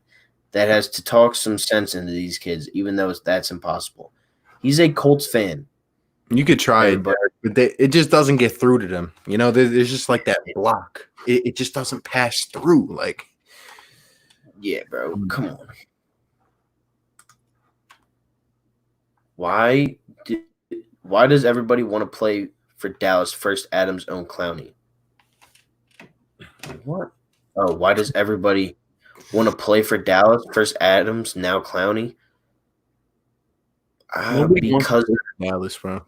Speaker 1: that has to talk some sense into these kids, even though that's impossible. He's a Colts fan.
Speaker 2: You could try it, but it just doesn't get through to them. You know, there's just like that block. It just doesn't pass through. Like,
Speaker 1: yeah, bro, come on. Why does everybody want to play for Dallas. First Adams own Clowney. What? Oh, why does everybody want to play for Dallas? First Adams, now Clowney.
Speaker 2: Nobody wants to
Speaker 1: Because
Speaker 2: play for Dallas, bro.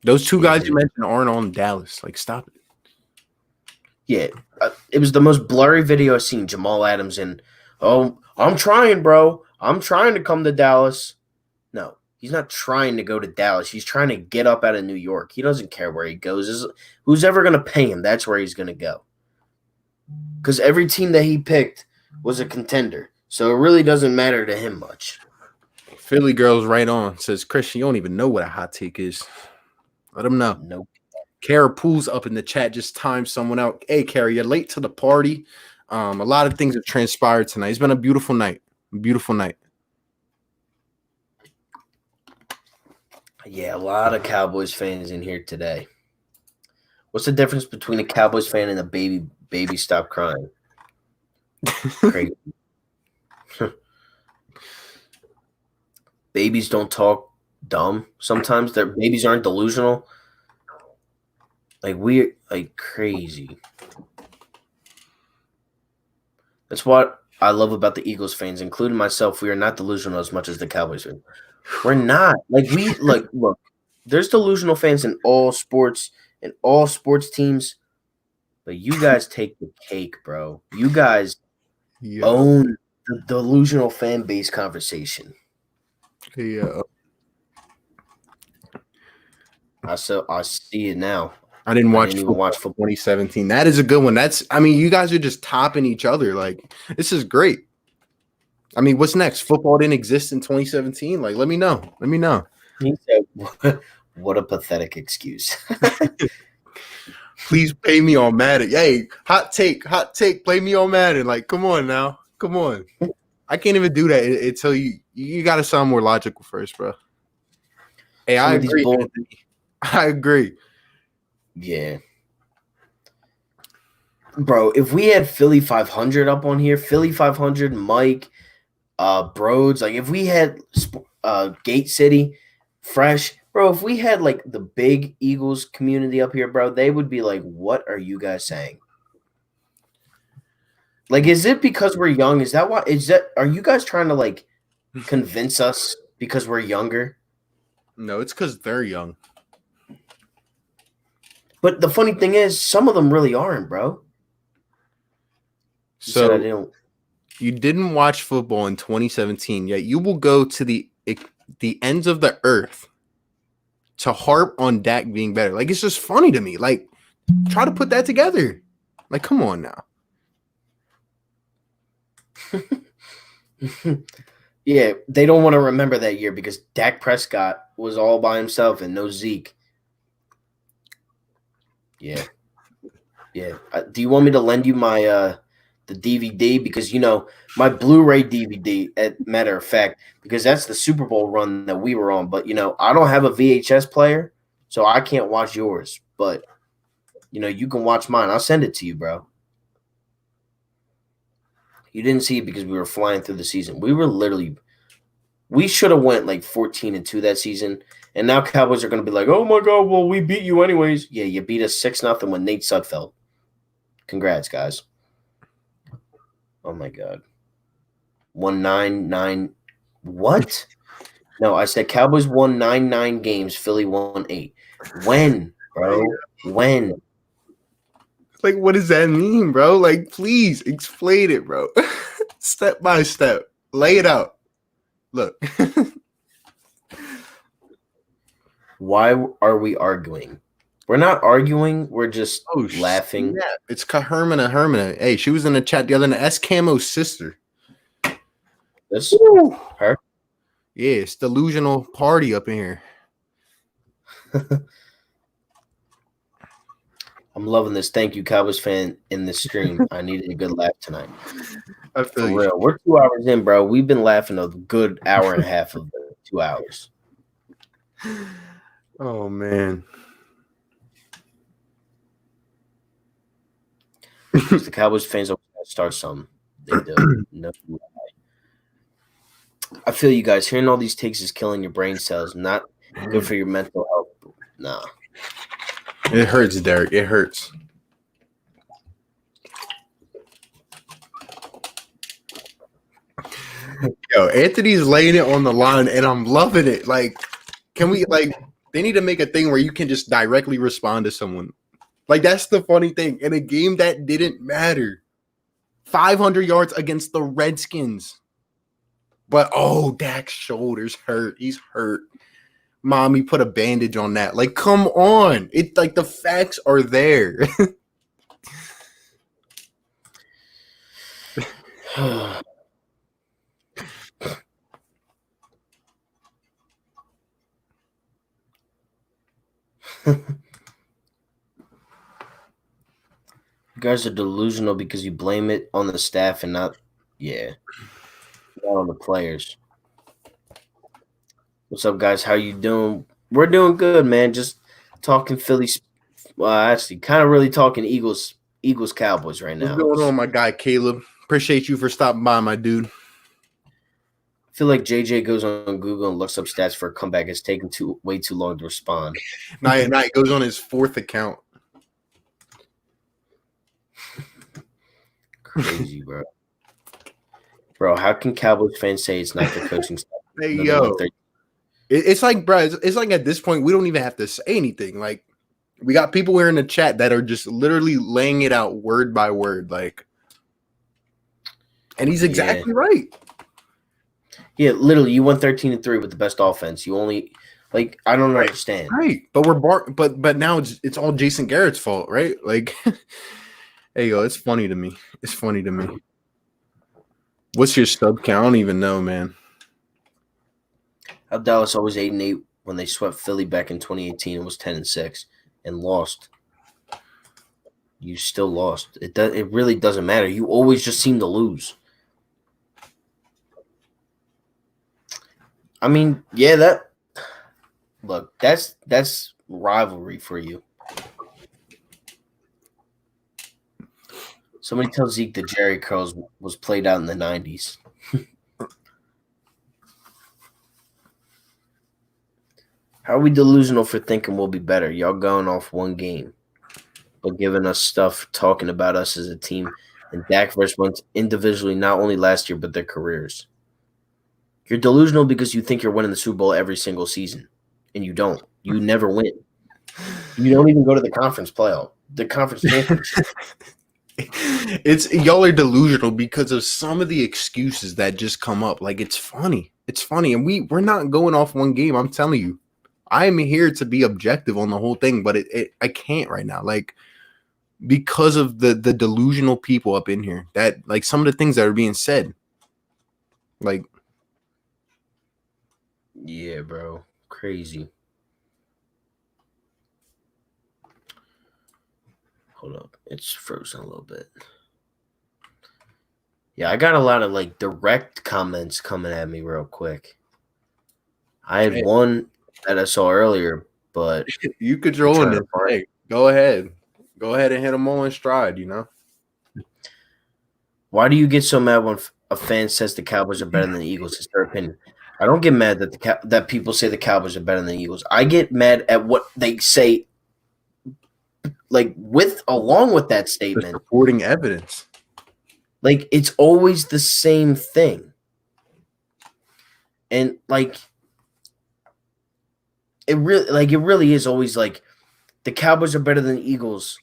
Speaker 2: Those two guys you mentioned aren't on Dallas. Like, stop it.
Speaker 1: Yeah, it was the most blurry video I've seen. Jamal Adams and I'm trying, bro. I'm trying to come to Dallas. No, he's not trying to go to Dallas. He's trying to get up out of New York. He doesn't care where he goes. Who's ever going to pay him, that's where he's going to go. Because every team that he picked was a contender. So it really doesn't matter to him much.
Speaker 2: Philly Girls right on. Says, Christian, you don't even know what a hot take is. Let him know.
Speaker 1: Nope.
Speaker 2: Kara Poole's up in the chat. Just timed someone out. Hey, Kara, you're late to the party. A lot of things have transpired tonight. It's been a beautiful night. Beautiful night.
Speaker 1: Yeah, a lot of Cowboys fans in here today. What's the difference between a Cowboys fan and a baby stop crying? Crazy. Babies don't talk dumb. Sometimes their babies aren't delusional. Like crazy. That's what I love about the Eagles fans, including myself. We are not delusional as much as the Cowboys fans. We're not. Look, there's delusional fans in all sports and all sports teams, but you guys take the cake, bro. You guys own the delusional fan base conversation.
Speaker 2: Yeah.
Speaker 1: I see it now.
Speaker 2: I didn't even watch football 2017. That is a good one. You guys are just topping each other. Like, this is great. I mean, what's next? Football didn't exist in 2017. Like, let me know.
Speaker 1: He said, what a pathetic excuse.
Speaker 2: Please pay me on Madden. Hey, hot take. Play me on Madden. Like, come on now. Come on. I can't even do that until you got to sound more logical first, bro. Hey, I agree.
Speaker 1: Yeah. Bro, if we had Philly 500 up on here, Philly 500, Mike, Broads, like if we had Gate City, Fresh, bro, if we had like the big Eagles community up here, bro, they would be like, what are you guys saying? Like, is it because we're young? Are you guys trying to like convince us because we're younger?
Speaker 2: No, it's because they're young.
Speaker 1: But the funny thing is, some of them really aren't, bro.
Speaker 2: You didn't watch football in 2017, yet you will go to the ends of the earth to harp on Dak being better. Like, it's just funny to me. Like, try to put that together. Like, come on now.
Speaker 1: Yeah, they don't want to remember that year because Dak Prescott was all by himself and no Zeke. Yeah. Do you want me to lend you my the DVD? Because my Blu-ray DVD, matter of fact, because that's the Super Bowl run that we were on. But I don't have a VHS player, so I can't watch yours. But you can watch mine. I'll send it to you, bro. You didn't see it because we were flying through the season. We should have went like 14-2 that season. And now Cowboys are going to be like, oh, my God, well, we beat you anyways. Yeah, you beat us 6-0 when Nate Sudfeld. Congrats, guys. Oh, my God. 1-9-9. What? No, I said Cowboys won 9 games. Philly won 8. When, bro? When?
Speaker 2: Like, what does that mean, bro? Like, please explain it, bro. Step by step. Lay it out. Look.
Speaker 1: Why are we arguing? We're not arguing. We're just laughing.
Speaker 2: Yeah, it's Hermina. Hey, she was in the chat the other night. That's Camo's sister.
Speaker 1: This her?
Speaker 2: Yeah, it's delusional party up in here.
Speaker 1: I'm loving this. Thank you, Cowboys fan, in this stream. I needed a good laugh tonight. For real. We're 2 hours in, bro. We've been laughing a good hour and a half of the 2 hours.
Speaker 2: Oh, man.
Speaker 1: The Cowboys fans always got to start something. They do. No lie. I feel you guys. Hearing all these takes is killing your brain cells. Not good for your mental health. Nah.
Speaker 2: It hurts, Derek. It hurts. Yo, Anthony's laying it on the line, and I'm loving it. Like, can we they need to make a thing where you can just directly respond to someone. Like, that's the funny thing. In a game that didn't matter, 500 yards against the Redskins. But Dak's shoulders hurt. He's hurt. Mommy put a bandage on that. Like, come on. It like the facts are there.
Speaker 1: You guys are delusional because you blame it on the staff and not on the players. What's up, guys? How you doing? We're doing good, man. Just talking Philly. Well, actually, kind of really talking Eagles, Cowboys right now.
Speaker 2: What's going on, my guy Caleb? Appreciate you for stopping by, my dude.
Speaker 1: I feel like JJ goes on Google and looks up stats for a comeback. It's taken way too long to respond.
Speaker 2: Night goes on his 4th account.
Speaker 1: Crazy, bro. Bro, how can Cowboys fans say it's not the coaching staff?
Speaker 2: Hey, yo. It's like, bro, it's like at this point, we don't even have to say anything. Like, we got people here in the chat that are just literally laying it out word by word. Like, and he's exactly right.
Speaker 1: Yeah, literally, you won 13-3 with the best offense. You only, like, I don't understand.
Speaker 2: Right, but but now it's all Jason Garrett's fault, right? Like, hey, yo, it's funny to me. It's funny to me. What's your sub count? I don't even know, man.
Speaker 1: How Dallas always 8-8 when they swept Philly back in 2018 and was 10-6 and lost. You still lost. It really doesn't matter. You always just seem to lose. I mean, yeah, that's rivalry for you. Somebody tell Zeke that Jerry Curls was played out in the 90s. How are we delusional for thinking we'll be better? Y'all going off one game, but giving us stuff, talking about us as a team, and Dak versus Wentz individually, not only last year, but their careers. You're delusional because you think you're winning the Super Bowl every single season, and you don't. You never win. You don't even go to the conference championship.
Speaker 2: It's y'all are delusional because of some of the excuses that just come up. Like, it's funny. It's funny. And we're not going off one game. I'm telling you. I am here to be objective on the whole thing, but I can't right now. Like, because of the delusional people up in here, that like some of the things that are being said. Like,
Speaker 1: yeah, bro. Crazy. Hold up. It's frozen a little bit. Yeah, I got a lot of like direct comments coming at me real quick. I had one that I saw earlier, but
Speaker 2: you controlling it. Hey, go ahead. Go ahead and hit them all in stride, you know?
Speaker 1: Why do you get so mad when a fan says the Cowboys are better than the Eagles? It's their opinion. I don't get mad that that people say the Cowboys are better than the Eagles. I get mad at what they say, like along with that statement.
Speaker 2: The supporting evidence.
Speaker 1: Like, it's always the same thing. And like it really is always like the Cowboys are better than the Eagles.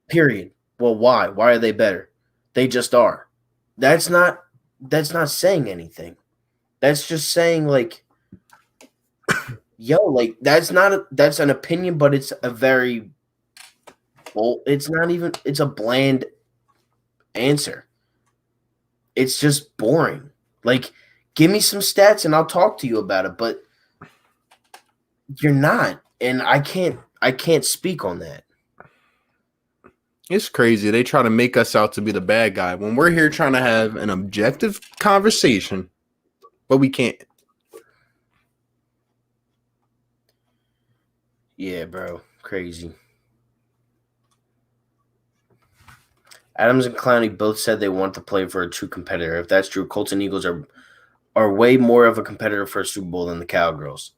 Speaker 1: Period. Well, why? Why are they better? They just are. That's not saying anything. That's just saying like, yo, like that's an opinion, but it's a very it's a bland answer. It's just boring. Like, give me some stats and I'll talk to you about it, but you're not, and I can't speak on that.
Speaker 2: It's crazy. They try to make us out to be the bad guy when we're here trying to have an objective conversation, but we can't.
Speaker 1: Yeah, bro. Crazy. Adams and Clowney both said they want to play for a true competitor. If that's true, Colts and Eagles are way more of a competitor for a Super Bowl than the Cowgirls.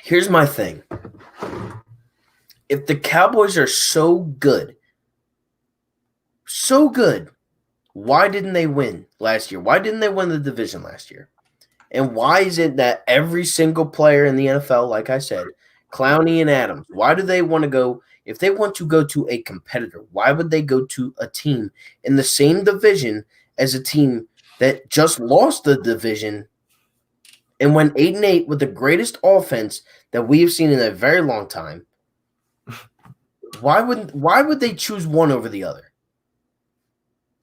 Speaker 1: Here's my thing. If the Cowboys are so good, why didn't they win last year? Why didn't they win the division last year? And why is it that every single player in the NFL, like I said, Clowney and Adams, why do they want to go? If they want to go to a competitor, why would they go to a team in the same division as a team that just lost the division and went 8-8 with the greatest offense that we have seen in a very long time? Why would they choose one over the other?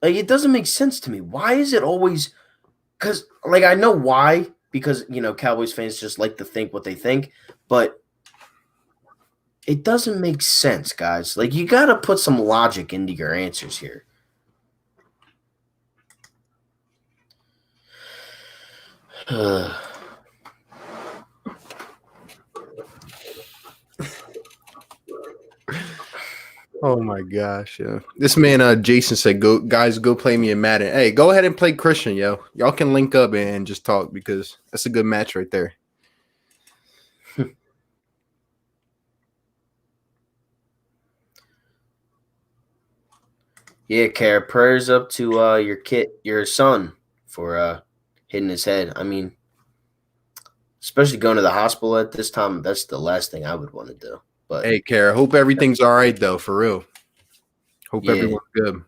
Speaker 1: Like, it doesn't make sense to me. Why is it always – because, like, I know why, because, Cowboys fans just like to think what they think, but it doesn't make sense, guys. Like, you got to put some logic into your answers here.
Speaker 2: Oh my gosh, yeah. This man, Jason said, "Go guys, go play me in Madden." Hey, go ahead and play Christian, yo. Y'all can link up and just talk because that's a good match right there.
Speaker 1: Yeah, Kara, prayers up to your son for hitting his head. I mean, especially going to the hospital at this time, that's the last thing I would want to do. But
Speaker 2: hey, Kara, hope everything's all right though, for real. Hope everyone's good.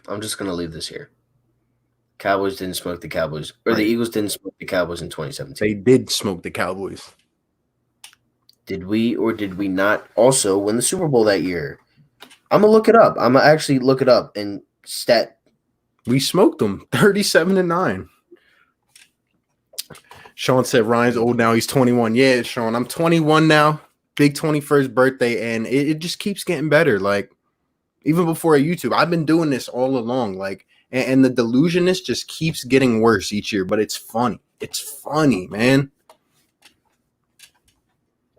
Speaker 1: I'm just gonna leave this here. Cowboys didn't smoke the Cowboys, or
Speaker 2: Right.
Speaker 1: the Eagles didn't smoke the Cowboys in 2017.
Speaker 2: They did smoke the Cowboys.
Speaker 1: Did we or did we not also win the Super Bowl that year? I'm gonna look it up. I'm gonna actually look it up and stat.
Speaker 2: We smoked them 37-9. Sean said Ryan's old now. He's 21. Yeah, Sean, I'm 21 now. Big 21st birthday, and it just keeps getting better. Like, even before YouTube, I've been doing this all along. Like, and the delusionist just keeps getting worse each year, but it's funny. It's funny, man.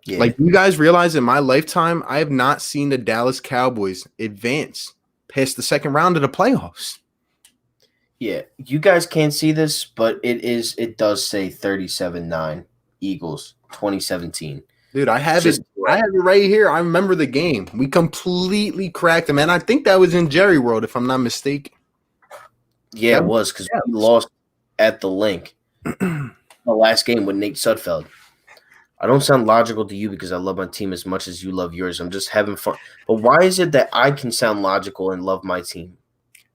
Speaker 1: Yeah.
Speaker 2: Like, you guys realize in my lifetime, I have not seen the Dallas Cowboys advance past the second round of the playoffs.
Speaker 1: Yeah, you guys can't see this, but it does say 37-9 Eagles 2017.
Speaker 2: Dude, I have it right here. I remember the game. We completely cracked them, and I think that was in Jerry World, if I'm not mistaken.
Speaker 1: Yeah, it was because we lost at the link. The last game with Nate Sudfeld. I don't sound logical to you because I love my team as much as you love yours. I'm just having fun. But why is it that I can sound logical and love my team?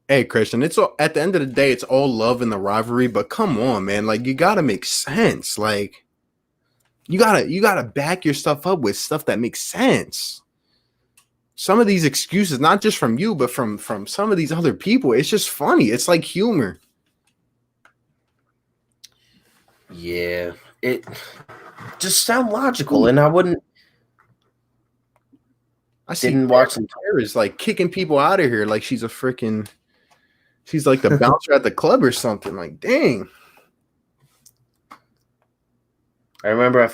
Speaker 2: Hey, Christian, it's all, at the end of the day, it's all love in the rivalry. But come on, man, like you gotta make sense. Like you gotta back your stuff up with stuff that makes sense. Some of these excuses, not just from you, but from some of these other people, it's just funny. It's like humor.
Speaker 1: Yeah, it just sound logical, and I wouldn't.
Speaker 2: I see
Speaker 1: Didn't watch them.
Speaker 2: Is like kicking people out of here like she's a freaking. She's like the bouncer at the club or something. Like, dang.
Speaker 1: I remember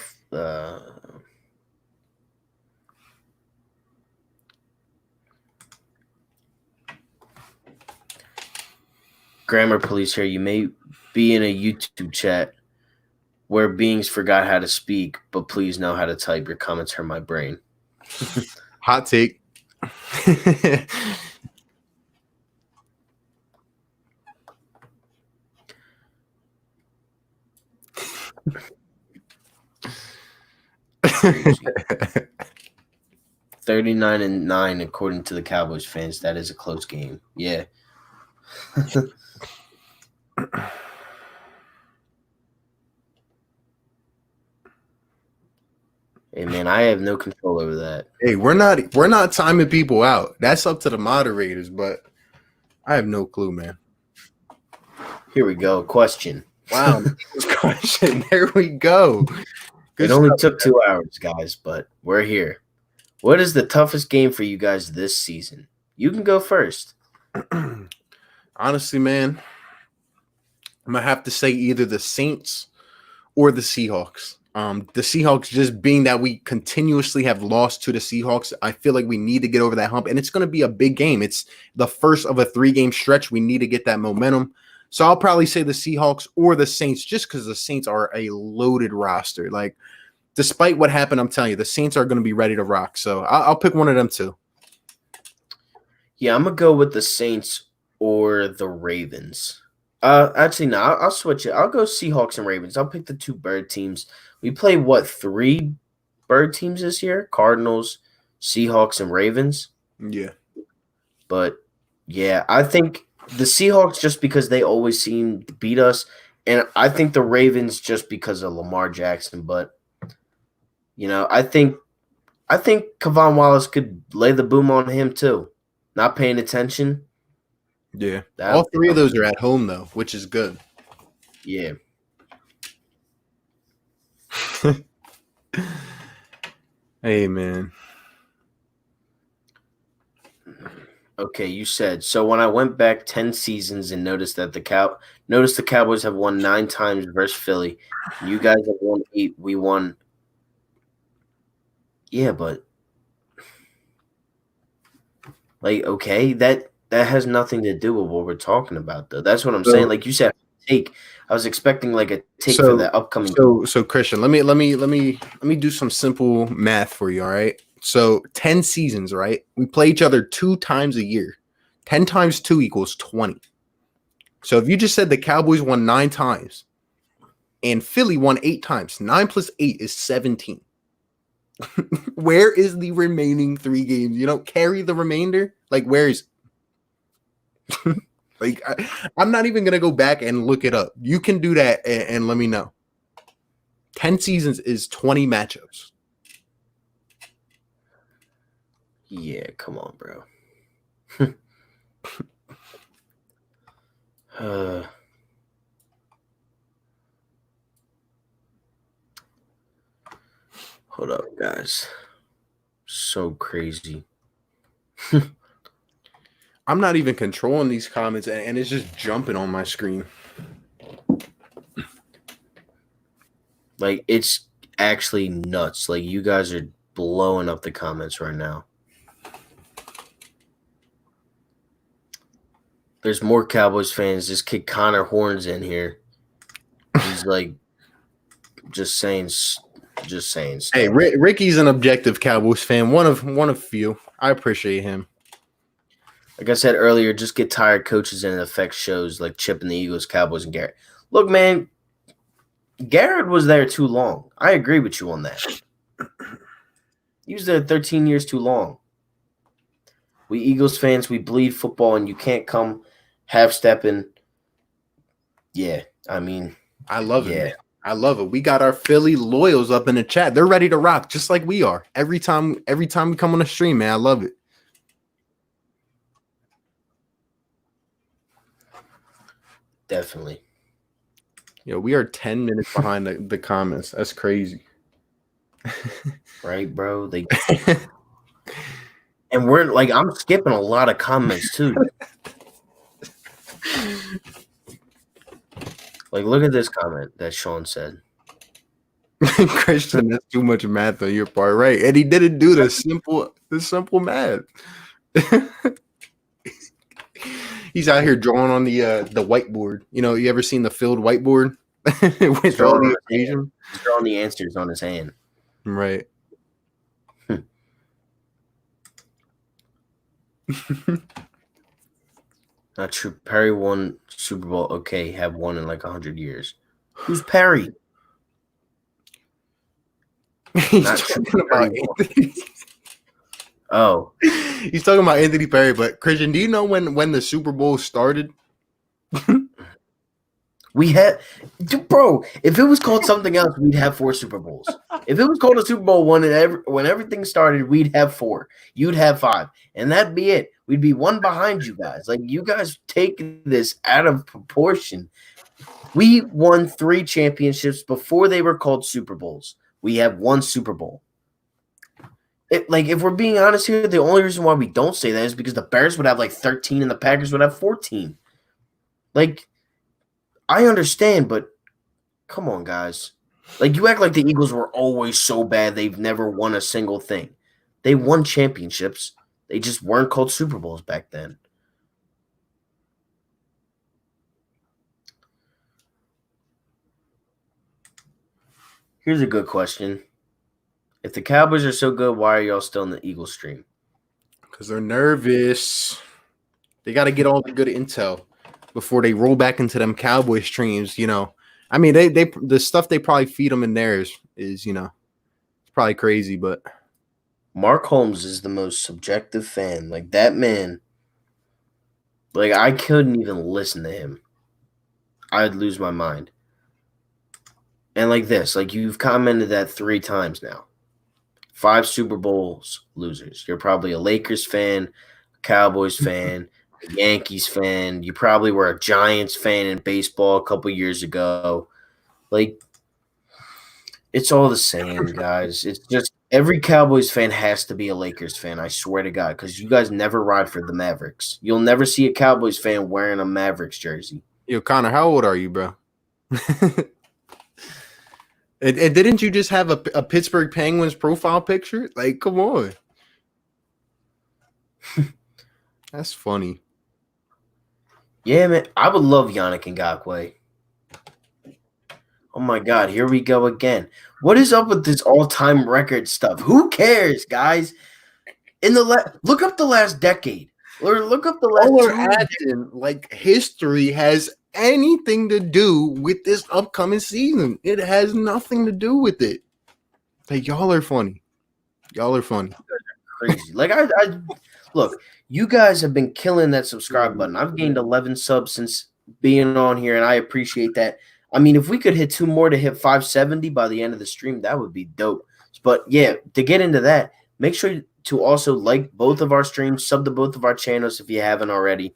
Speaker 1: grammar police here. You may be in a YouTube chat where beings forgot how to speak, but please know how to type. Your comments hurt my brain.
Speaker 2: Hot take.
Speaker 1: 39-9 according to the Cowboys fans. That is a close game. Yeah. Hey man, I have no control over that.
Speaker 2: Hey, we're not timing people out. That's up to the moderators, but I have no clue, man.
Speaker 1: Here we go. Question.
Speaker 2: Wow, question. There we go.
Speaker 1: It only took 2 hours, guys, but we're here. What is the toughest game for you guys this season? You can go first.
Speaker 2: Honestly, man, I'm gonna have to say either the Saints or the Seahawks. The Seahawks, just being that we continuously have lost to the Seahawks, I feel like we need to get over that hump, and it's going to be a big game. It's the first of a 3-game stretch. We need to get that momentum. So I'll probably say the Seahawks or the Saints, just because the Saints are a loaded roster. Like, despite what happened, I'm telling you, the Saints are going to be ready to rock. So I'll pick one of them too.
Speaker 1: Yeah, I'm gonna go with the Saints or the Ravens. Actually, no, I'll switch it. I'll go Seahawks and Ravens. I'll pick the 2 bird teams. We play what 3 bird teams this year? Cardinals, Seahawks, and Ravens.
Speaker 2: Yeah.
Speaker 1: But yeah, I think the Seahawks just because they always seem to beat us, and I think the Ravens just because of Lamar Jackson. But I think Kavon Wallace could lay the boom on him too. Not paying attention.
Speaker 2: Yeah. All 3 of those are at home though, which is good.
Speaker 1: Yeah.
Speaker 2: Hey man.
Speaker 1: Okay, you said so. When I went back 10 seasons and noticed that the Cowboys have won 9 times versus Philly, and you guys have won 8. We won. Yeah, but okay, that has nothing to do with what we're talking about, though. That's what I'm saying. Like you said, take. I was expecting like a take for the upcoming.
Speaker 2: So Christian, let me do some simple math for you. All right. So 10 seasons, right? We play each other 2 times a year. 10 times 2 equals 20. So if you just said the Cowboys won 9 times and Philly won 8 times, 9 plus 8 is 17. Where is the remaining 3 games? Carry the remainder. Like, where is it? Like, I'm not even going to go back and look it up. You can do that and let me know. 10 seasons is 20 matchups.
Speaker 1: Yeah, come on, bro. Hold up, guys. So crazy.
Speaker 2: I'm not even controlling these comments, and it's just jumping on my screen.
Speaker 1: Like, it's actually nuts. Like, you guys are blowing up the comments right now. There's more Cowboys fans. This kid Connor Horn's in here. He's like, just saying stuff.
Speaker 2: Hey, Ricky's an objective Cowboys fan. One of few. I appreciate him.
Speaker 1: Like I said earlier, just get tired coaches and it affects shows like Chip and the Eagles, Cowboys, and Garrett. Look, man, Garrett was there too long. I agree with you on that. He was there 13 years too long. We Eagles fans, we bleed football, and you can't come half-stepping. Yeah, I mean.
Speaker 2: I love it, man. I love it. We got our Philly loyals up in the chat. They're ready to rock just like we are. Every time we come on the stream, man, I love it.
Speaker 1: Definitely.
Speaker 2: Yo, we are 10 minutes behind the comments. That's crazy.
Speaker 1: Right, bro? And we're like, I'm skipping a lot of comments too. Like, look at this comment that Sean said.
Speaker 2: Christian, that's too much math on your part, right? And he didn't do the simple math. He's out here drawing on the whiteboard. You ever seen the filled whiteboard with all the equations?
Speaker 1: He's drawing the answers on his hand.
Speaker 2: Right.
Speaker 1: Not true. Perry won Super Bowl. Okay, have won in like 100 years. Who's Perry?
Speaker 2: He's talking about Anthony.
Speaker 1: Oh.
Speaker 2: He's talking about Anthony Perry, but Christian, do you know when the Super Bowl started?
Speaker 1: We had, bro. If it was called something else, we'd have 4 Super Bowls. If it was called a Super Bowl when everything started, we'd have 4. You'd have 5, and that'd be it. We'd be 1 behind you guys. Like, you guys take this out of proportion. We won 3 championships before they were called Super Bowls. We have 1 Super Bowl. If we're being honest here, the only reason why we don't say that is because the Bears would have like 13 and the Packers would have 14. Like, I understand, but come on, guys. Like, you act like the Eagles were always so bad they've never won a single thing. They won championships. They just weren't called Super Bowls back then. Here's a good question. If the Cowboys are so good, why are y'all still in the Eagles stream?
Speaker 2: Because they're nervous. They got to get all the good intel before they roll back into them Cowboy streams. I mean, they the stuff they probably feed them in theirs is it's probably crazy, but
Speaker 1: Mark Holmes is the most subjective fan. Like, that man, like, I couldn't even listen to him. I'd lose my mind. And like this, like, you've commented that 3 times now. 5 Super Bowls losers. You're probably a Lakers fan, a Cowboys fan, a Yankees fan. You probably were a Giants fan in baseball a couple years ago. Like, it's all the same, guys. It's just every Cowboys fan has to be a Lakers fan, I swear to God, because you guys never ride for the Mavericks. You'll never see a Cowboys fan wearing a Mavericks jersey.
Speaker 2: Yo, Connor, how old are you, bro? And didn't you just have a Pittsburgh Penguins profile picture? Like, come on. That's funny.
Speaker 1: Yeah, man. I would love Yannick Ngakoue. Oh my God, here we go again. What is up with this all-time record stuff? Who cares, guys? Look up the last decade, or look up the last 2
Speaker 2: like history has anything to do with this upcoming season. It has nothing to do with it. Like, y'all are funny. Y'all are funny.
Speaker 1: Crazy. Like, I look, you guys have been killing that subscribe button. I've gained 11 subs since being on here, and I appreciate that. I mean, if we could hit 2 more to hit 570 by the end of the stream, that would be dope. But yeah, to get into that, make sure to also like both of our streams, sub to both of our channels if you haven't already.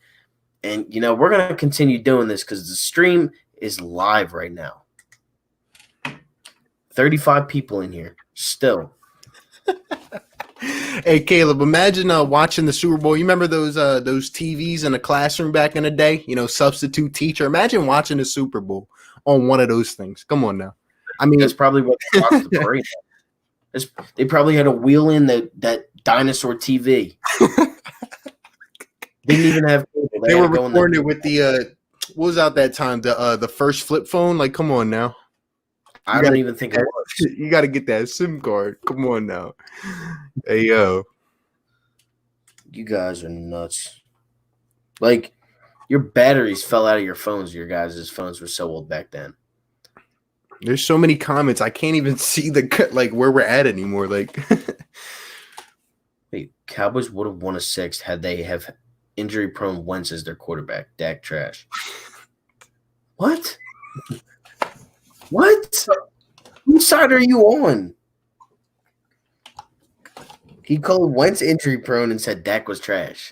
Speaker 1: And, we're going to continue doing this because the stream is live right now. 35 people in here still.
Speaker 2: Hey, Caleb, imagine watching the Super Bowl. You remember those TVs in the classroom back in the day? Substitute teacher. Imagine watching the Super Bowl on one of those things. Come on now. I mean,
Speaker 1: that's probably what they watched the parade. They probably had to wheel in that dinosaur TV. Didn't even have cable.
Speaker 2: They were recording it with the what was out that time? The first flip phone. Like, come on now.
Speaker 1: I don't even think it was.
Speaker 2: You got to get that SIM card. Come on now. Hey, yo.
Speaker 1: You guys are nuts. Like, your batteries fell out of your phones. Your guys' phones were so old back then.
Speaker 2: There's so many comments. I can't even see where we're at anymore. Like,
Speaker 1: wait, Cowboys would have won a 6th had they have injury-prone Wentz as their quarterback. Dak trash. What? What? Whose side are you on? He called Wentz injury-prone and said Dak was trash.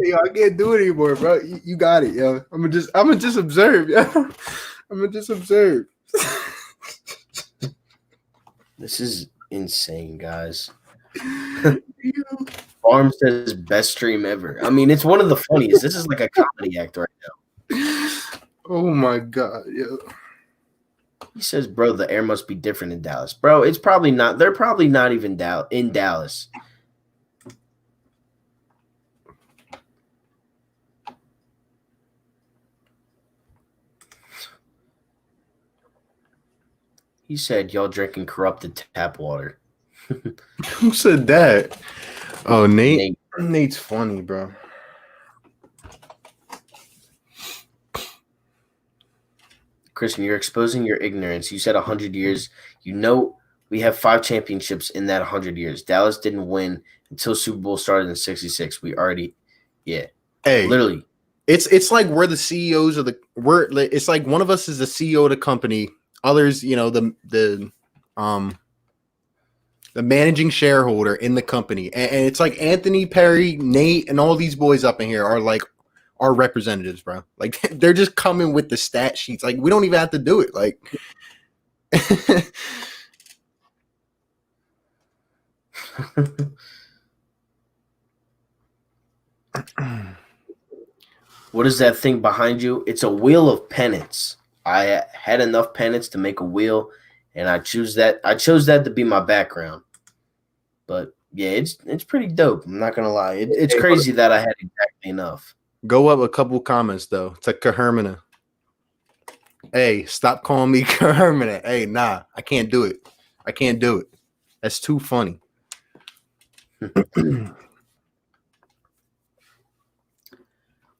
Speaker 2: Yo, I can't do it anymore, bro. You got it, yo. I'm gonna just observe, yo. I'm gonna just observe.
Speaker 1: This is insane, guys. Farm says best stream ever. I mean, it's one of the funniest. This is like a comedy act right now.
Speaker 2: Oh my God, yo.
Speaker 1: He says, bro, the air must be different in Dallas. Bro, it's probably not. They're probably not even in Dallas. He said, y'all drinking corrupted tap water.
Speaker 2: Who said that? Oh, Nate. Nate's funny, bro.
Speaker 1: Christian, you're exposing your ignorance. You said 100 years. We have 5 championships in that 100 years. Dallas didn't win until Super Bowl started in 66. Yeah.
Speaker 2: Hey,
Speaker 1: literally.
Speaker 2: It's like we're the CEOs of it's like one of us is the CEO of the company. Others, the managing shareholder in the company. And it's like Anthony, Perry, Nate, and all these boys up in here are like our representatives, bro. Like, they're just coming with the stat sheets. Like, we don't even have to do it. Like,
Speaker 1: what is that thing behind you? It's a wheel of penance. I had enough pennants to make a wheel, and I chose that to be my background. But yeah, it's pretty dope. I'm not gonna lie. It's
Speaker 2: Hey,
Speaker 1: crazy that I had exactly enough.
Speaker 2: go up a couple comments though. To Kahermina. Hey, stop calling me Kahermina. Hey, nah, I can't do it. I can't do it. That's too funny.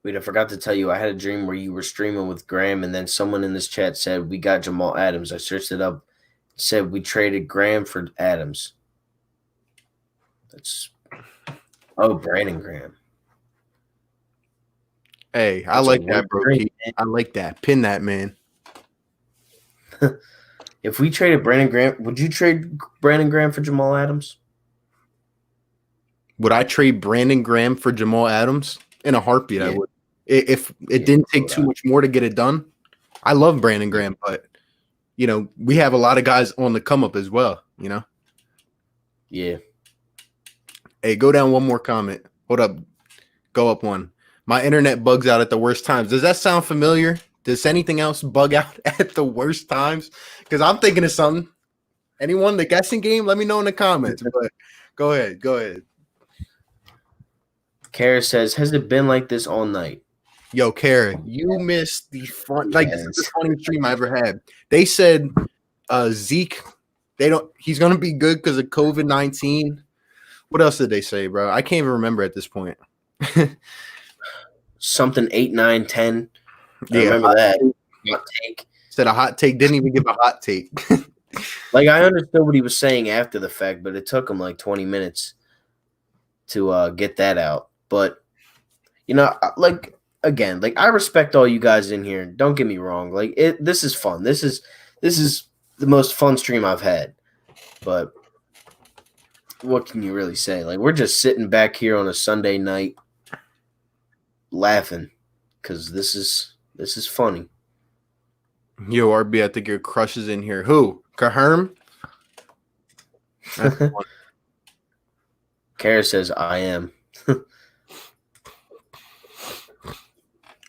Speaker 1: Wait, I forgot to tell you, I had a dream where you were streaming with Graham, and then someone in this chat said we got Jamal Adams. I searched it up. It said we traded Graham for Adams. That's Brandon Graham.
Speaker 2: Hey, I like that, bro. I like that. Pin that, man.
Speaker 1: If we traded Brandon Graham, would you trade Brandon Graham for Jamal Adams?
Speaker 2: Would I trade Brandon Graham for Jamal Adams? In a heartbeat, I would. If it didn't take too much more to get it done. I love Brandon Graham, but we have a lot of guys on the come up as well,
Speaker 1: Yeah.
Speaker 2: Hey, go down one more comment. Hold up. Go up one. My internet bugs out at the worst times. Does that sound familiar? Does anything else bug out at the worst times? Because I'm thinking of something. Anyone, the guessing game, let me know in the comments. But go ahead.
Speaker 1: Kara says, has it been like this all night?
Speaker 2: Yo, Kara, you missed the fun. Like, this is the funniest stream I ever had. They said Zeke, he's gonna be good because of COVID-19. What else did they say, bro? I can't even remember at this point.
Speaker 1: Something 8, 9, 10. I remember that. Hot take.
Speaker 2: Said a hot take, didn't even give a hot take.
Speaker 1: Like, I understood what he was saying after the fact, but it took him like 20 minutes to get that out. But again, I respect all you guys in here. Don't get me wrong. This is fun. This is the most fun stream I've had. But what can you really say? We're just sitting back here on a Sunday night laughing because this is funny.
Speaker 2: Yo, RB, I think your crush is in here. Who? Kaherm?
Speaker 1: Kara says, I am.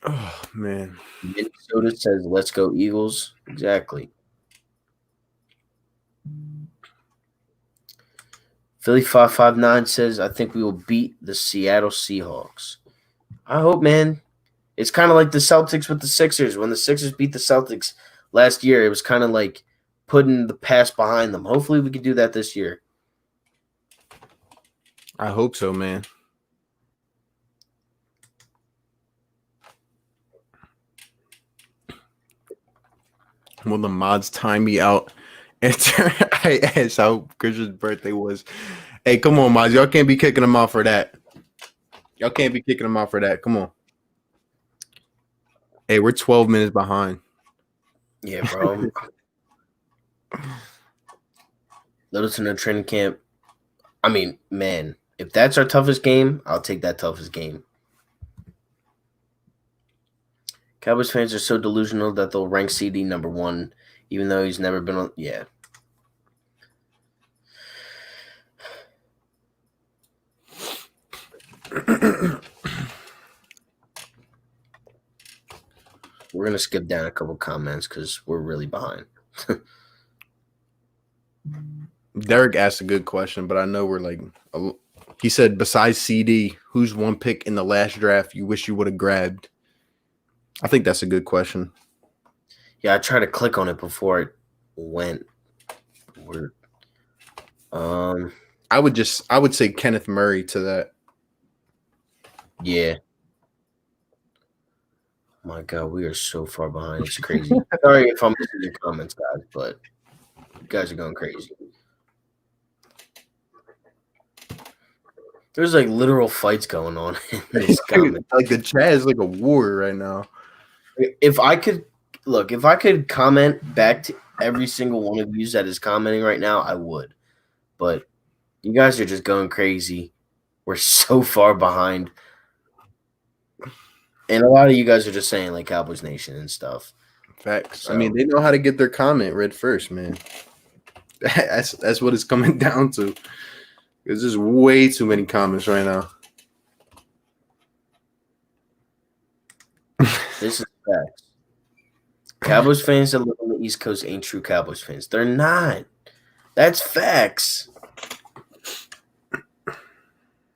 Speaker 2: Oh, man.
Speaker 1: Minnesota says, let's go Eagles. Exactly. Philly 559 says, I think we will beat the Seattle Seahawks. I hope, man. It's kind of like the Celtics with the Sixers. When the Sixers beat the Celtics last year, it was kind of like putting the past behind them. Hopefully we can do that this year.
Speaker 2: I hope so, man. Will the mods time me out? I asked how Christian's birthday was. Hey, come on, mods. Y'all can't be kicking him out for that. Come on. Hey, we're 12 minutes behind.
Speaker 1: Yeah, bro. Littleton training camp. I mean, man, if that's our toughest game, I'll take that toughest game. Cowboys fans are so delusional that they'll rank CD number 1, even though he's never been on. Yeah. We're going to skip down a couple comments because we're really behind.
Speaker 2: Derek asked a good question, but I know we're he said, besides CD, who's one pick in the last draft you wish you would have grabbed? I think that's a good question.
Speaker 1: Yeah, I tried to click on it before it went.
Speaker 2: I would say Kenneth Murray to that.
Speaker 1: Yeah. My God, we are so far behind. It's crazy. Sorry if I'm missing your comments, guys, but you guys are going crazy. There's literal fights going on in this comment.
Speaker 2: The chat is like a war right now.
Speaker 1: If I could comment back to every single one of you that is commenting right now, I would. But you guys are just going crazy. We're so far behind. And a lot of you guys are just saying Cowboys Nation and stuff.
Speaker 2: Facts. So, I mean, they know how to get their comment read first, man. That's what it's coming down to. There's just way too many comments right now.
Speaker 1: This is facts. Cowboys fans that live on the East Coast ain't true Cowboys fans. They're not. That's facts.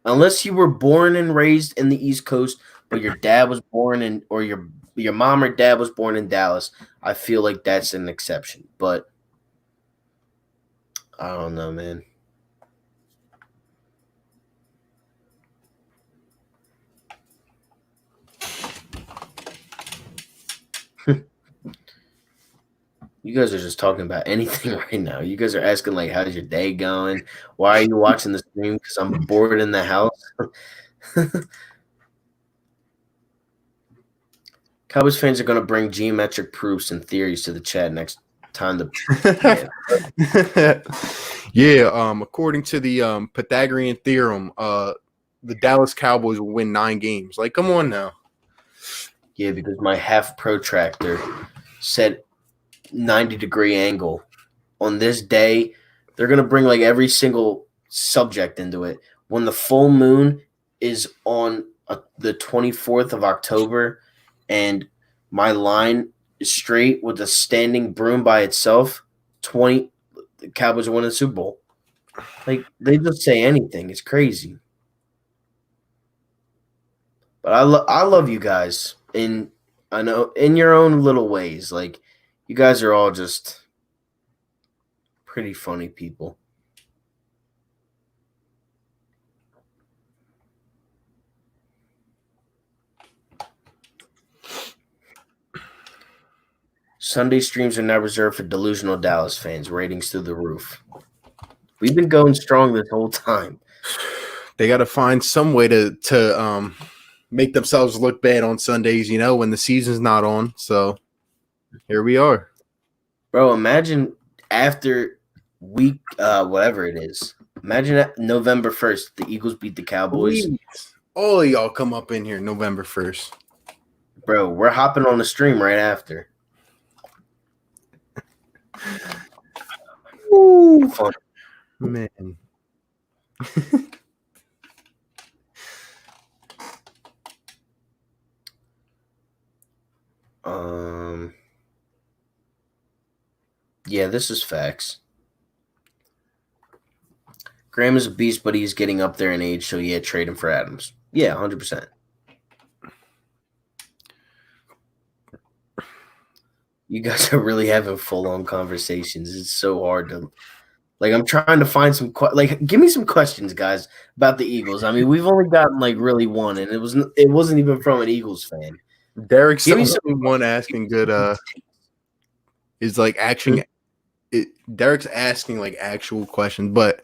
Speaker 1: Unless you were born and raised in the East Coast, but your dad was born in, or your mom or dad was born in Dallas, I feel like that's an exception. But I don't know, man. You guys are just talking about anything right now. You guys are asking like, "How's your day going? Why are you watching the stream?" Because I'm bored in the house. Cowboys fans are going to bring geometric proofs and theories to the chat next time.
Speaker 2: According to the Pythagorean theorem, the Dallas Cowboys will win 9 games. Like, come on now.
Speaker 1: Yeah, because my half protractor said 90-degree angle. On this day, they're going to bring like every single subject into it. When the full moon is on the 24th of October and my line is straight with a standing broom by itself, the Cowboys are winning the Super Bowl. Like, they just say anything. It's crazy. But I love you guys I know in your own little ways. Like, you guys are all just pretty funny people. Sunday streams are now reserved for delusional Dallas fans. Ratings through the roof. We've been going strong this whole time.
Speaker 2: They got to find some way to make themselves look bad on Sundays, when the season's not on. So here we are.
Speaker 1: Bro, imagine after week whatever it is. Imagine November 1st, the Eagles beat the Cowboys.
Speaker 2: Please. All of y'all come up in here November 1st.
Speaker 1: Bro, we're hopping on the stream right after.
Speaker 2: Ooh, fun. Man.
Speaker 1: Yeah, this is facts. Graham is a beast, but he's getting up there in age, so yeah, trade him for Adams. Yeah, 100%. You guys are really having full-on conversations. It's so hard to like. I'm trying to find some give me some questions, guys, about the Eagles. I mean, we've only gotten like really one, and it wasn't even from an Eagles fan.
Speaker 2: Derek's the one asking good. Is like action. Derek's asking like actual questions, but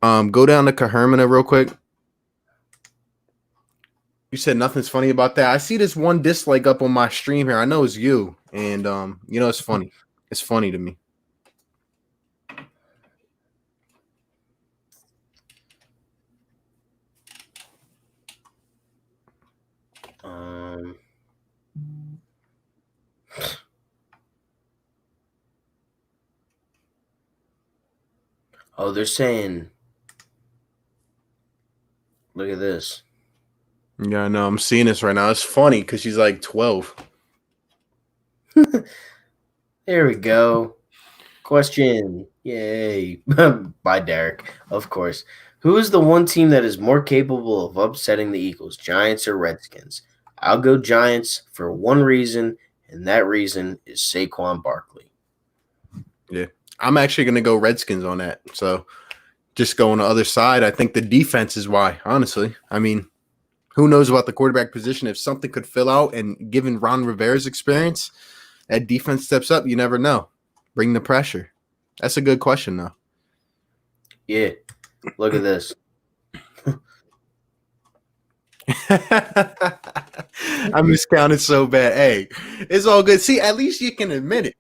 Speaker 2: go down to Kahermana real quick. You said nothing's funny about that. I see this one dislike up on my stream here. I know it's you, and it's funny. It's funny to me.
Speaker 1: Oh, they're saying, look at this.
Speaker 2: Yeah, I know. I'm seeing this right now. It's funny because she's like 12.
Speaker 1: There we go. Question. Yay. By Derek, of course. Who is the one team that is more capable of upsetting the Eagles, Giants or Redskins? I'll go Giants for one reason, and that reason is Saquon Barkley.
Speaker 2: Yeah. I'm actually going to go Redskins on that. So just go on the other side. I think the defense is why, honestly. I mean, who knows about the quarterback position? If something could fill out, and given Ron Rivera's experience, that defense steps up, you never know. Bring the pressure. That's a good question, though.
Speaker 1: Yeah. Look at this.
Speaker 2: I miscounted so bad. Hey, it's all good. See, at least you can admit it.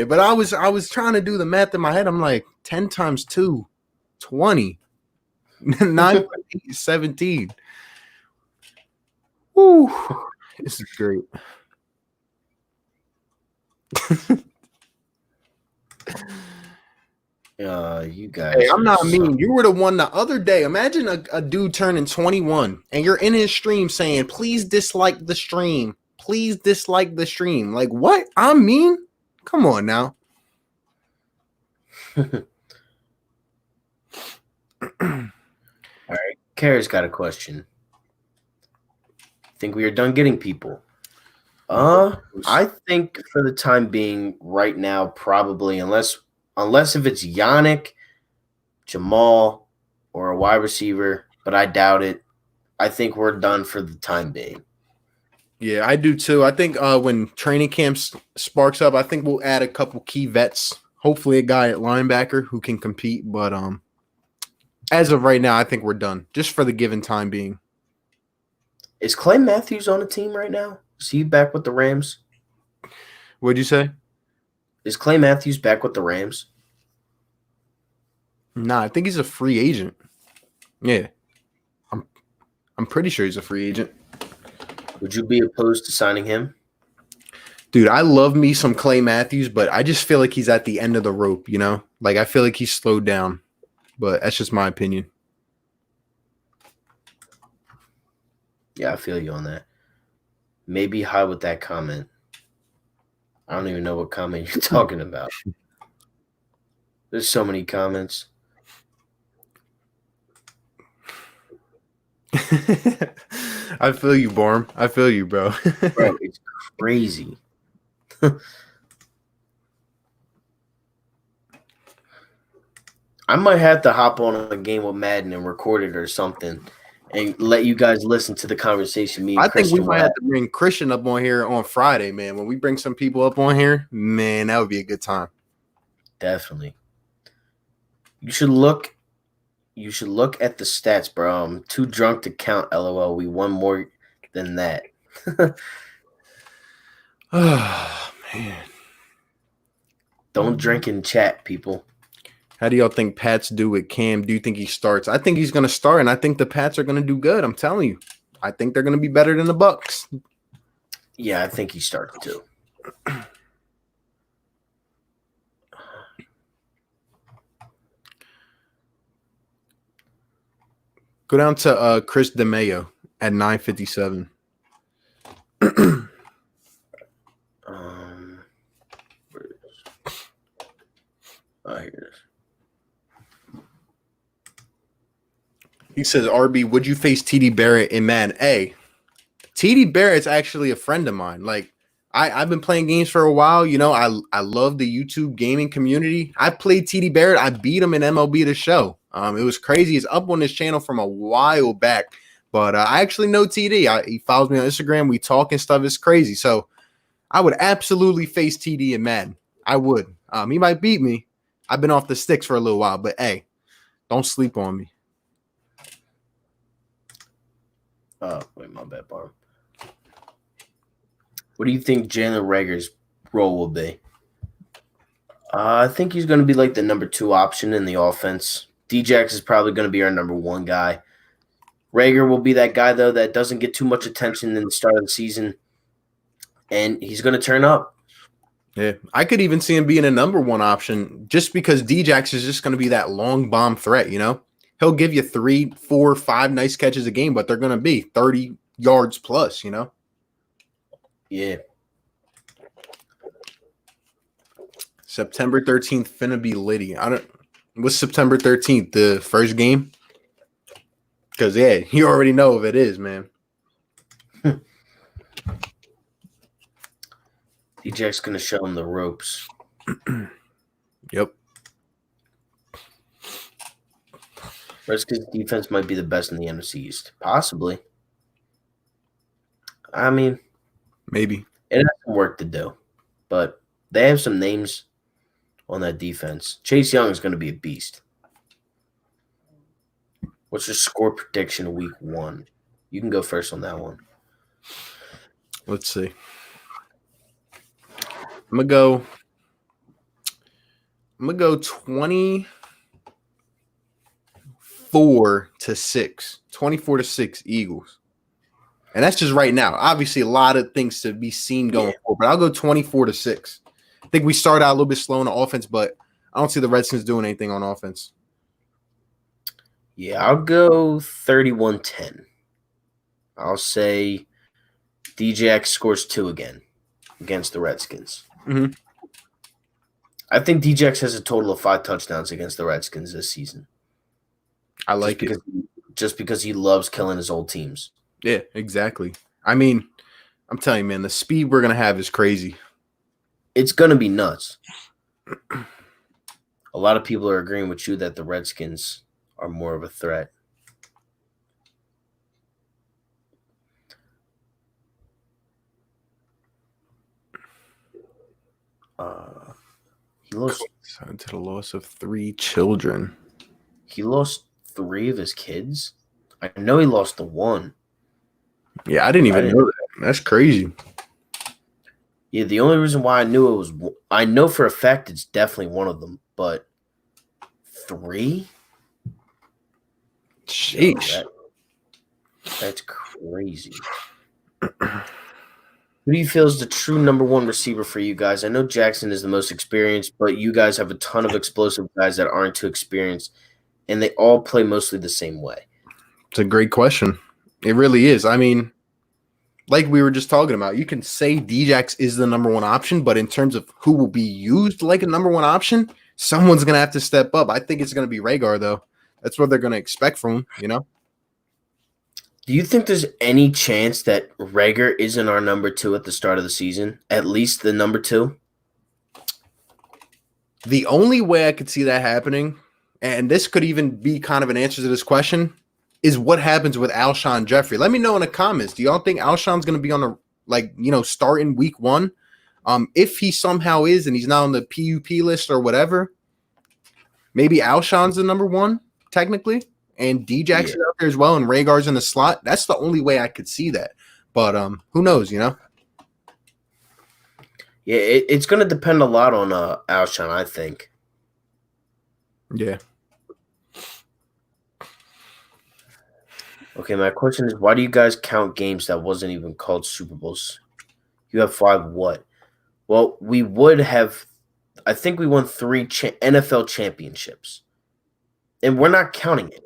Speaker 2: But I was trying to do the math in my head. I'm like, 10 times 2, 20. 9, 17. Woo. This is great.
Speaker 1: You guys.
Speaker 2: Hey, I'm not mean. You were the one the other day. Imagine a dude turning 21 and you're in his stream saying, please dislike the stream. please dislike the stream. Like, what? I'm mean? Come on now.
Speaker 1: All right. Kara's got a question. Think we are done getting people? I think for the time being, right now, probably unless if it's Yannick, Jamal, or a wide receiver, but I doubt it. I think we're done for the time being.
Speaker 2: Yeah, I do too. I think when training camp sparks up, I think we'll add a couple key vets. Hopefully, a guy at linebacker who can compete. But as of right now, I think we're done, just for the given time being.
Speaker 1: Is Clay Matthews on the team right now? Is he back with the Rams?
Speaker 2: What'd you say?
Speaker 1: Is Clay Matthews back with the Rams?
Speaker 2: Nah, I think he's a free agent. Yeah, I'm pretty sure he's a free agent.
Speaker 1: Would you be opposed to signing him?
Speaker 2: Dude, I love me some Clay Matthews, but I just feel like he's at the end of the rope, you know? Like, I feel like he's slowed down, but that's just my opinion.
Speaker 1: Yeah, I feel you on that. Maybe high with that comment. I don't even know what comment you're talking about. There's so many comments.
Speaker 2: I feel you, Borm. I feel you, bro.
Speaker 1: Bro, it's crazy. I might have to hop on a game with Madden and record it or something and let you guys listen to the conversation.
Speaker 2: I think we might have to bring Christian up on here on Friday, man. When we bring some people up on here, man, that would be a good time.
Speaker 1: Definitely. You should look at the stats, bro. I'm too drunk to count, LOL. We won more than that.
Speaker 2: Oh, man.
Speaker 1: Don't drink in chat, people.
Speaker 2: How do y'all think Pats do with Cam? Do you think he starts? I think he's going to start, and I think the Pats are going to do good. I'm telling you. I think they're going to be better than the Bucks.
Speaker 1: Yeah, I think he started too.
Speaker 2: Go down to Chris DeMayo at 9:57.
Speaker 1: Here it is.
Speaker 2: He says, RB, would you face TD Barrett in Madden? Hey, TD Barrett's actually a friend of mine. Like, I've been playing games for a while. You know, I love the YouTube gaming community. I played TD Barrett. I beat him in MLB The Show. It was crazy. He's up on this channel from a while back. But I actually know TD. He follows me on Instagram. We talk and stuff. It's crazy. So I would absolutely face TD in Madden. I would. He might beat me. I've been off the sticks for a little while. But, hey, don't sleep on me.
Speaker 1: Wait, my bad, Barb. What do you think Jalen Rager's role will be? I think he's going to be like the number 2 option in the offense. Djax is probably going to be our number 1 guy. Rager will be that guy, though, that doesn't get too much attention in the start of the season, and he's going to turn up.
Speaker 2: Yeah, I could even see him being a number 1 option just because Djax is just going to be that long bomb threat, you know? He'll give you 3, 4, 5 nice catches a game, but they're going to be 30 yards plus, you know?
Speaker 1: Yeah.
Speaker 2: September 13th, finna be litty. What's September 13th? The first game? Because, yeah, you already know if it is, man.
Speaker 1: DJ's going to show him the ropes.
Speaker 2: Yep.
Speaker 1: Redskins defense might be the best in the NFC East. Possibly. I mean,
Speaker 2: maybe.
Speaker 1: It has some work to do. But they have some names on that defense. Chase Young is going to be a beast. What's your score prediction week 1? You can go first on that one.
Speaker 2: Let's see. I'm going to go 24-6. 24-6 Eagles. And that's just right now. Obviously, a lot of things to be seen going forward, but I'll go 24-6. I think we start out a little bit slow on the offense, but I don't see the Redskins doing anything on offense.
Speaker 1: Yeah, I'll go 31-10. I'll say DJX scores 2 again against the Redskins.
Speaker 2: Mm-hmm.
Speaker 1: I think DJX has a total of 5 touchdowns against the Redskins this season.
Speaker 2: I like it.
Speaker 1: Just because he loves killing his old teams.
Speaker 2: Yeah, exactly. I mean, I'm telling you, man, the speed we're going to have is crazy.
Speaker 1: It's going to be nuts. A lot of people are agreeing with you that the Redskins are more of a threat. He lost
Speaker 2: to the loss of 3 children.
Speaker 1: He lost 3 of his kids. I know he lost the one.
Speaker 2: Yeah, I didn't even know that. That's crazy.
Speaker 1: Yeah, the only reason why I know for a fact it's definitely one of them, but 3?
Speaker 2: Sheesh.
Speaker 1: That's crazy. Who do you feel is the true number 1 receiver for you guys? I know Jackson is the most experienced, but you guys have a ton of explosive guys that aren't too experienced, and they all play mostly the same way.
Speaker 2: It's a great question. It really is. I mean, like we were just talking about, you can say Djax is the number 1 option, but in terms of who will be used like a number 1 option, someone's going to have to step up. I think it's going to be Rhaegar, though. That's what they're going to expect from him, you know?
Speaker 1: Do you think there's any chance that Rhaegar isn't our number 2 at the start of the season? At least the number 2?
Speaker 2: The only way I could see that happening, and this could even be kind of an answer to this question, is what happens with Alshon Jeffrey. Let me know in the comments. Do y'all think Alshon's going to be on a, starting week 1? If he somehow is and he's not on the PUP list or whatever, maybe Alshon's the number 1, technically. And Djax is out there as well, and Rhaegar's in the slot. That's the only way I could see that. But who knows, you know?
Speaker 1: Yeah, it's going to depend a lot on Alshon, I think.
Speaker 2: Yeah.
Speaker 1: Okay, my question is, why do you guys count games that wasn't even called Super Bowls? You have 5 what? Well, we would have – I think we won 3 NFL championships. And we're not counting it.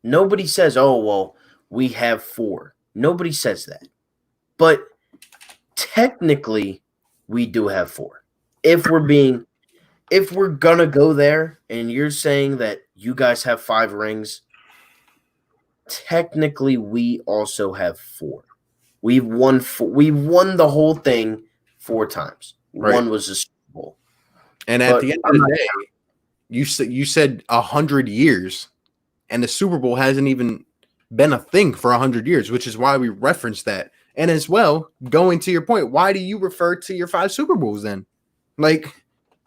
Speaker 1: Nobody says, oh, well, we have 4. Nobody says that. But technically, we do have 4. If we're going to go there and you're saying that you guys have 5 rings, technically we also have 4. We've won the whole thing 4 times.
Speaker 2: Right.
Speaker 1: 1 was a Super Bowl.
Speaker 2: And at the end of the day, you said 100 years. And the Super Bowl hasn't even been a thing for 100 years, which is why we referenced that. And as well, going to your point, why do you refer to your 5 Super Bowls then? Like,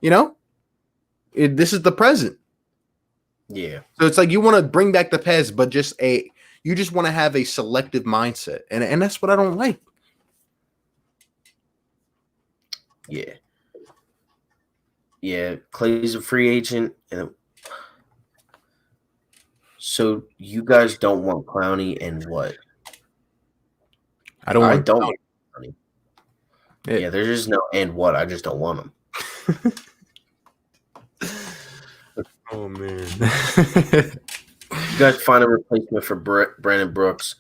Speaker 2: you know, this is the present.
Speaker 1: Yeah.
Speaker 2: So it's like you want to bring back the past, but you just want to have a selective mindset. And that's what I don't like.
Speaker 1: Yeah. Yeah. Clay's a free agent. And so you guys don't want Clowney and what?
Speaker 2: I don't want
Speaker 1: Clowney. Yeah, there's just no and what. I just don't want him.
Speaker 2: Oh, man.
Speaker 1: You guys find a replacement for Brandon Brooks.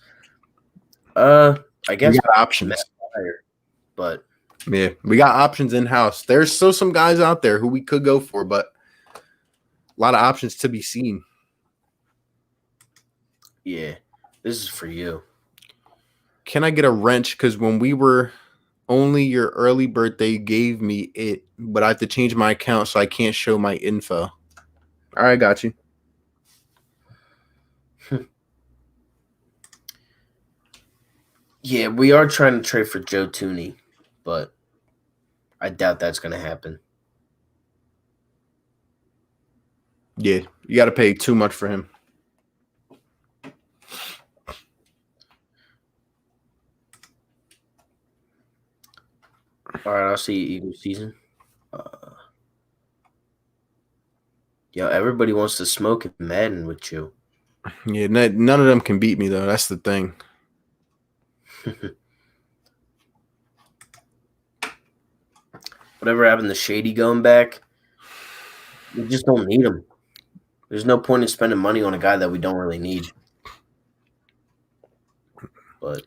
Speaker 1: I guess
Speaker 2: we got options.
Speaker 1: But
Speaker 2: yeah, we got options in-house. There's still some guys out there who we could go for, but a lot of options to be seen.
Speaker 1: Yeah, this is for you.
Speaker 2: Can I get a wrench? Because when we were only your early birthday, you gave me it, but I have to change my account so I can't show my info. All right, got you.
Speaker 1: Yeah, we are trying to trade for Joe Tooney, but I doubt that's going to happen.
Speaker 2: Yeah, you got to pay too much for him.
Speaker 1: All right, I'll see you Eagles season. Everybody wants to smoke in Madden with you.
Speaker 2: Yeah, none of them can beat me, though. That's the thing.
Speaker 1: Whatever happened to Shady going back, we just don't need him. There's no point in spending money on a guy that we don't really need. But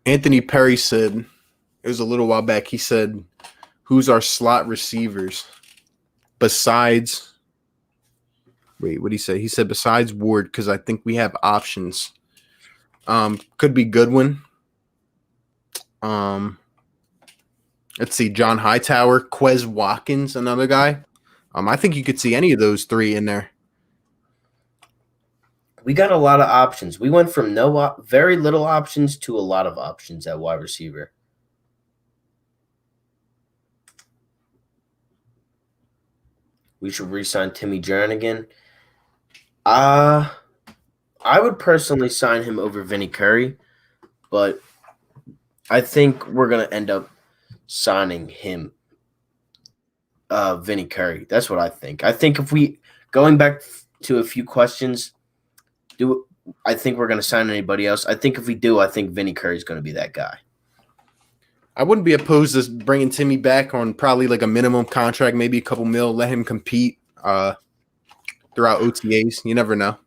Speaker 2: Anthony Perry said, it was a little while back, he said, who's our slot receivers besides wait, what did he say? He said besides Ward, because I think we have options. Could be Goodwin. Let's see, John Hightower, Quez Watkins, another guy. I think you could see any of those three in there.
Speaker 1: We got a lot of options. We went from very little options to a lot of options at wide receiver. We should re-sign Timmy Jernigan. I would personally sign him over Vinny Curry, but I think we're gonna end up signing him, Vinny Curry. That's what I think. I think if we going back to a few questions, I think we're gonna sign anybody else? I think if we do, I think Vinny Curry is gonna be that guy.
Speaker 2: I wouldn't be opposed to bringing Timmy back on probably like a minimum contract, maybe a couple mil, let him compete throughout OTAs. You never know.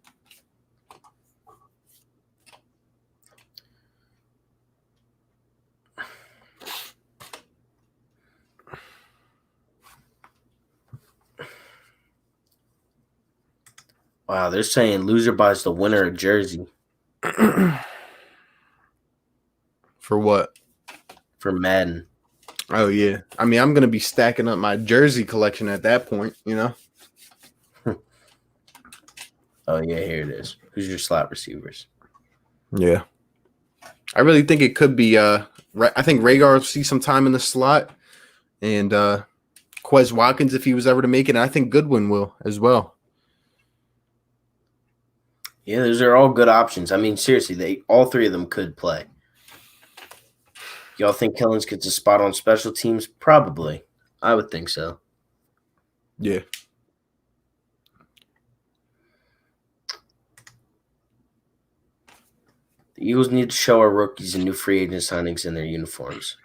Speaker 1: Wow, they're saying loser buys the winner a jersey.
Speaker 2: For what?
Speaker 1: For Madden.
Speaker 2: Oh, yeah. I mean, I'm going to be stacking up my jersey collection at that point, you know?
Speaker 1: Oh, yeah, here it is. Who's your slot receivers?
Speaker 2: Yeah. I really think it could be I think Rhaegar will see some time in the slot, and Quez Watkins if he was ever to make it, and I think Goodwin will as well.
Speaker 1: Yeah, those are all good options. I mean, seriously, all three of them could play. Y'all think Killings gets a spot on special teams? Probably. I would think so.
Speaker 2: Yeah.
Speaker 1: The Eagles need to show our rookies and new free agent signings in their uniforms.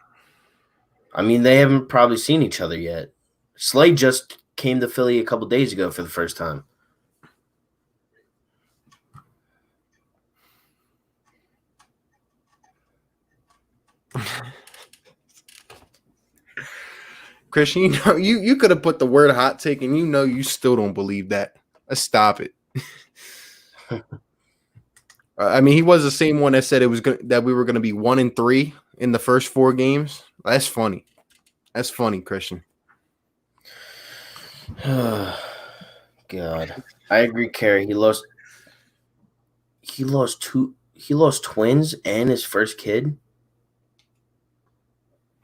Speaker 1: I mean, they haven't probably seen each other yet. Slade just came to Philly a couple days ago for the first time.
Speaker 2: Christian, you know, you could have put the word hot take, and you know you still don't believe that. Let's stop it. I mean, he was the same one that said that we were going to be 1-3 in the first 4 games. That's funny. That's funny, Christian.
Speaker 1: God, I agree, Kerry. He lost twins and his first kid.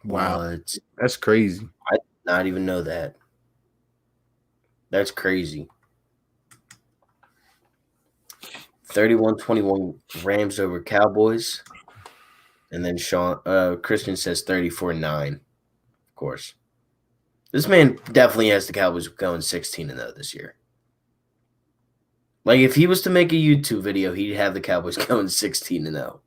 Speaker 2: Wow,
Speaker 1: What?
Speaker 2: that's crazy.
Speaker 1: I did not even know that. That's crazy. 31-21 Rams over Cowboys. And then Christian says 34-9. Of course. This man definitely has the Cowboys going 16-0 this year. Like, if he was to make a YouTube video, he'd have the Cowboys going 16-0.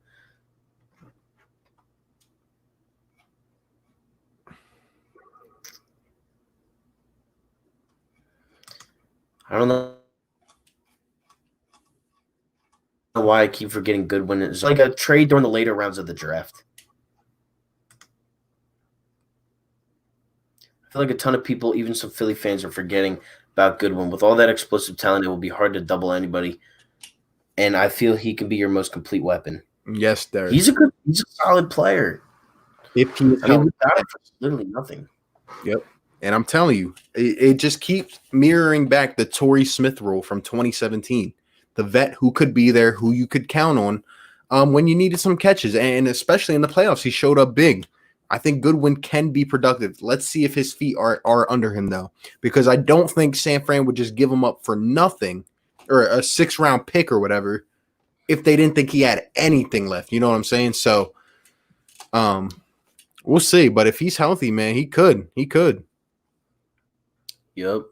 Speaker 1: I don't know why I keep forgetting Goodwin. It's like a trade during the later rounds of the draft. I feel like a ton of people, even some Philly fans, are forgetting about Goodwin. With all that explosive talent, it will be hard to double anybody. And I feel he can be your most complete weapon.
Speaker 2: Yes, there.
Speaker 1: He's a solid player.
Speaker 2: We got him
Speaker 1: for literally nothing.
Speaker 2: Yep. And I'm telling you, it just keeps mirroring back the Torrey Smith role from 2017. The vet who could be there, who you could count on when you needed some catches. And especially in the playoffs, he showed up big. I think Goodwin can be productive. Let's see if his feet are under him, though, because I don't think San Fran would just give him up for nothing or a 6th-round pick or whatever if they didn't think he had anything left. You know what I'm saying? So we'll see. But if he's healthy, man, he could. He could.
Speaker 1: Yep.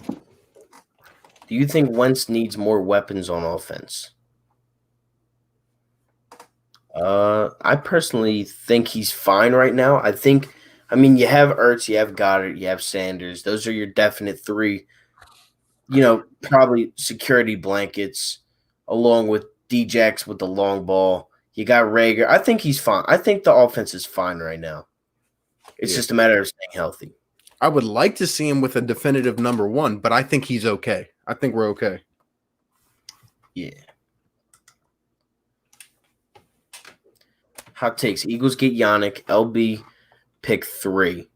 Speaker 1: Do you think Wentz needs more weapons on offense? I personally think he's fine right now. I mean, you have Ertz, you have Goddard, you have Sanders. Those are your definite 3, probably security blankets, along with Djax with the long ball. You got Rager. I think he's fine. I think the offense is fine right now. It's just a matter of staying healthy.
Speaker 2: I would like to see him with a definitive number one, but I think he's okay. I think we're okay.
Speaker 1: Yeah. Hot takes. Eagles get Yannick. LB pick 3.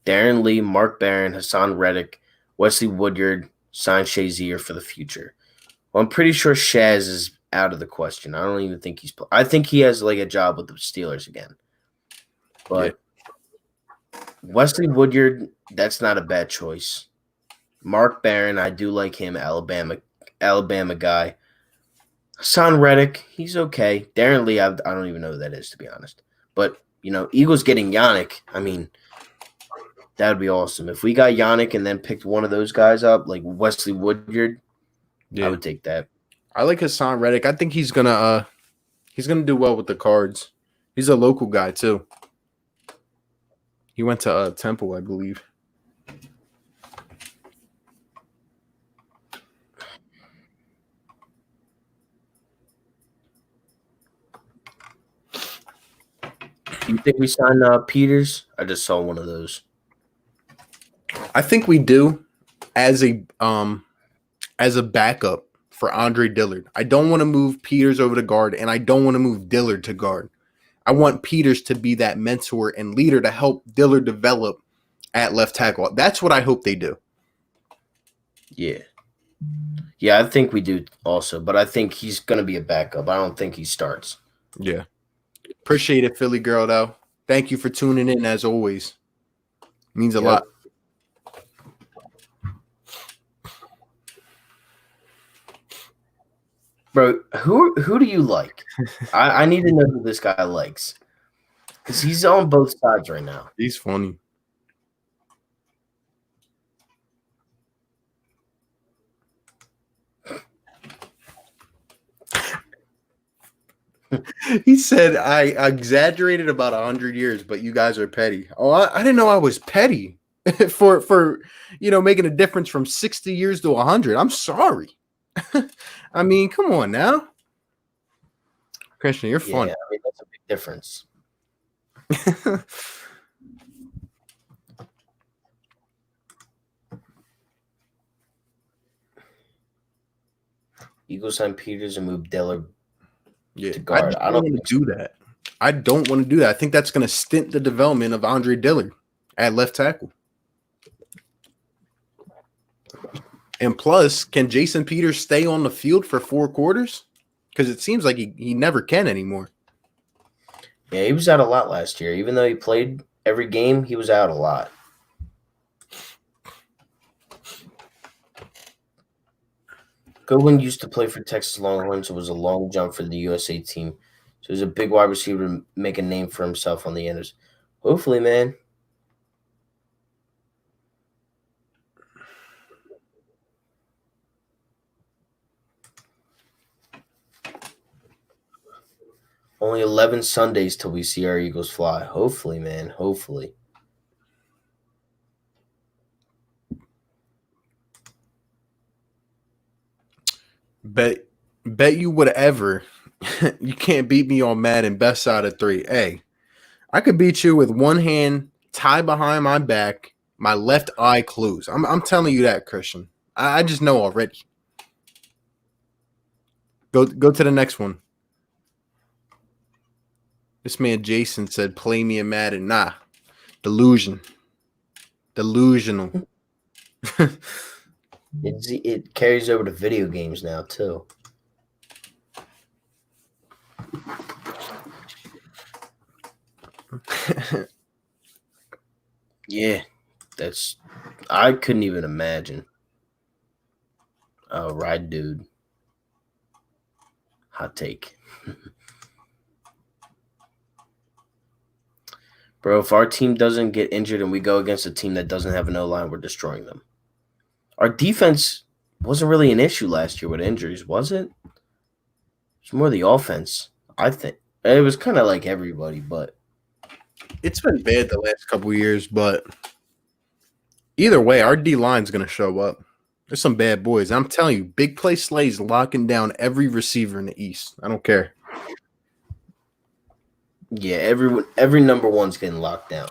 Speaker 1: Darren Lee, Mark Barron, Hassan Reddick, Wesley Woodyard, sign Shazier for the future. Well, I'm pretty sure Shaz is out of the question. I don't even think he's – I think he has like a job with the Steelers again. But Wesley Woodyard, that's not a bad choice. Mark Barron, I do like him, Alabama guy. Hassan Reddick, he's okay. Darren Lee, I don't even know who that is, to be honest. But, Eagles getting Yannick, I mean, that would be awesome. If we got Yannick and then picked one of those guys up, like Wesley Woodyard, I would take that.
Speaker 2: I like Hassan Reddick. I think he's gonna do well with the Cards. He's a local guy too. He went to Temple, I believe.
Speaker 1: You think we sign Peters? I just saw one of those.
Speaker 2: I think we do as a backup for Andre Dillard. I don't want to move Peters over to guard, and I don't want to move Dillard to guard. I want Peters to be that mentor and leader to help Dillard develop at left tackle. That's what I hope they do.
Speaker 1: Yeah. Yeah, I think we do also, but I think he's going to be a backup. I don't think he starts.
Speaker 2: Yeah. Appreciate it, Philly girl, though. Thank you for tuning in, as always. Means a lot.
Speaker 1: Bro, who do you like? I need to know who this guy likes. Because he's on both sides right now.
Speaker 2: He's funny. He said, I exaggerated about 100 years, but you guys are petty. Oh, I didn't know I was petty for making a difference from 60 years to 100. I'm sorry. I mean, come on now. Christian, you're funny.
Speaker 1: Yeah, I mean, that's a big difference. Eagles sign Peters and move Dillard to guard.
Speaker 2: I don't want to do that. I don't want to do that. I think that's going to stint the development of Andre Dillard at left tackle. And plus, can Jason Peters stay on the field for 4 quarters? Because it seems like he never can anymore.
Speaker 1: Yeah, he was out a lot last year. Even though he played every game, he was out a lot. Goodwin used to play for Texas Longhorns. It was a long jump for the USA team. So he's a big wide receiver to make a name for himself on the Enders. Hopefully, man. Only 11 Sundays till we see our Eagles fly. Hopefully, man. Hopefully.
Speaker 2: Bet you whatever. You can't beat me on Madden best out of 3. Hey, I could beat you with one hand tied behind my back, my left eye closed. I'm telling you that, Christian. I just know already. Go to the next one. This man Jason said, "Play me in Madden." Nah, delusional.
Speaker 1: It carries over to video games now too. Yeah, I couldn't even imagine. Oh, right, dude. Hot take. Bro, if our team doesn't get injured and we go against a team that doesn't have an O-line, we're destroying them. Our defense wasn't really an issue last year with injuries, was it? It's more the offense, I think. It was kind of like everybody, but
Speaker 2: it's been bad the last couple of years, but either way, our D-line's going to show up. There's some bad boys. I'm telling you, Big Play Slay's locking down every receiver in the East. I don't care.
Speaker 1: Yeah, every number one's getting locked down.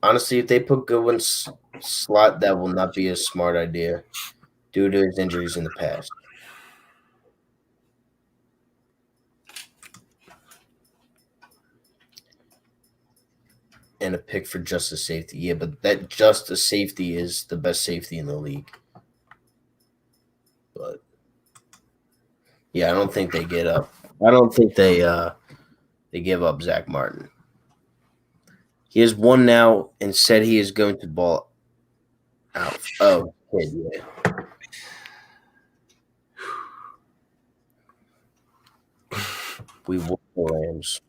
Speaker 1: Honestly, if they put Goodwin's slot, that will not be a smart idea due to his injuries in the past. And a pick for just a safety. Yeah, but that just a safety is the best safety in the league. But yeah, I don't think they get up. I don't think they give up Zach Martin. He has one now and said he is going to ball out. Oh, kid, yeah. We won the Rams.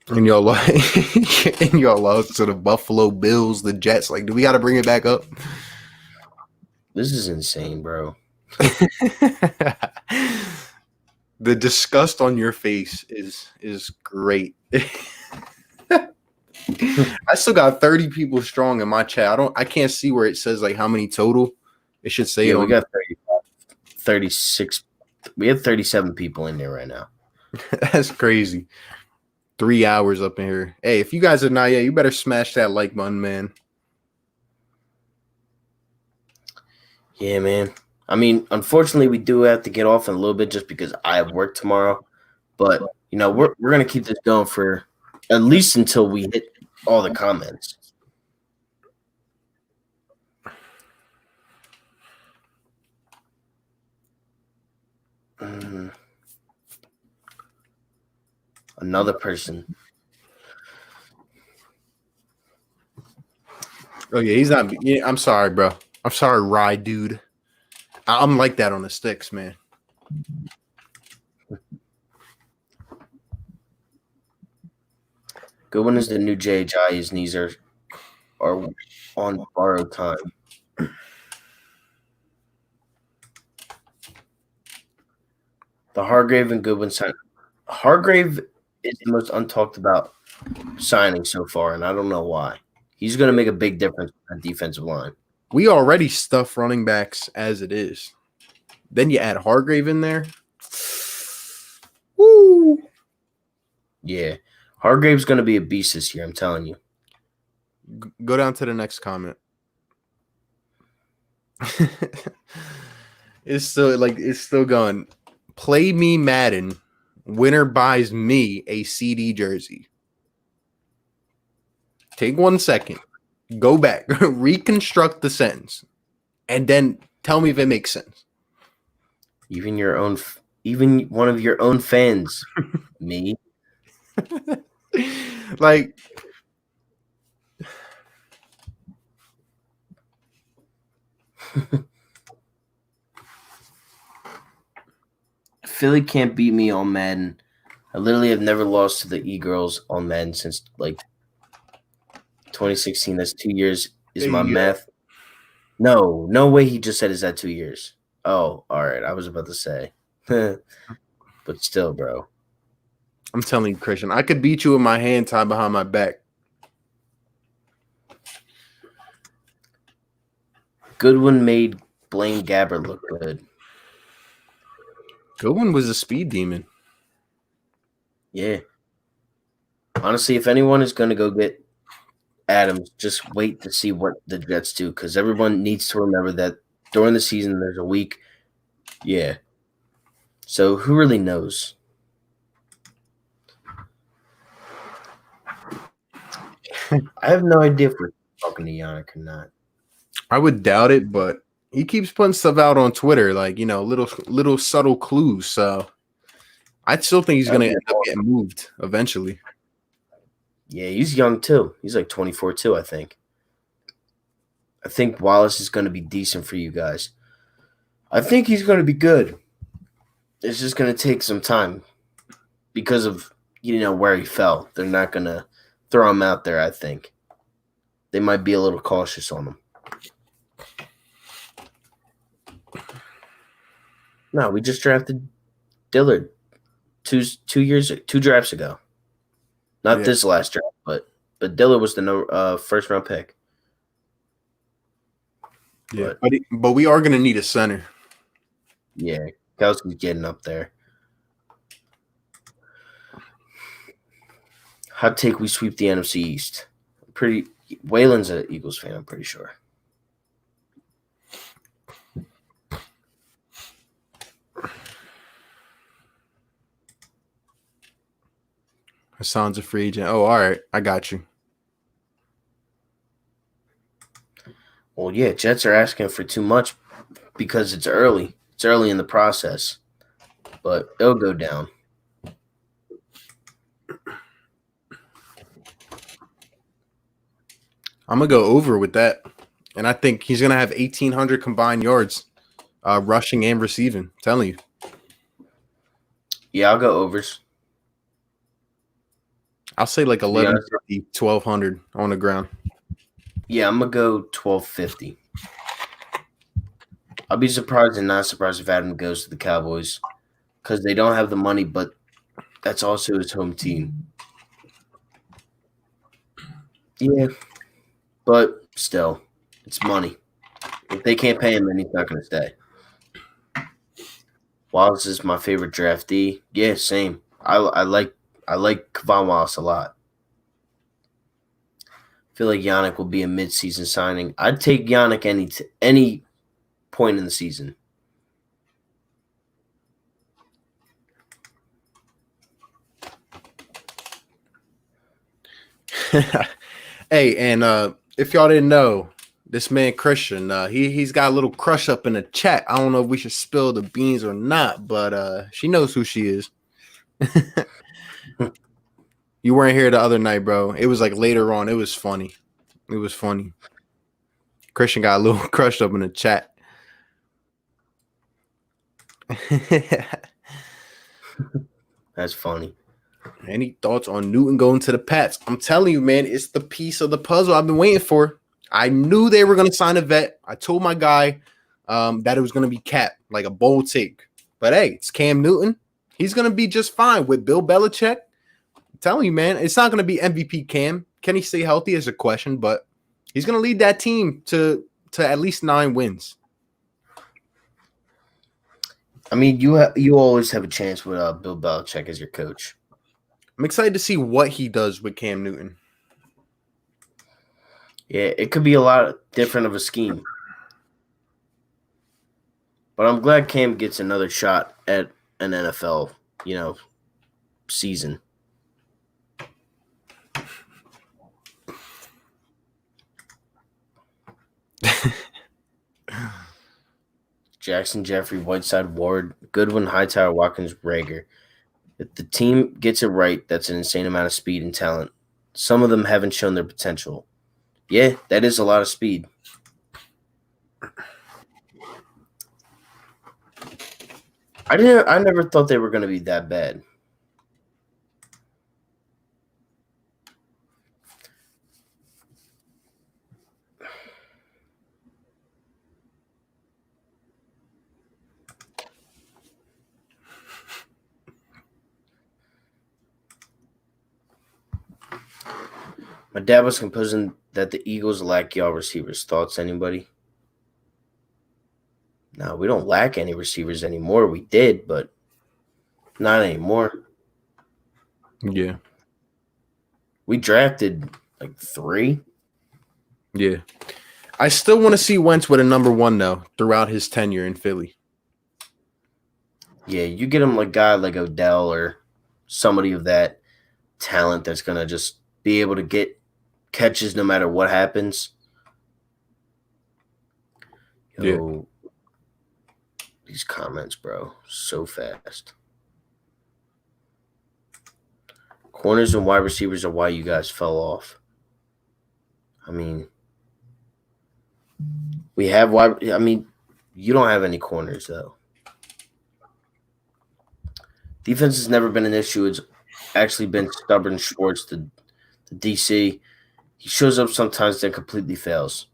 Speaker 2: And y'all lost to the Buffalo Bills, the Jets. Like, do we got to bring it back up?
Speaker 1: This is insane, bro.
Speaker 2: The disgust on your face is great. I still got 30 people strong in my chat. I can't see where it says like how many total. It should say
Speaker 1: Yeah, we got 36. We have 37 people in there right now.
Speaker 2: That's crazy. 3 hours up in here. Hey, if you guys are not yet, you better smash that like button, man.
Speaker 1: Yeah, man. I mean, unfortunately, we do have to get off in a little bit just because I have work tomorrow. But you know, we're gonna keep this going for at least until we hit all the comments. Another person.
Speaker 2: Oh yeah, he's not. Yeah, I'm sorry, bro. I'm sorry, Rye, dude. I'm like that on the sticks, man.
Speaker 1: Goodwin is the new JHI. His knees are on borrowed time. The Hargrave and Goodwin sign. Hargrave is the most untalked about signing so far, and I don't know why. He's going to make a big difference on the defensive line.
Speaker 2: We already stuff running backs as it is. Then you add Hargrave in there. Woo!
Speaker 1: Yeah. Hargrave's going to be a beast this year, I'm telling you.
Speaker 2: Go down to the next comment. It's still going. Play me Madden. Winner buys me a CD jersey. Take 1 second. Go back. Reconstruct the sentence. And then tell me if it makes sense.
Speaker 1: Even one of your own fans, me.
Speaker 2: Like,
Speaker 1: Philly can't beat me on Madden. I literally have never lost to the E-Girls on Madden since like 2016. That's 2 years. Is my math? No way. He just said, "Is that 2 years?" Oh, all right. I was about to say, but still, bro.
Speaker 2: I'm telling you, Christian, I could beat you with my hand tied behind my back.
Speaker 1: Goodwin made Blaine Gabbert look good.
Speaker 2: Goodwin was a speed demon.
Speaker 1: Yeah. Honestly, if anyone is going to go get Adams, just wait to see what the Jets do, because everyone needs to remember that during the season there's a week. Yeah. So who really knows? I have no idea if we're talking to Yannick or not.
Speaker 2: I would doubt it, but he keeps putting stuff out on Twitter, like, you know, little subtle clues. So I still think he's going to end up getting moved eventually.
Speaker 1: Yeah, he's young too. He's like 24 too, I think. I think Wallace is going to be decent for you guys. I think he's going to be good. It's just going to take some time because of, where he fell. They're not going to throw him out there, I think. They might be a little cautious on him. No, we just drafted Dillard two drafts ago. Not this last draft, but Dillard was the first round pick.
Speaker 2: Yeah, but we are going to need a center.
Speaker 1: Yeah, Kelsey's getting up there. Hot take: we sweep the NFC East. Pretty. Waylon's an Eagles fan. I'm pretty sure.
Speaker 2: Hassan's a free agent. Oh, all right. I got you.
Speaker 1: Well, yeah, Jets are asking for too much because it's early. It's early in the process, but it'll go down.
Speaker 2: I'm going to go over with that. And I think he's going to have 1,800 combined yards, rushing and receiving. I'm telling you.
Speaker 1: Yeah, I'll go overs.
Speaker 2: I'll say like 1,150, 1,200 on the ground.
Speaker 1: Yeah, I'm going to go 1,250. I'll be surprised and not surprised if Adam goes to the Cowboys because they don't have the money, but that's also his home team. Yeah, but still, it's money. If they can't pay him, then he's not going to stay. Wallace is my favorite draftee. Yeah, same. I like Kevon Wallace a lot. I feel like Yannick will be a mid-season signing. I'd take Yannick any point in the season.
Speaker 2: Hey, and if y'all didn't know, this man Christian, he's got a little crush up in the chat. I don't know if we should spill the beans or not, but she knows who she is. You weren't here the other night, bro. It was like later on. It was funny. It was funny. Christian got a little crushed up in the chat.
Speaker 1: That's funny.
Speaker 2: Any thoughts on Newton going to the Pats? I'm telling you, man, it's the piece of the puzzle I've been waiting for. I knew they were going to sign a vet. I told my guy that it was going to be Cap, like a bold take. But hey, it's Cam Newton. He's going to be just fine with Bill Belichick. I'm telling you, man, it's not going to be MVP Cam. Can he stay healthy is a question, but he's going to lead that team to at least 9 wins.
Speaker 1: I mean, you always have a chance with Bill Belichick as your coach.
Speaker 2: I'm excited to see what he does with Cam Newton.
Speaker 1: Yeah, it could be a lot different of a scheme. But I'm glad Cam gets another shot at an NFL, season. Jackson, Jeffrey, Whiteside, Ward, Goodwin, Hightower, Watkins, Rager. If the team gets it right, that's an insane amount of speed and talent. Some of them haven't shown their potential. Yeah, that is a lot of speed. I never thought they were going to be that bad. My dad was composing that the Eagles lack y'all receivers. Thoughts, anybody? No, we don't lack any receivers anymore. We did, but not anymore.
Speaker 2: Yeah.
Speaker 1: We drafted like 3.
Speaker 2: Yeah. I still want to see Wentz with a number 1, though, throughout his tenure in Philly.
Speaker 1: Yeah, you get him like a guy like Odell or somebody of that talent that's going to just be able to get catches no matter what happens. Yo, these comments, bro, so fast. Corners and wide receivers are why you guys fell off. I mean, we have wide. I mean, you don't have any corners though. Defense has never been an issue. It's actually been stubborn Schwartz, the DC. He shows up sometimes, then completely fails.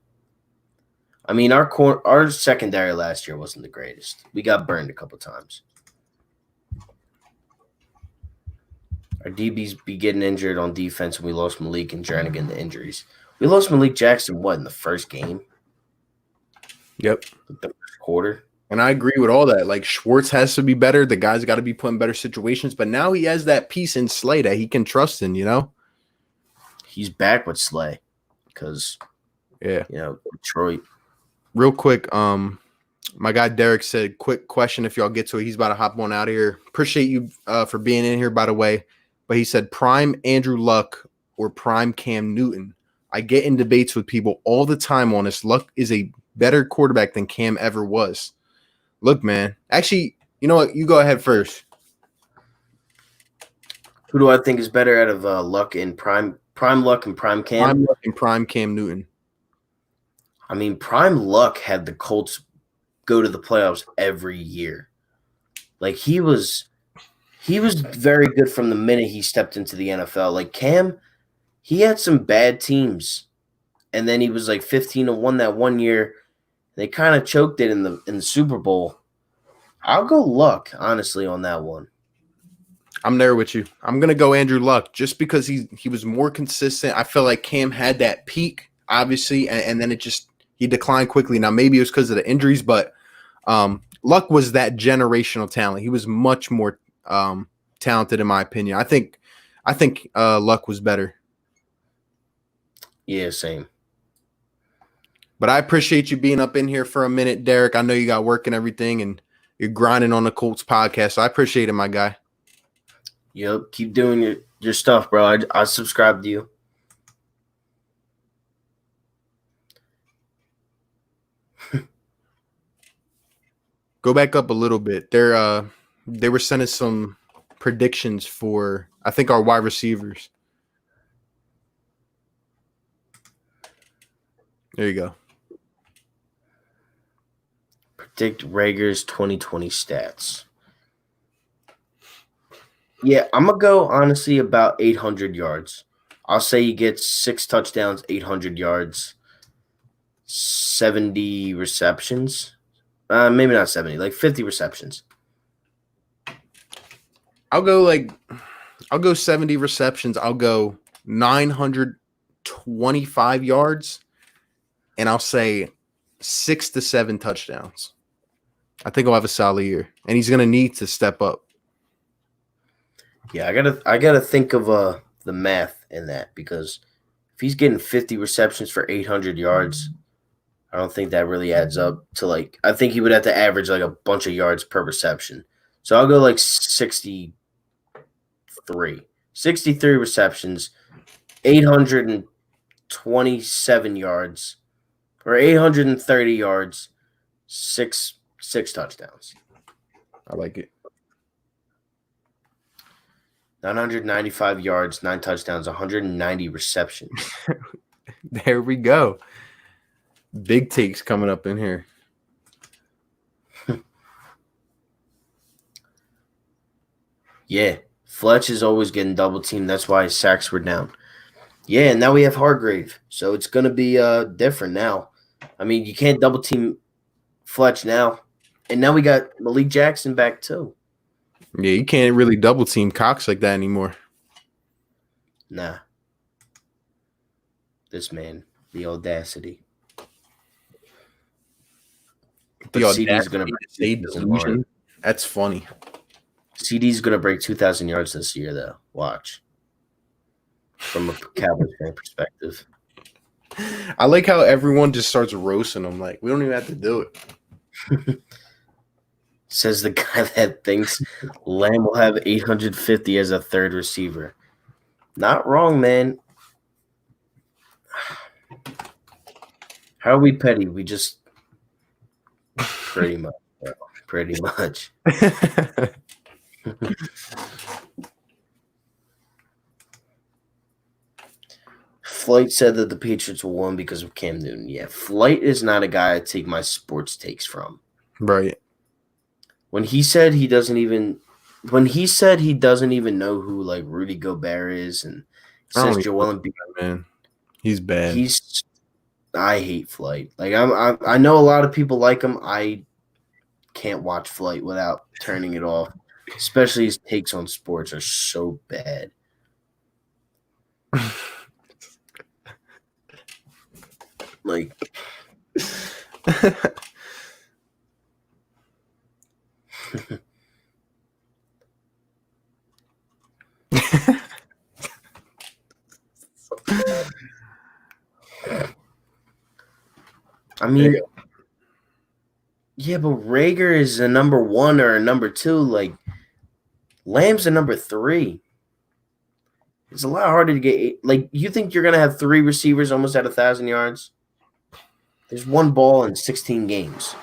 Speaker 1: I mean, our secondary last year wasn't the greatest. We got burned a couple times. Our DBs be getting injured on defense, and we lost Malik and Jernigan to injuries. We lost Malik Jackson, in the first game?
Speaker 2: Yep.
Speaker 1: The first quarter?
Speaker 2: And I agree with all that. Like, Schwartz has to be better. The guy's got to be put in better situations. But now he has that piece in Slay that he can trust in,
Speaker 1: he's back with Slay because
Speaker 2: Yeah.
Speaker 1: Detroit.
Speaker 2: Real quick, my guy Derek said, quick question if y'all get to it. He's about to hop on out of here. Appreciate you for being in here, by the way. But he said, prime Andrew Luck or prime Cam Newton. I get in debates with people all the time on this. Luck is a better quarterback than Cam ever was. Look, man. Actually, you know what? You go ahead first.
Speaker 1: Who do I think is better out of Luck and prime Luck and prime Cam?
Speaker 2: Prime Luck and prime Cam Newton.
Speaker 1: I mean, prime Luck had the Colts go to the playoffs every year. Like he was very good from the minute he stepped into the NFL. Like Cam, he had some bad teams, and then he was like 15-1 that one year. They kind of choked it in the Super Bowl. I'll go Luck, honestly, on that one.
Speaker 2: I'm there with you. I'm gonna go Andrew Luck just because he was more consistent. I feel like Cam had that peak, obviously, and then he declined quickly. Now maybe it was because of the injuries, but Luck was that generational talent. He was much more talented, in my opinion. I think Luck was better.
Speaker 1: Yeah, same.
Speaker 2: But I appreciate you being up in here for a minute, Derek. I know you got work and everything, and you're grinding on the Colts podcast. So I appreciate it, my guy.
Speaker 1: Yep, keep doing your stuff, bro. I subscribe to you.
Speaker 2: Go back up a little bit. They were sending some predictions for, I think, our wide receivers. There you go.
Speaker 1: Predict Rager's 2020 stats. Yeah, I'm going to go, honestly, about 800 yards. I'll say he gets 6 touchdowns, 800 yards, 70 receptions. Maybe not 70, like 50 receptions.
Speaker 2: I'll go 70 receptions. I'll go 925 yards, and I'll say 6 to 7 touchdowns. I think I'll have a solid year, and he's going to need to step up.
Speaker 1: Yeah, I gotta think of the math in that, because if he's getting 50 receptions for 800 yards, I don't think that really adds up to like. I think he would have to average like a bunch of yards per reception. So I'll go like 63 receptions, 827 yards, or 830 yards, six touchdowns.
Speaker 2: I like it.
Speaker 1: 995 yards, 9 touchdowns, 190 receptions.
Speaker 2: There we go. Big takes coming up in here.
Speaker 1: Yeah, Fletch is always getting double teamed. That's why his sacks were down. Yeah, and now we have Hargrave, so it's going to be different now. I mean, you can't double team Fletch now. And now we got Malik Jackson back too.
Speaker 2: Yeah, you can't really double team Cox like that anymore.
Speaker 1: Nah. This man, the audacity.
Speaker 2: The CD's going to break delusion. That's funny.
Speaker 1: CD's going to break 2,000 yards this year, though. Watch. From a Cowboys fan perspective.
Speaker 2: I like how everyone just starts roasting him. Like, we don't even have to do it.
Speaker 1: Says the guy that thinks Lamb will have 850 as a third receiver. Not wrong, man. How are we petty? We just pretty much. Bro. Pretty much. Flight said that the Patriots won because of Cam Newton. Yeah, Flight is not a guy I take my sports takes from.
Speaker 2: Right.
Speaker 1: When he said he doesn't even know who like Rudy Gobert is, and says Joel Embiid,
Speaker 2: man, he's bad.
Speaker 1: I hate Flight. Like I know a lot of people like him. I can't watch Flight without turning it off. Especially his takes on sports are so bad. Like I mean, yeah, but Rager is a number 1 or a number 2. Like, Lamb's a number 3. It's a lot harder to get. Like, you think you're gonna have 3 receivers almost at 1,000 yards? There's 1 ball in 16 games.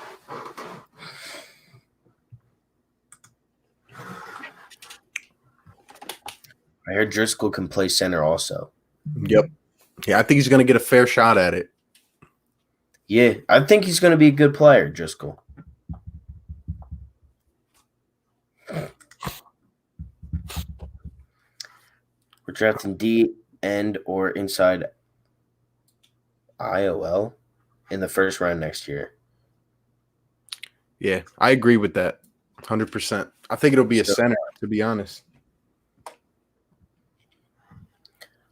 Speaker 1: I heard Driscoll can play center also.
Speaker 2: Yep. Yeah, I think he's gonna get a fair shot at it.
Speaker 1: Yeah, I think he's gonna be a good player, Driscoll. We're drafting D, end, or inside IOL in the first round next year.
Speaker 2: Yeah, I agree with that 100%. I think it'll be a center, to be honest.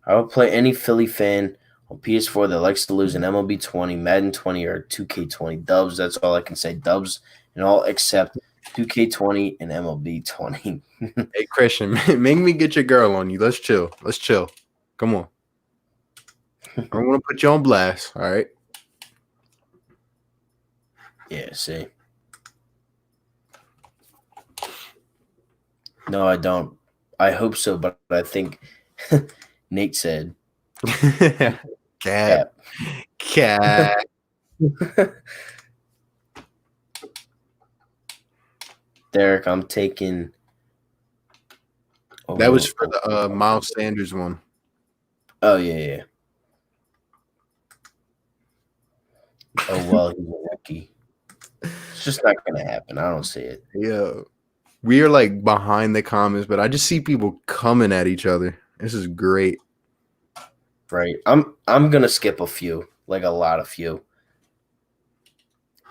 Speaker 1: I would play any Philly fan on PS4 that likes to lose an MLB 20, Madden 20, or 2K20. Dubs, that's all I can say. Dubs and all except 2K20 and MLB 20.
Speaker 2: Hey, Christian, make me get your girl on you. Let's chill. Let's chill. Come on. I don't want to put you on blast, all right?
Speaker 1: Yeah, see. No, I don't. I hope so, but I think Nate said.
Speaker 2: Cat.
Speaker 1: Derek, I'm taking.
Speaker 2: That was for the Miles Sanders one.
Speaker 1: Oh, yeah. Oh, well, he's a rookie. It's just not going to happen. I don't see it.
Speaker 2: Yeah. We are like behind the comments, but I just see people coming at each other. This is great.
Speaker 1: Right. I'm gonna skip a few, like a lot of few.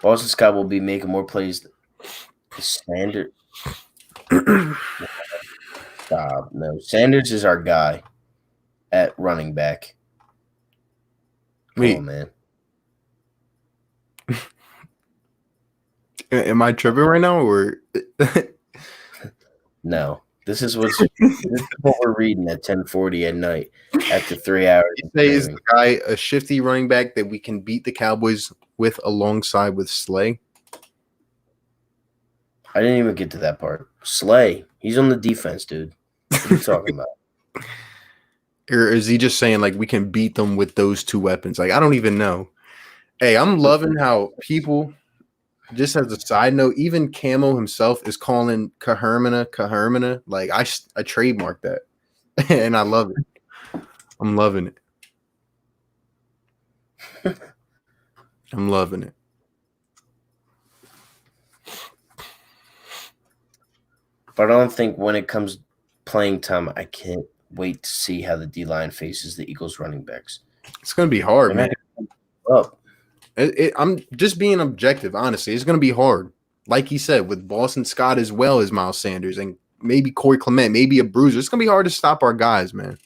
Speaker 1: Boston Scott will be making more plays. Sanders. Stop. No, Sanders is our guy at running back. Come on, man.
Speaker 2: Am I tripping right now, or
Speaker 1: No? This is what we're reading at 10:40 at night after 3 hours.
Speaker 2: you say is the guy a shifty running back that we can beat the Cowboys with alongside with Slay?
Speaker 1: I didn't even get to that part. Slay, he's on the defense, dude. What are you talking about?
Speaker 2: Or is he just saying like we can beat them with those 2 weapons? Like I don't even know. Hey, I'm loving how people, just as a side note, even Camo himself is calling Kahermana. Like I trademarked that, and I love it. I'm loving it. I'm loving it.
Speaker 1: But I don't think when it comes playing time, I can't wait to see how the D-line faces the Eagles running backs.
Speaker 2: It's gonna be hard, man.
Speaker 1: Up.
Speaker 2: I'm just being objective, honestly. It's going to be hard. Like he said, with Boston Scott as well as Miles Sanders and maybe Corey Clement, maybe a bruiser. It's going to be hard to stop our guys, man.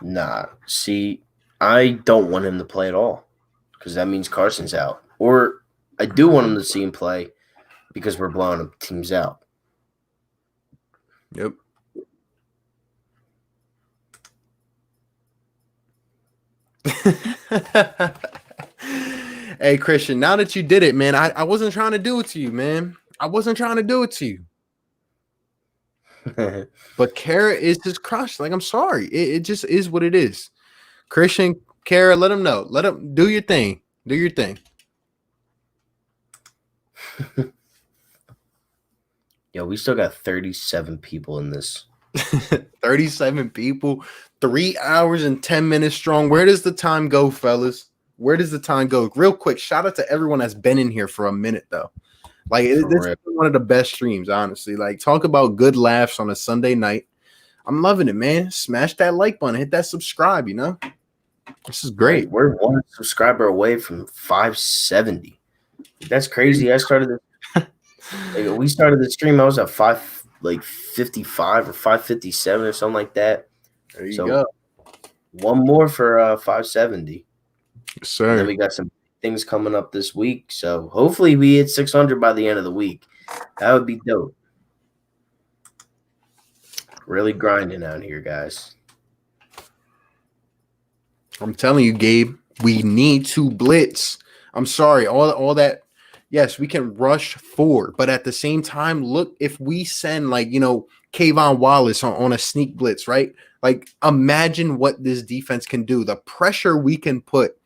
Speaker 1: Nah. See, I don't want him to play at all because that means Carson's out. Or I do want him to see him play because we're blowing teams out.
Speaker 2: Yep. Hey, Christian, now that you did it, man, I wasn't trying to do it to you, man. I wasn't trying to do it to you. But Kara is just crushed. Like, I'm sorry. It just is what it is. Christian, Kara, let him know. Let him do your thing. Do your thing.
Speaker 1: Yo, we still got 37 people in this.
Speaker 2: 37 people, 3 hours and 10 minutes strong. Where does the time go, fellas? Where does the time go? Real quick, shout out to everyone that's been in here for a minute, though. Like, this is one of the best streams, honestly. Like, talk about good laughs on a Sunday night. I'm loving it, man. Smash that like button. Hit that subscribe, you know? This is great.
Speaker 1: We're 1 subscriber away from 570. That's crazy. I started we started the stream. I was at 555 or 557 or something like that.
Speaker 2: There you go.
Speaker 1: 1 more for 570.
Speaker 2: Yes, sir.
Speaker 1: And then we got some things coming up this week. So hopefully we hit 600 by the end of the week. That would be dope. Really grinding out here, guys.
Speaker 2: I'm telling you, Gabe, We need to blitz. I'm sorry, all that. Yes, we can rush 4, but at the same time, look, if we send Kayvon Wallace on a sneak blitz, right? Like, imagine what this defense can do. The pressure we can put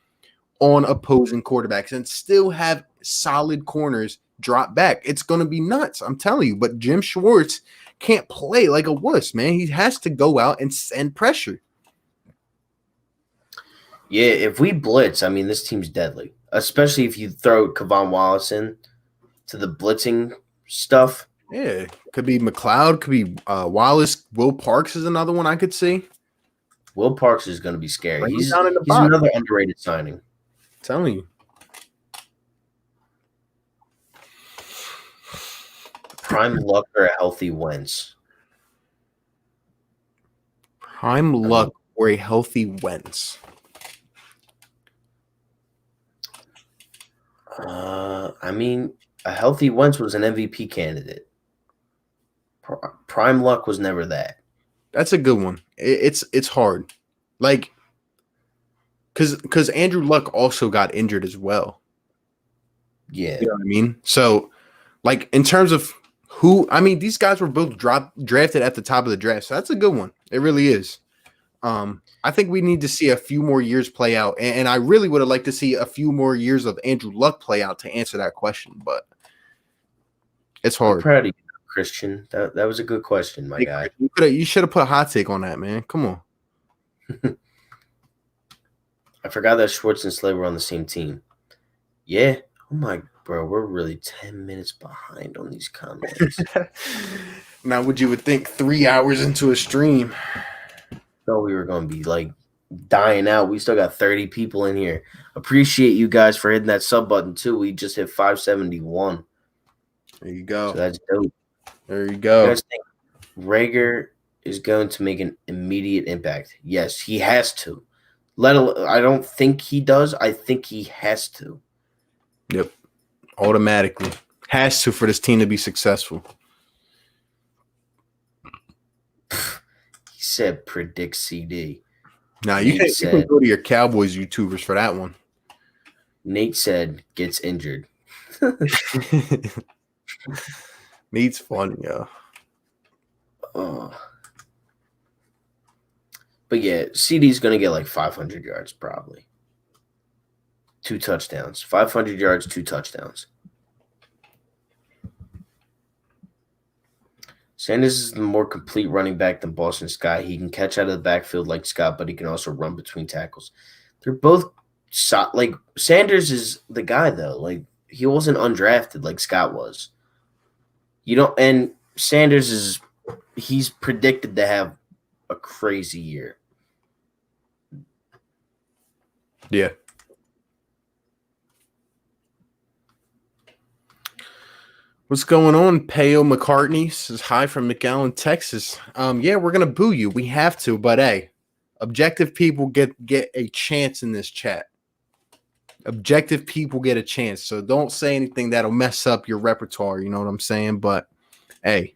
Speaker 2: on opposing quarterbacks and still have solid corners drop back. It's going to be nuts. I'm telling you. But Jim Schwartz can't play like a wuss, man. He has to go out and send pressure.
Speaker 1: Yeah, if we blitz, I mean, this team's deadly, especially if you throw Kavon Wallace in to the blitzing stuff.
Speaker 2: Yeah, could be McLeod, could be Wallace. Will Parks is another one I could see.
Speaker 1: Will Parks is going to be scary.
Speaker 2: Bring him
Speaker 1: He's
Speaker 2: down in the box.
Speaker 1: another underrated signing.
Speaker 2: I'm telling you.
Speaker 1: Prime Luck or a healthy Wentz?
Speaker 2: Prime Luck or a healthy Wentz?
Speaker 1: I mean, a healthy Wentz was an MVP candidate. Prime Luck was never that.
Speaker 2: That's a good one. It's hard, like, because Andrew Luck also got injured as well.
Speaker 1: Yeah,
Speaker 2: you know what I mean. So, like, in terms of who, I mean, these guys were both drafted at the top of the draft, so that's a good one. It really is. I think we need to see a few more years play out, and I really would have liked to see a few more years of Andrew Luck play out to answer that question, but it's hard.
Speaker 1: I'm proud of you, Christian. That was a good question, my guy.
Speaker 2: You should have put a hot take on that, man. Come on.
Speaker 1: I forgot that Schwartz and Slay were on the same team. Yeah. Oh my, bro, we're really 10 minutes behind on these comments.
Speaker 2: Now, would think 3 hours into a stream?
Speaker 1: Thought we were going to be like dying out. We still got 30 people in here. Appreciate you guys for hitting that sub button too. We just hit 571.
Speaker 2: There you go.
Speaker 1: So that's dope.
Speaker 2: There you go.
Speaker 1: You guys think Rager is going to make an immediate impact? Yes, he has to. I don't think he does. I think he has to.
Speaker 2: Yep. Automatically. Has to for this team to be successful.
Speaker 1: He said predict CD.
Speaker 2: Now, you can go to your Cowboys YouTubers for that one.
Speaker 1: Nate said gets injured.
Speaker 2: Nate's fun, yo.
Speaker 1: But yeah, CD's going to get like 500 yards probably. 2 touchdowns. 500 yards, 2 touchdowns. Sanders is the more complete running back than Boston Scott. He can catch out of the backfield like Scott, but he can also run between tackles. They're both like Sanders is the guy though. Like he wasn't undrafted like Scott was. And Sanders he's predicted to have a crazy year.
Speaker 2: Yeah. What's going on, Peo McCartney? This is hi from McAllen, Texas. Yeah, we're gonna boo you. We have to, but hey, objective people get a chance in this chat. Objective people get a chance, so don't say anything that'll mess up your repertoire. You know what I'm saying? But hey,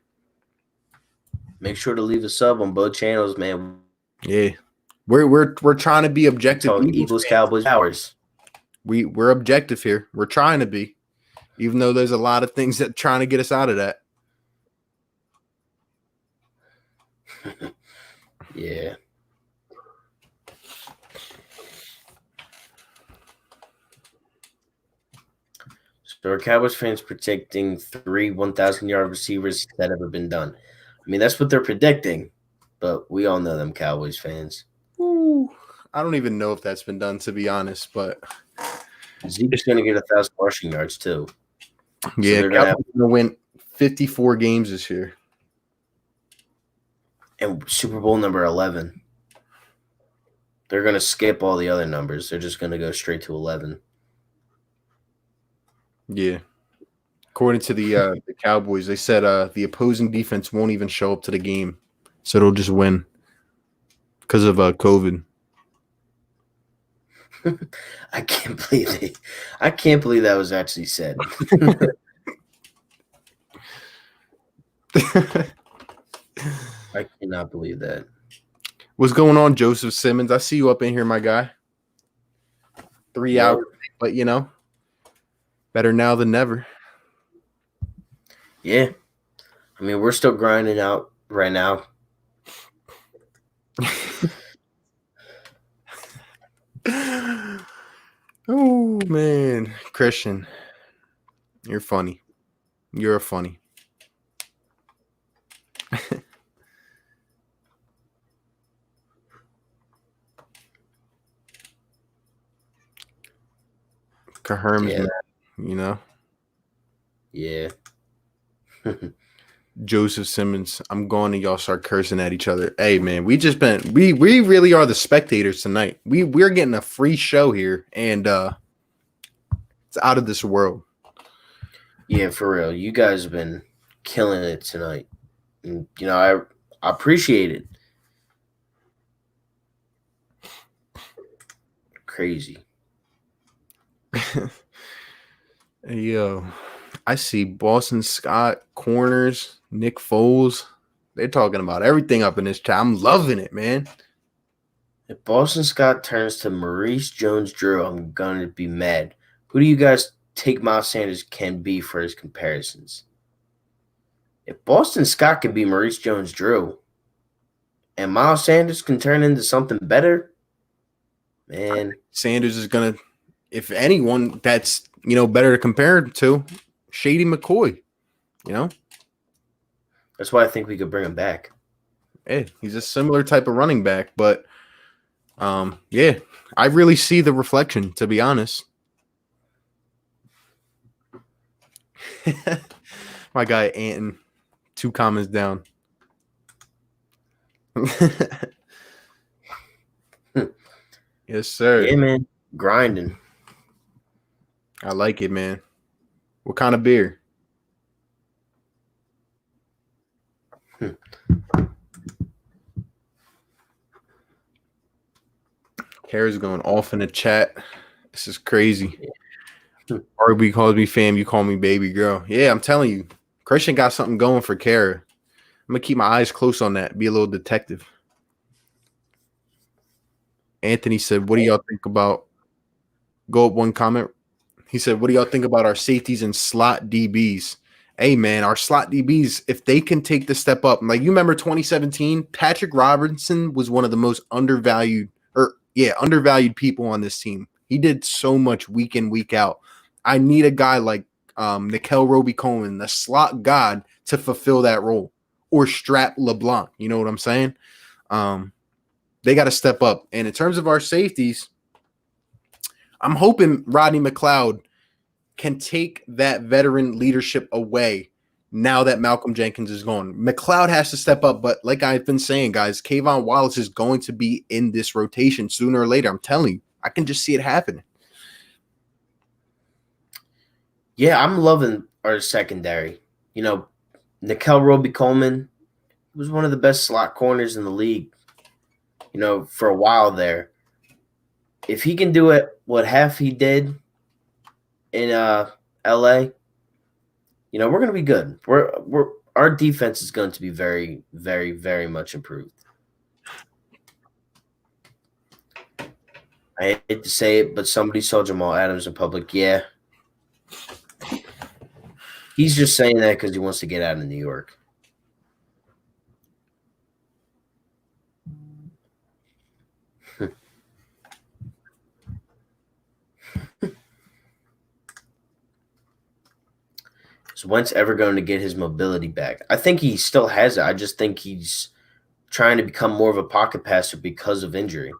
Speaker 1: make sure to leave a sub on both channels, man.
Speaker 2: Yeah, we're trying to be objective.
Speaker 1: Eagles, Cowboys, Powers.
Speaker 2: We're objective here. We're trying to be. Even though there's a lot of things that trying to get us out of that.
Speaker 1: Yeah. So are Cowboys fans predicting 3 1,000-yard receivers that ever been done? I mean, that's what they're predicting, but we all know them Cowboys fans.
Speaker 2: Ooh, I don't even know if that's been done, to be honest, but
Speaker 1: Zeke's going to get 1,000 rushing yards too.
Speaker 2: Yeah, so they're going to win 54 games this year.
Speaker 1: And Super Bowl number 11. They're going to skip all the other numbers. They're just going to go straight to 11.
Speaker 2: Yeah. According to the Cowboys, they said the opposing defense won't even show up to the game. So they'll just win because of COVID.
Speaker 1: I can't believe that was actually said. I cannot believe that.
Speaker 2: What's going on, Joseph Simmons? I see you up in here, my guy. 3
Speaker 1: Yeah.
Speaker 2: hours, but better now than never.
Speaker 1: Yeah. I mean, we're still grinding out right now.
Speaker 2: Oh man, Christian, you're funny. You're funny. Caherm is
Speaker 1: Yeah.
Speaker 2: mad.
Speaker 1: Yeah.
Speaker 2: Joseph Simmons, I'm going and y'all start cursing at each other. Hey man, we really are the spectators tonight. We're getting a free show here, and it's out of this world.
Speaker 1: Yeah, for real. You guys have been killing it tonight. And, I appreciate it. Crazy.
Speaker 2: Hey, yo, I see Boston Scott corners, Nick Foles. They're talking about everything up in this chat. I'm loving it, man.
Speaker 1: If Boston Scott turns to Maurice Jones-Drew, I'm gonna be mad. Who do you guys take Miles Sanders can be for his comparisons? If Boston Scott can be Maurice Jones-Drew and Miles Sanders can turn into something better, man.
Speaker 2: Sanders is gonna, if anyone that's better to compare him to, Shady McCoy.
Speaker 1: That's why I think we could bring him back.
Speaker 2: Hey, he's a similar type of running back, but yeah, I really see the reflection, to be honest. My guy Anton, 2 comments down. Yes, sir.
Speaker 1: Yeah, man. Grinding.
Speaker 2: I like it, man. What kind of beer? Kara's going off in the chat. This is crazy. RB calls me fam, you call me baby girl. Yeah, I'm telling you, Christian got something going for Kara. I'm gonna keep my eyes close on that. Be a little detective. Anthony said, "What do y'all think about?" Go up one comment. He said, "What do y'all think about our safeties and slot DBs?" Hey man, our slot DBs, if they can take the step up, like you remember 2017, Patrick Robinson was one of the most undervalued people on this team. He did so much week in, week out. I need a guy like Nickel Roby-Coleman, the slot god, to fulfill that role, or Strap LeBlanc. You know what I'm saying? They got to step up. And in terms of our safeties, I'm hoping Rodney McLeod can take that veteran leadership away now that Malcolm Jenkins is gone. McLeod has to step up, but like I've been saying, guys, Kayvon Wallace is going to be in this rotation sooner or later. I'm telling you, I can just see it happening.
Speaker 1: Yeah, I'm loving our secondary. Nickel Roby-Coleman was one of the best slot corners in the league, for a while there. If he can do it what half he did in LA, we're gonna be good. Our defense is going to be very, very, very much improved. I hate to say it, but somebody saw Jamal Adams in public. Yeah. He's just saying that because he wants to get out of New York. Is Wentz ever going to get his mobility back? I think he still has it. I just think he's trying to become more of a pocket passer because of injury.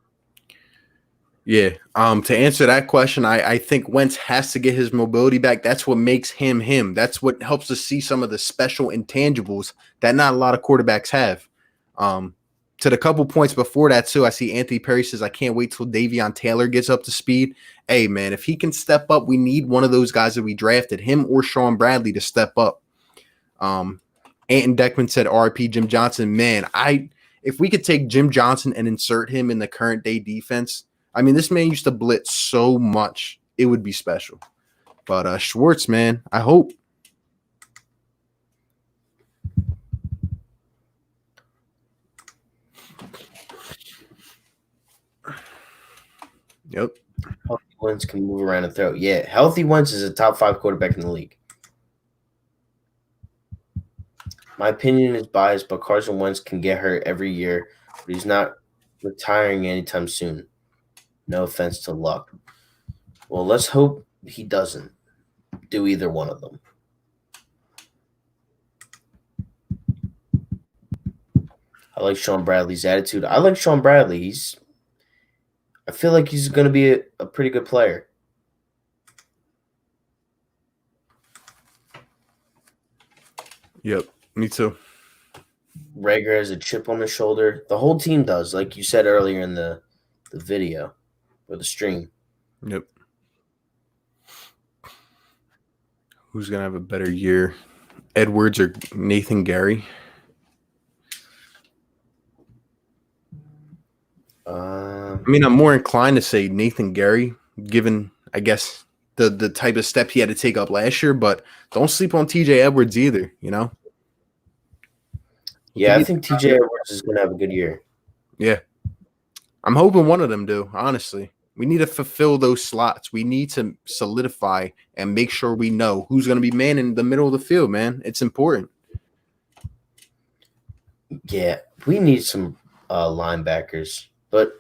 Speaker 2: Yeah. To answer that question, I think Wentz has to get his mobility back. That's what makes him him. That's what helps us see some of the special intangibles that not a lot of quarterbacks have. To the couple points before that, too, I see Anthony Perry says, I can't wait till Davion Taylor gets up to speed. Hey, man, if he can step up, we need one of those guys that we drafted, him or Sean Bradley, to step up. Anton Deckman said, RP Jim Johnson. Man, if we could take Jim Johnson and insert him in the current day defense, I mean, this man used to blitz so much. It would be special. But Schwartz, man, I hope. Yep.
Speaker 1: Healthy Wentz can move around and throw. Yeah, healthy Wentz is a top 5 quarterback in the league. My opinion is biased, but Carson Wentz can get hurt every year, but he's not retiring anytime soon. No offense to Luck. Well, let's hope he doesn't do either one of them. I like Sean Bradley's attitude. I like Sean Bradley. I feel like he's going to be a pretty good player.
Speaker 2: Yep, me too.
Speaker 1: Rager has a chip on his shoulder. The whole team does, like you said earlier in the video or the stream.
Speaker 2: Yep. Who's going to have a better year? Edwards or Nathan Gary? I mean, I'm more inclined to say Nathan Gary, given, I guess, the type of step he had to take up last year, but don't sleep on TJ Edwards either, you know?
Speaker 1: Yeah, I think TJ Edwards is going to have a good year.
Speaker 2: Yeah. I'm hoping one of them do, honestly. We need to fulfill those slots. We need to solidify and make sure we know who's going to be manning the middle of the field, man. It's important.
Speaker 1: Yeah, we need some linebackers, but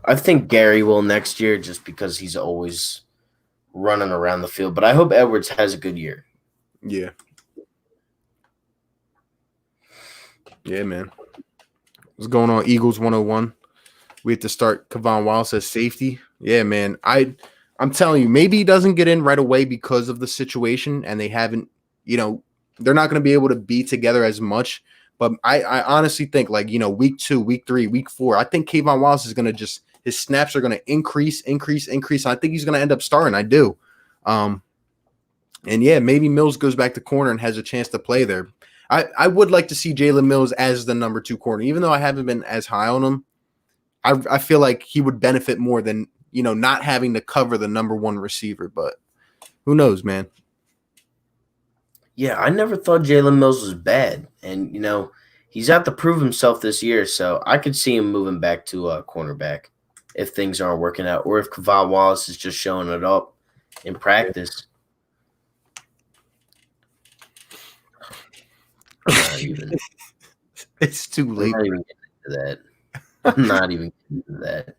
Speaker 1: I think Gary will next year just because he's always running around the field. But I hope Edwards has a good year.
Speaker 2: Yeah. Yeah, man. What's going on? Eagles 101. We have to start Kevon Wallace as safety. Yeah, man. I'm telling you, maybe he doesn't get in right away because of the situation, and they haven't, they're not going to be able to be together as much. But I honestly think, week 2, week 3, week 4, I think Kevon Wallace is going to his snaps are going to increase. I think he's going to end up starting. I do. And yeah, maybe Mills goes back to corner and has a chance to play there. I would like to see Jalen Mills as the number 2 corner, even though I haven't been as high on him. I feel like he would benefit more than, not having to cover the number 1 receiver, but who knows, man?
Speaker 1: Yeah, I never thought Jalen Mills was bad. And, he's out to prove himself this year, so I could see him moving back to cornerback if things aren't working out, or if Kevon Wallace is just showing it up in practice. I'm not even.
Speaker 2: It's too late.
Speaker 1: I'm not even getting into that. I'm not even getting into that.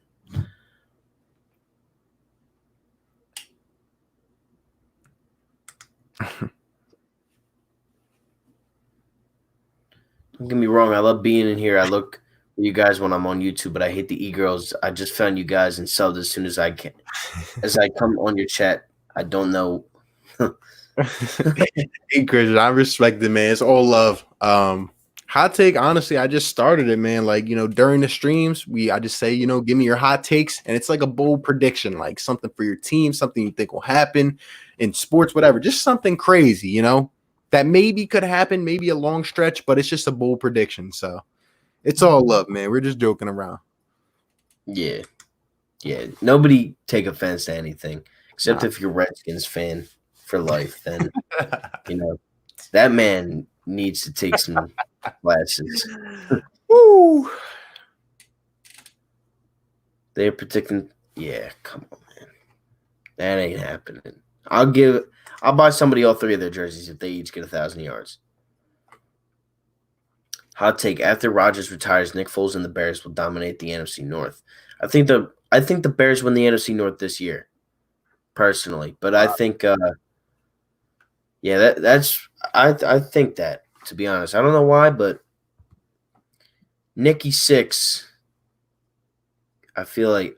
Speaker 1: Don't get me wrong. I love being in here. I look for you guys when I'm on YouTube, but I hate the e-girls. I just found you guys and subbed as soon as I can. As I come on your chat, I don't know.
Speaker 2: Hey, Christian, I respect it, man. It's all love. Hot take, honestly, I just started it, man. During the streams, I just say, give me your hot takes, and it's like a bold prediction, like something for your team, something you think will happen in sports, whatever, just something crazy, that maybe could happen, maybe a long stretch, but it's just a bold prediction. So it's all love, man. We're just joking around.
Speaker 1: Yeah. Nobody take offense to anything, except if you're Redskins fan for life. Then that man needs to take some classes.
Speaker 2: Woo!
Speaker 1: They're predicting. Yeah, come on, man. That ain't happening. I'll buy somebody all 3 of their jerseys if they each get 1,000 yards. Hot take: after Rodgers retires, Nick Foles and the Bears will dominate the NFC North. I think the Bears win the NFC North this year, personally. But I think, I think that, to be honest. I don't know why, but Nicky 6. I feel a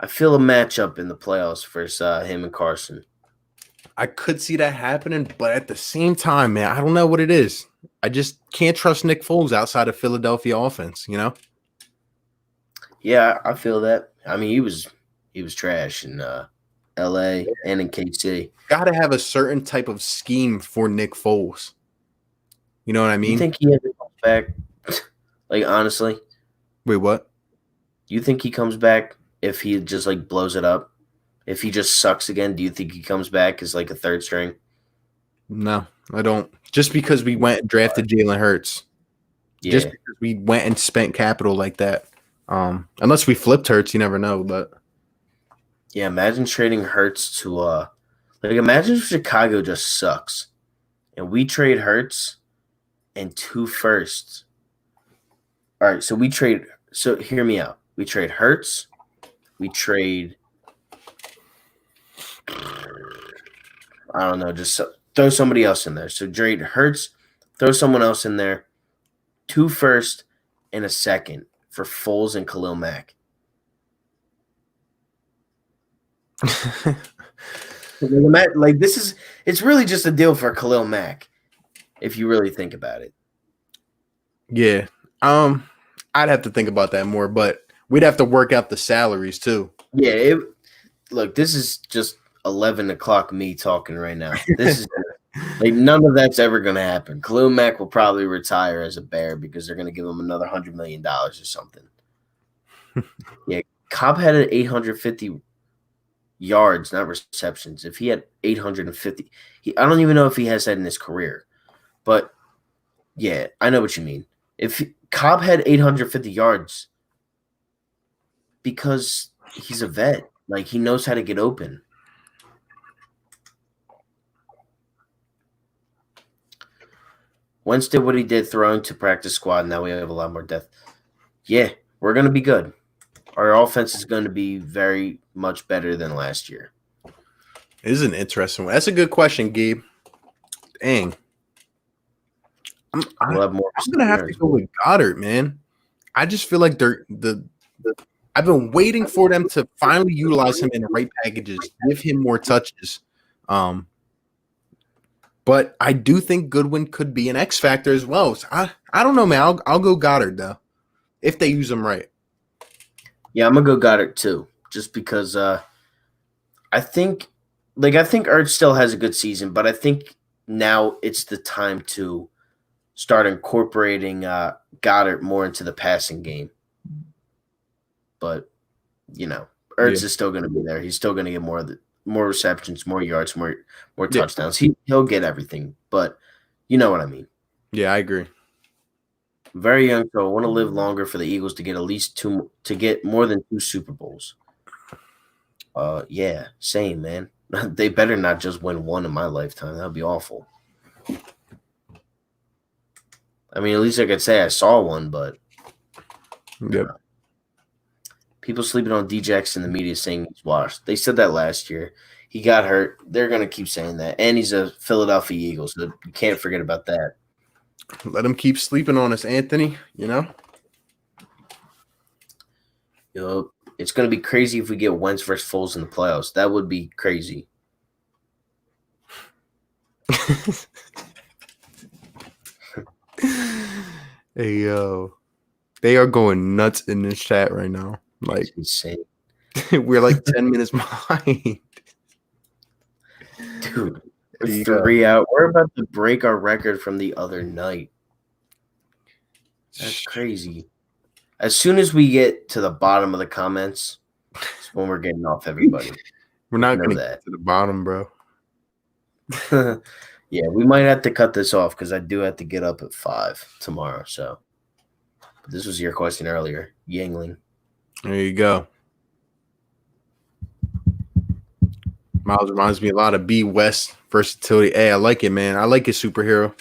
Speaker 1: matchup in the playoffs versus him and Carson.
Speaker 2: I could see that happening, but at the same time, man, I don't know what it is. I just can't trust Nick Foles outside of Philadelphia offense,
Speaker 1: Yeah, I feel that. I mean, he was trash in LA and in KC.
Speaker 2: Got to have a certain type of scheme for Nick Foles. You know what I mean?
Speaker 1: You think he ever comes back? Like, honestly?
Speaker 2: Wait, what?
Speaker 1: You think he comes back if he just, blows it up? If he just sucks again, do you think he comes back as, a third string?
Speaker 2: No, I don't. Just because we went and drafted Jalen Hurts.
Speaker 1: Yeah.
Speaker 2: Just because we went and spent capital like that. Unless we flipped Hurts, you never know, but
Speaker 1: Yeah, imagine trading Hurts to imagine if Chicago just sucks and we trade Hurts and 2 firsts. All right, so we trade. So hear me out. We trade Hurts. We trade. I don't know. Just throw somebody else in there. So trade Hurts. Throw someone else in there. 2 firsts and a second for Foles and Khalil Mack. Like this is. It's really just a deal for Khalil Mack, if you really think about it.
Speaker 2: Yeah. I'd have to think about that more, but we'd have to work out the salaries too.
Speaker 1: Yeah. Look, this is just 11 o'clock me talking right now. This is like none of that's ever going to happen. Khalil Mack will probably retire as a Bear because they're going to give him another $100 million or something. Yeah, Cobb had an 850 yards, not receptions. If he had 850, I don't even know if he has that in his career. But yeah, I know what you mean. If Cobb had 850 yards because he's a vet, like he knows how to get open. Wentz did what he did throwing to practice squad. Now we have a lot more depth. Yeah, we're going to be good. Our offense is going to be very much better than last year.
Speaker 2: This is an interesting one. That's a good question, Gabe. Dang.
Speaker 1: We'll have more.
Speaker 2: I'm going to have to go with Goddard, man. I just feel like I've been waiting for them to finally utilize him in the right packages, give him more touches. But I do think Goodwin could be an X factor as well. So I don't know, man. I'll go Goddard though, if they use him right.
Speaker 1: Yeah, I'm gonna go Goddard too, just because I think Ertz still has a good season, but I think now it's the time to start incorporating Goddard more into the passing game. But Ertz is still going to be there. He's still going to get more receptions, more yards, more touchdowns. He'll get everything, but you know what I mean.
Speaker 2: Yeah, I agree.
Speaker 1: Very young, so I want to live longer for the Eagles to get at least to get more than 2 Super Bowls. Yeah, same, man. They better not just win one in my lifetime. That would be awful. I mean, at least I could say I saw one, but
Speaker 2: yep.
Speaker 1: People sleeping on D-Jax in the media saying he's washed. They said that last year. He got hurt. They're going to keep saying that. And he's a Philadelphia Eagle, so you can't forget about that.
Speaker 2: Let him keep sleeping on us, Anthony,
Speaker 1: It's going to be crazy if we get Wentz versus Foles in the playoffs. That would be crazy.
Speaker 2: Hey, yo. They are going nuts in this chat right now. Like,
Speaker 1: insane.
Speaker 2: We're like 10 minutes behind.
Speaker 1: Dude, we're 3 out. We're about to break our record from the other night. That's crazy. As soon as we get to the bottom of the comments, that's when we're getting off everybody.
Speaker 2: We're not going to get to the bottom, bro.
Speaker 1: Yeah, we might have to cut this off because I do have to get up at 5 tomorrow. So this was your question earlier, Yangling.
Speaker 2: There you go. Miles reminds me a lot of B West versatility. Hey, I like it, man. I like his superhero.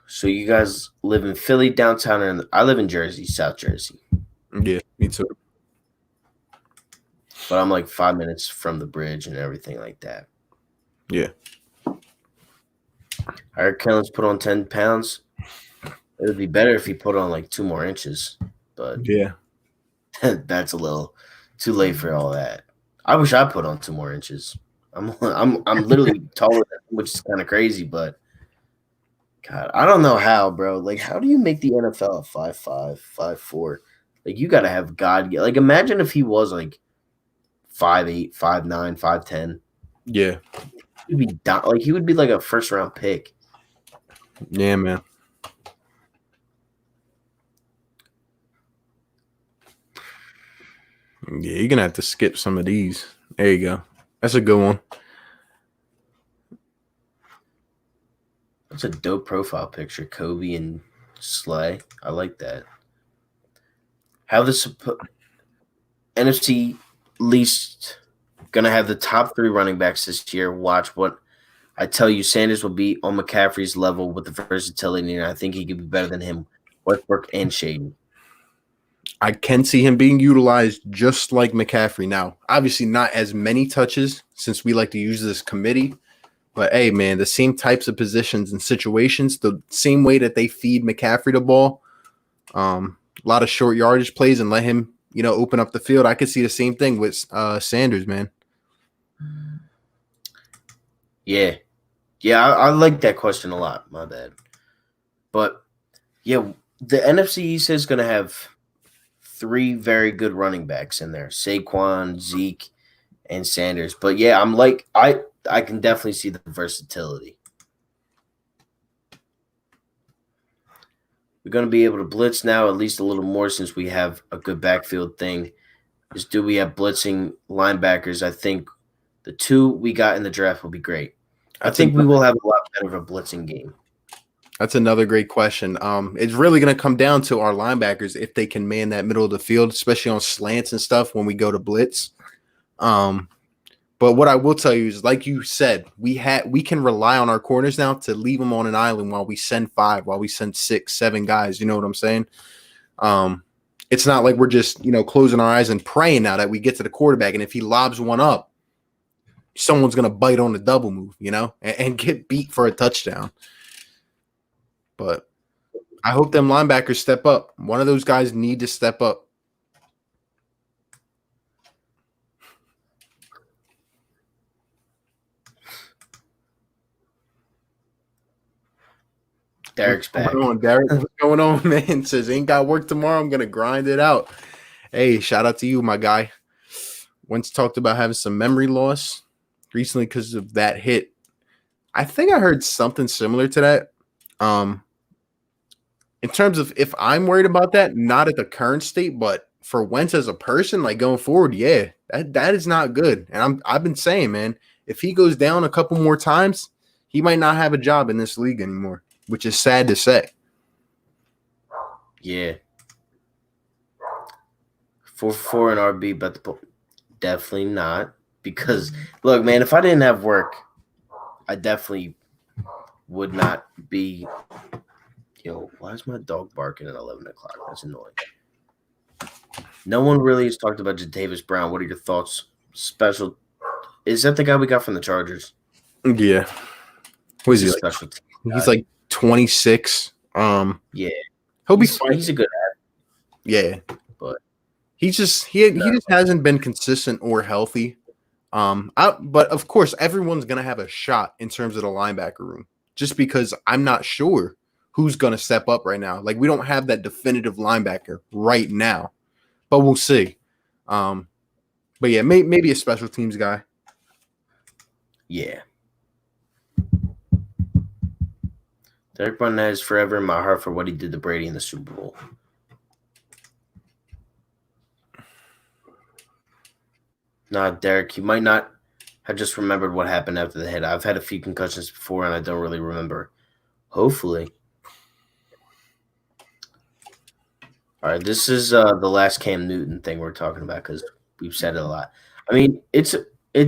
Speaker 1: So you guys live in Philly, downtown, and I live in Jersey, South Jersey.
Speaker 2: Yeah, me too.
Speaker 1: But I'm like 5 minutes from the bridge and everything like that.
Speaker 2: Yeah.
Speaker 1: I heard Kellen's put on 10 pounds. It would be better if he put on like 2 more inches. But
Speaker 2: yeah,
Speaker 1: that's a little too late for all that. I wish I put on 2 more inches. I'm literally taller than him, which is kind of crazy, but God, I don't know how, bro. Like, how do you make the NFL 5'5", 5'4"? Like, you got to have God. Like, imagine if he was like 5'8", 5'9", 5'10".
Speaker 2: Yeah.
Speaker 1: He would be like a first round pick.
Speaker 2: Yeah, man. Yeah, you're gonna have to skip some of these. There you go. That's a good one.
Speaker 1: That's a dope profile picture, Kobe and Slay. I like that. how the NFC least going to have the top 3 running backs this year. Watch what I tell you. Sanders will be on McCaffrey's level with the versatility, and I think he could be better than him, Westbrook and Shady.
Speaker 2: I can see him being utilized just like McCaffrey. Now, obviously not as many touches since we like to use this committee. But hey, man, the same types of positions and situations, the same way that they feed McCaffrey the ball, a lot of short yardage plays and let him, open up the field. I could see the same thing with Sanders, man.
Speaker 1: Yeah. Yeah, I like that question a lot. My bad. But, yeah, the NFC East is going to have 3 very good running backs in there. Saquon, Zeke, and Sanders. But, yeah, I can definitely see the versatility. We're going to be able to blitz now at least a little more since we have a good backfield thing. Do we have blitzing linebackers? I think the 2 we got in the draft will be great. I think we will have a lot better of a blitzing game.
Speaker 2: That's another great question. It's really going to come down to our linebackers if they can man that middle of the field, especially on slants and stuff when we go to blitz. But what I will tell you is, like you said, we can rely on our corners now to leave them on an island while we send 5, while we send 6, 7 guys. You know what I'm saying? It's not like we're just closing our eyes and praying now that we get to the quarterback, and if he lobs one up, someone's gonna bite on the double move, and get beat for a touchdown. But I hope them linebackers step up. One of those guys need to step up.
Speaker 1: Derek's back.
Speaker 2: Derek, what's going on, man? Says, ain't got work tomorrow. I'm going to grind it out. Hey, shout out to you, my guy. Once talked about having some memory loss recently because of that hit. I think I heard something similar to that. In terms of if I'm worried about that, not at the current state, but for Wentz as a person, like going forward, yeah, that is not good. And I've been saying, man, if he goes down a couple more times, he might not have a job in this league anymore, which is sad to say.
Speaker 1: Yeah. 4-4 and RB, but definitely not. Because, look, man, if I didn't have work, I definitely would not be. Yo, why is my dog barking at 11 o'clock? That's annoying. No one really has talked about Jatavis Brown. What are your thoughts? Special. Is that the guy we got from the Chargers?
Speaker 2: Yeah. What is he like?
Speaker 1: Special team
Speaker 2: He's like 26.
Speaker 1: Yeah.
Speaker 2: He'll be fine.
Speaker 1: He's a good athlete.
Speaker 2: Yeah.
Speaker 1: But
Speaker 2: he just hasn't been consistent or healthy. But of course, everyone's gonna have a shot in terms of the linebacker room, just because I'm not sure who's gonna step up right now. Like, we don't have that definitive linebacker right now, but we'll see. But yeah, maybe a special teams guy.
Speaker 1: Yeah. Derek Barnett is forever in my heart for what he did to Brady in the Super Bowl. Nah, Derek, you might not have just remembered what happened after the hit. I've had a few concussions before, and I don't really remember. Hopefully. All right, this is the last Cam Newton thing we're talking about because we've said it a lot. I mean, it's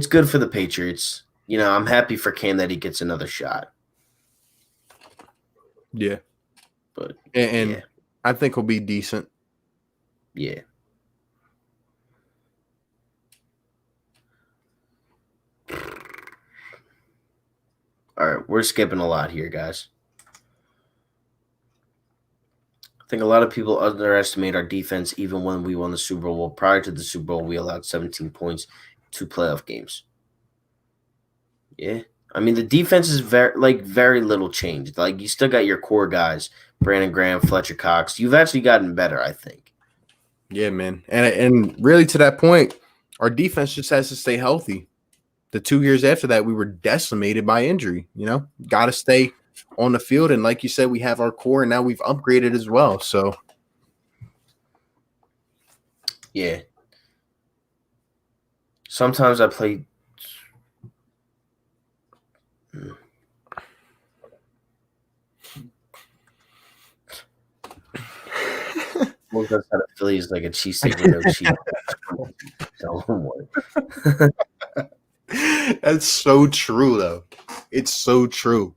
Speaker 1: good for the Patriots. I'm happy for Cam that he gets another shot.
Speaker 2: Yeah.
Speaker 1: But
Speaker 2: and I think he'll be decent.
Speaker 1: Yeah. All right, we're skipping a lot here, guys. I think a lot of people underestimate our defense even when we won the Super Bowl. Prior to the Super Bowl, we allowed 17 points, 2 playoff games. Yeah. I mean, the defense is very little changed. Like, you still got your core guys, Brandon Graham, Fletcher Cox. You've actually gotten better, I think.
Speaker 2: Yeah, man. And really, to that point, our defense just has to stay healthy. The 2 years after that, we were decimated by injury. Got to stay on the field. And like you said, we have our core, and now we've upgraded as well. So,
Speaker 1: yeah. Sometimes I play. Most outside of Philly is like a cheesesteak with no cheese. So,
Speaker 2: That's so true, though. It's so true.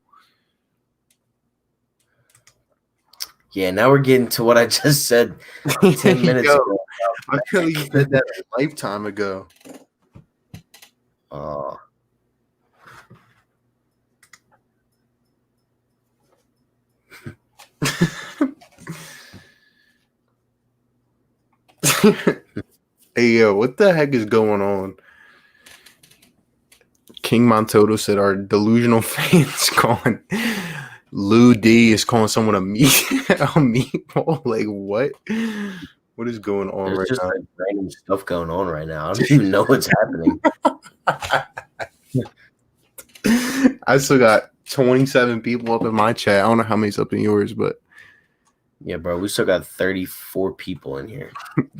Speaker 1: yeah, now we're getting to what I just said 10 minutes
Speaker 2: Yo,
Speaker 1: ago.
Speaker 2: I feel like you said that a lifetime ago.
Speaker 1: Oh,
Speaker 2: Hey, yo, what the heck is going on? King Montoto said our delusional fans calling Lou D is calling someone a meatball. Like, what? What is going on
Speaker 1: there's
Speaker 2: right
Speaker 1: just
Speaker 2: now?
Speaker 1: like random stuff going on right now. I don't even know what's happening.
Speaker 2: I still got 27 people up in my chat. I don't know how many's up in yours, but
Speaker 1: Yeah, bro, we still got 34 people in here.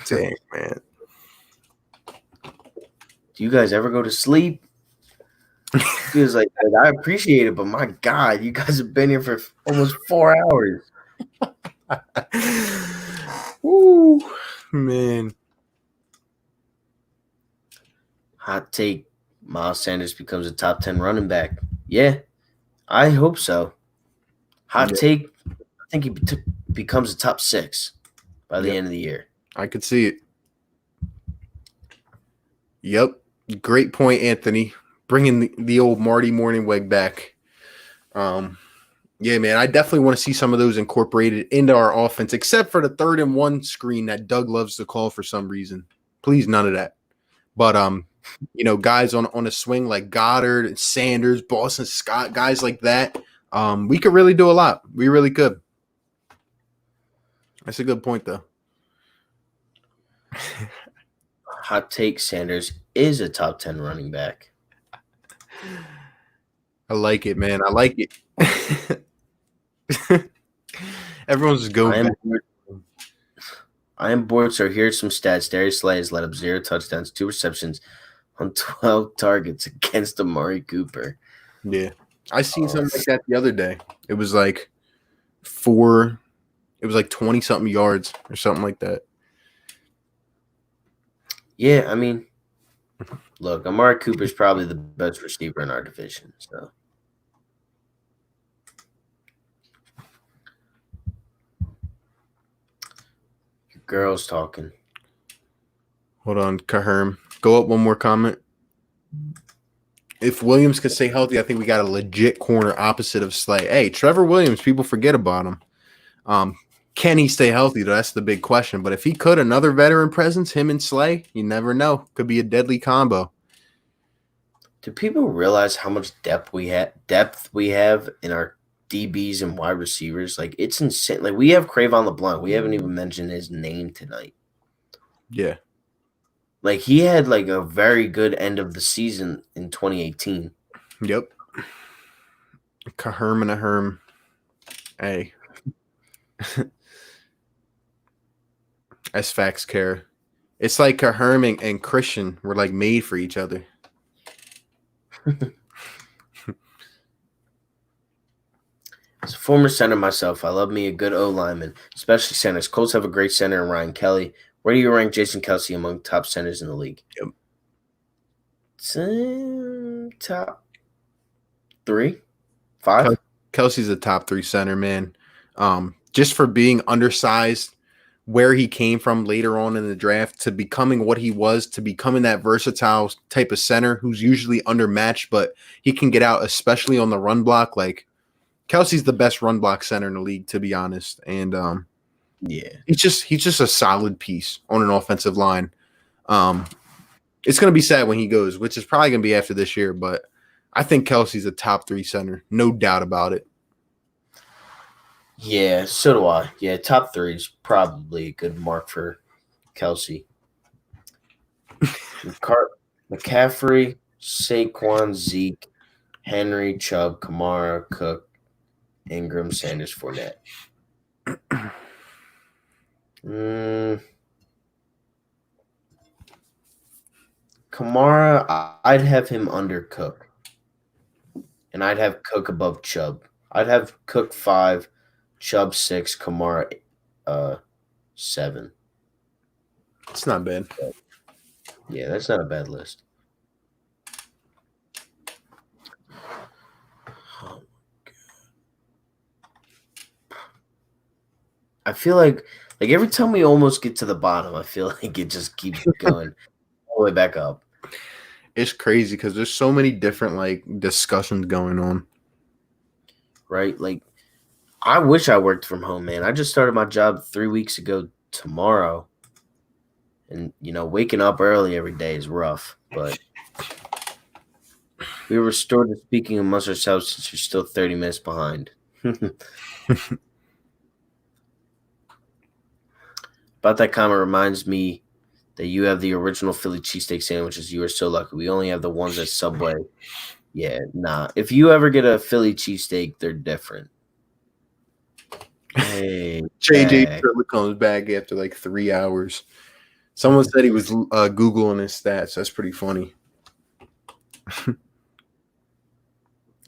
Speaker 2: dang, man.
Speaker 1: Do you guys ever go to sleep? Feels like I appreciate it, but my God, you guys have been here for almost 4 hours.
Speaker 2: Woo, man.
Speaker 1: Hot take: Miles Sanders becomes a top 10 running back. Yeah, I hope so. Hot
Speaker 2: Yeah.
Speaker 1: take: I think he becomes a top 6 by the
Speaker 2: Yep.
Speaker 1: end of the year.
Speaker 2: I could see it. Yep. Great point, Anthony. Bringing the old Marty Morningweg back. Yeah, man, I definitely want to see some of those incorporated into our offense, except for the 3rd and 1 screen that Doug loves to call for some reason. Please, none of that. But guys on a swing like Goddard, Sanders, Boston Scott, guys like that, we could really do a lot. We really could. That's a good point, though.
Speaker 1: Hot take: Sanders is a top 10 running back.
Speaker 2: I like it, man. I like it. Everyone's just going back.
Speaker 1: I am bored, so here's some stats. Darius Slay has led up 0 touchdowns, 2 receptions on 12 targets against Amari Cooper.
Speaker 2: Yeah. I seen something like that the other day. It was like 20 something yards or something like that.
Speaker 1: Yeah, I mean, look, Amari Cooper is probably the best receiver in our division. So, your girl's talking.
Speaker 2: Hold on, Caherm. Go up one more comment. If Williams can stay healthy, I think we got a legit corner opposite of Slay. Hey, Trevor Williams, people forget about him. Can he stay healthy, though? That's the big question. But if he could, another veteran presence, him and Slay, you never know. Could be a deadly combo.
Speaker 1: Do people realize how much depth we have in our DBs and wide receivers? Like, it's insane. Like, we have Cravon LeBlanc. We haven't even mentioned his name tonight.
Speaker 2: Yeah.
Speaker 1: Like, he had like a very good end of the season in 2018.
Speaker 2: Yep. Caherm and a Herm. Hey. That's facts, care. It's like Caherm and Christian were like made for each other.
Speaker 1: As a former center myself, I love me a good O lineman, especially centers. Colts have a great center in Ryan Kelly. Where do you rank Jason Kelsey among top centers in the league?
Speaker 2: Yep.
Speaker 1: Top 3, 5.
Speaker 2: Kelsey's a top 3 center, man. Just for being undersized, where he came from later on in the draft to becoming what he was, to becoming that versatile type of center who's usually undermatched, but he can get out, especially on the run block. Like, Kelsey's the best run block center in the league, to be honest. And
Speaker 1: Yeah,
Speaker 2: he's just a solid piece on an offensive line. It's gonna be sad when he goes, which is probably gonna be after this year, but I think Kelsey's a top 3 center, no doubt about it.
Speaker 1: Yeah, so do I. Yeah, top 3 is probably a good mark for Kelsey. McCaffrey, Saquon, Zeke, Henry, Chubb, Kamara, Cook, Ingram, Sanders, Fournette. Kamara, I'd have him under Cook. And I'd have Cook above Chubb. I'd have Cook 5, Chubb 6, Kamara 7.
Speaker 2: It's not bad.
Speaker 1: Yeah, that's not a bad list. Oh, I feel like every time we almost get to the bottom, I feel like it just keeps going all the way back up.
Speaker 2: It's crazy because there's so many different like discussions going on.
Speaker 1: Right? Like, I wish I worked from home, man. I just started my job 3 weeks ago tomorrow. And, waking up early every day is rough. But we were restored to speaking amongst ourselves since you're still 30 minutes behind. About that comment reminds me that you have the original Philly cheesesteak sandwiches. You are so lucky. We only have the ones at Subway. Yeah, nah. If you ever get a Philly cheesesteak, they're different. Hey,
Speaker 2: JJ Triller comes back after like 3 hours. Someone said he was Googling his stats. That's pretty funny.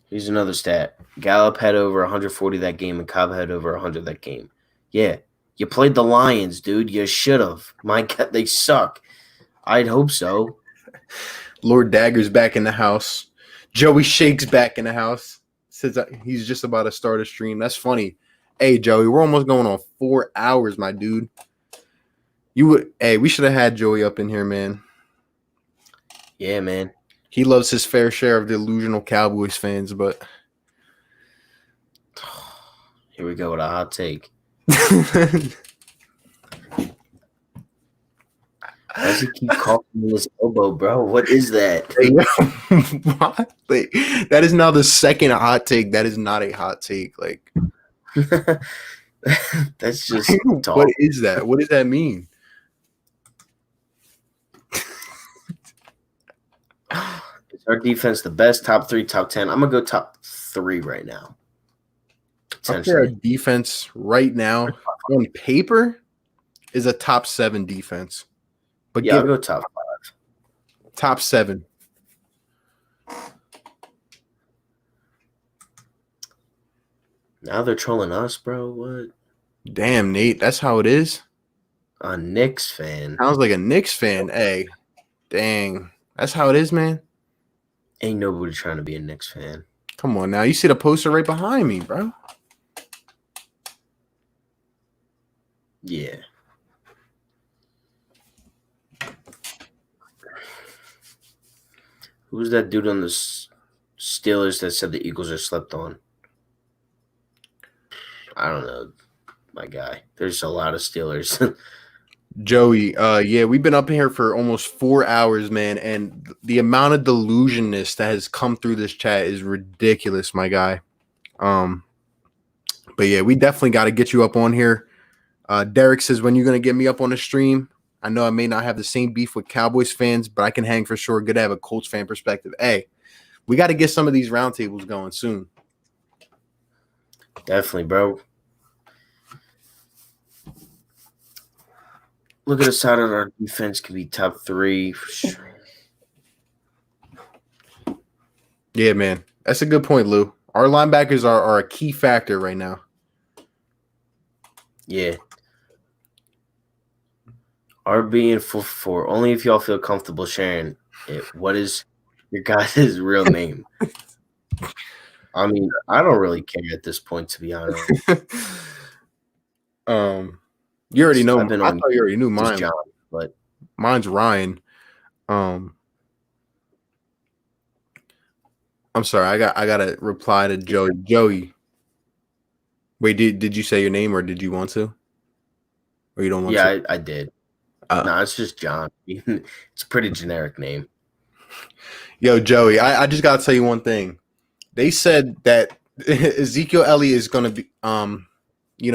Speaker 1: Here's another stat. Gallup had over 140 that game, and Cobb had over 100 that game. Yeah, you played the Lions, dude. You should have. My God, they suck. I'd hope so.
Speaker 2: Lord Dagger's back in the house. Joey Shake's back in the house. Says he's just about to start a stream. That's funny. Hey, Joey, we're almost going on 4 hours, my dude. We should have had Joey up in here, man.
Speaker 1: Yeah, man.
Speaker 2: He loves his fair share of delusional Cowboys fans, but
Speaker 1: here we go with a hot take. Why does he keep coughing in his elbow, bro? What is that?
Speaker 2: What? Like, that is now the second hot take. That is not a hot take. Like,
Speaker 1: that's just talk.
Speaker 2: What is that? What does that mean?
Speaker 1: Is our defense the best? Top 3, top 10? I'm gonna go top 3 right now.
Speaker 2: Our defense right now on paper is a top 7 defense. But
Speaker 1: yeah, I'll go top 5.
Speaker 2: Top 7.
Speaker 1: Now they're trolling us, bro. What?
Speaker 2: Damn, Nate. That's how it is?
Speaker 1: A Knicks fan.
Speaker 2: Sounds like a Knicks fan. Hey, dang. That's how it is, man.
Speaker 1: Ain't nobody trying to be a Knicks fan.
Speaker 2: Come on now. You see the poster right behind me, bro.
Speaker 1: Yeah. Who's that dude on the Steelers that said the Eagles are slept on? I don't know, my guy. There's a lot of Steelers.
Speaker 2: Joey, yeah, we've been up here for almost 4 hours, man, and the amount of delusionness that has come through this chat is ridiculous, my guy. But yeah, we definitely got to get you up on here. Derek says, when you're going to get me up on the stream? I know I may not have the same beef with Cowboys fans, but I can hang for sure. Good to have a Colts fan perspective. Hey, we got to get some of these roundtables going soon.
Speaker 1: Definitely, bro. Look at the side of our defense can be top 3 for sure.
Speaker 2: Yeah, man. That's a good point, Lou. Our linebackers are a key factor right now.
Speaker 1: Yeah. RB and 444. Only if y'all feel comfortable sharing it. What is your guys' real name? I mean, I don't really care at this point, to be honest.
Speaker 2: You already know. I thought you already knew mine.
Speaker 1: John, but
Speaker 2: mine's Ryan. I'm sorry. I got to reply to Joey. Joey. Wait, did you say your name or did you want to? Or you don't want to?
Speaker 1: Yeah, I did. No, it's just John. It's a pretty generic name.
Speaker 2: Yo, Joey, I just gotta tell you one thing. They said that Ezekiel Elliott is gonna be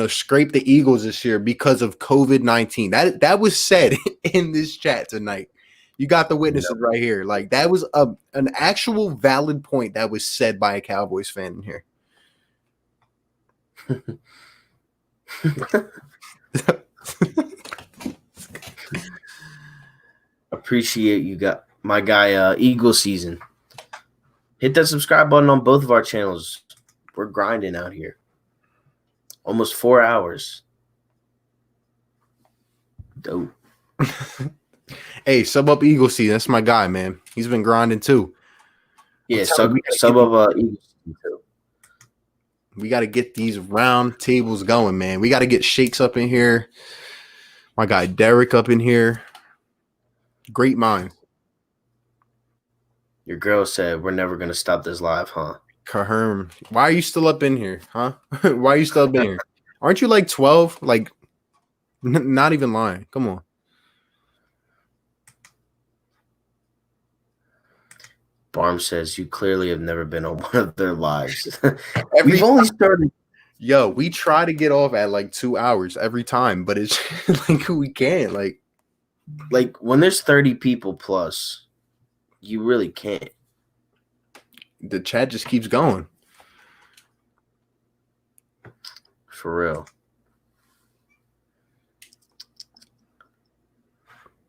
Speaker 2: scrape the Eagles this year because of COVID-19. That was said in this chat tonight. You got the witnesses right here. Like, that was an actual valid point that was said by a Cowboys fan in here.
Speaker 1: Appreciate you got my guy Eagle season. Hit that subscribe button on both of our channels. We're grinding out here. Almost 4 hours. Dope.
Speaker 2: Hey, sub up Eagle C. That's my guy, man. He's been grinding too.
Speaker 1: Yeah, sub of Eagles too.
Speaker 2: We got to get these round tables going, man. We got to get Shakes up in here. My guy Derek up in here. Great minds.
Speaker 1: Your girl said we're never gonna stop this live, huh?
Speaker 2: Kaherm. Why are you still up in here, huh? Why are you still up in here? Aren't you like 12? Like, not even lying. Come on.
Speaker 1: Barm says you clearly have never been on one of their lives. We've only started.
Speaker 2: Yo, we try to get off at like 2 hours every time, but it's like we can't.
Speaker 1: Like when there's 30 people plus, you really can't.
Speaker 2: The chat just keeps going.
Speaker 1: For real.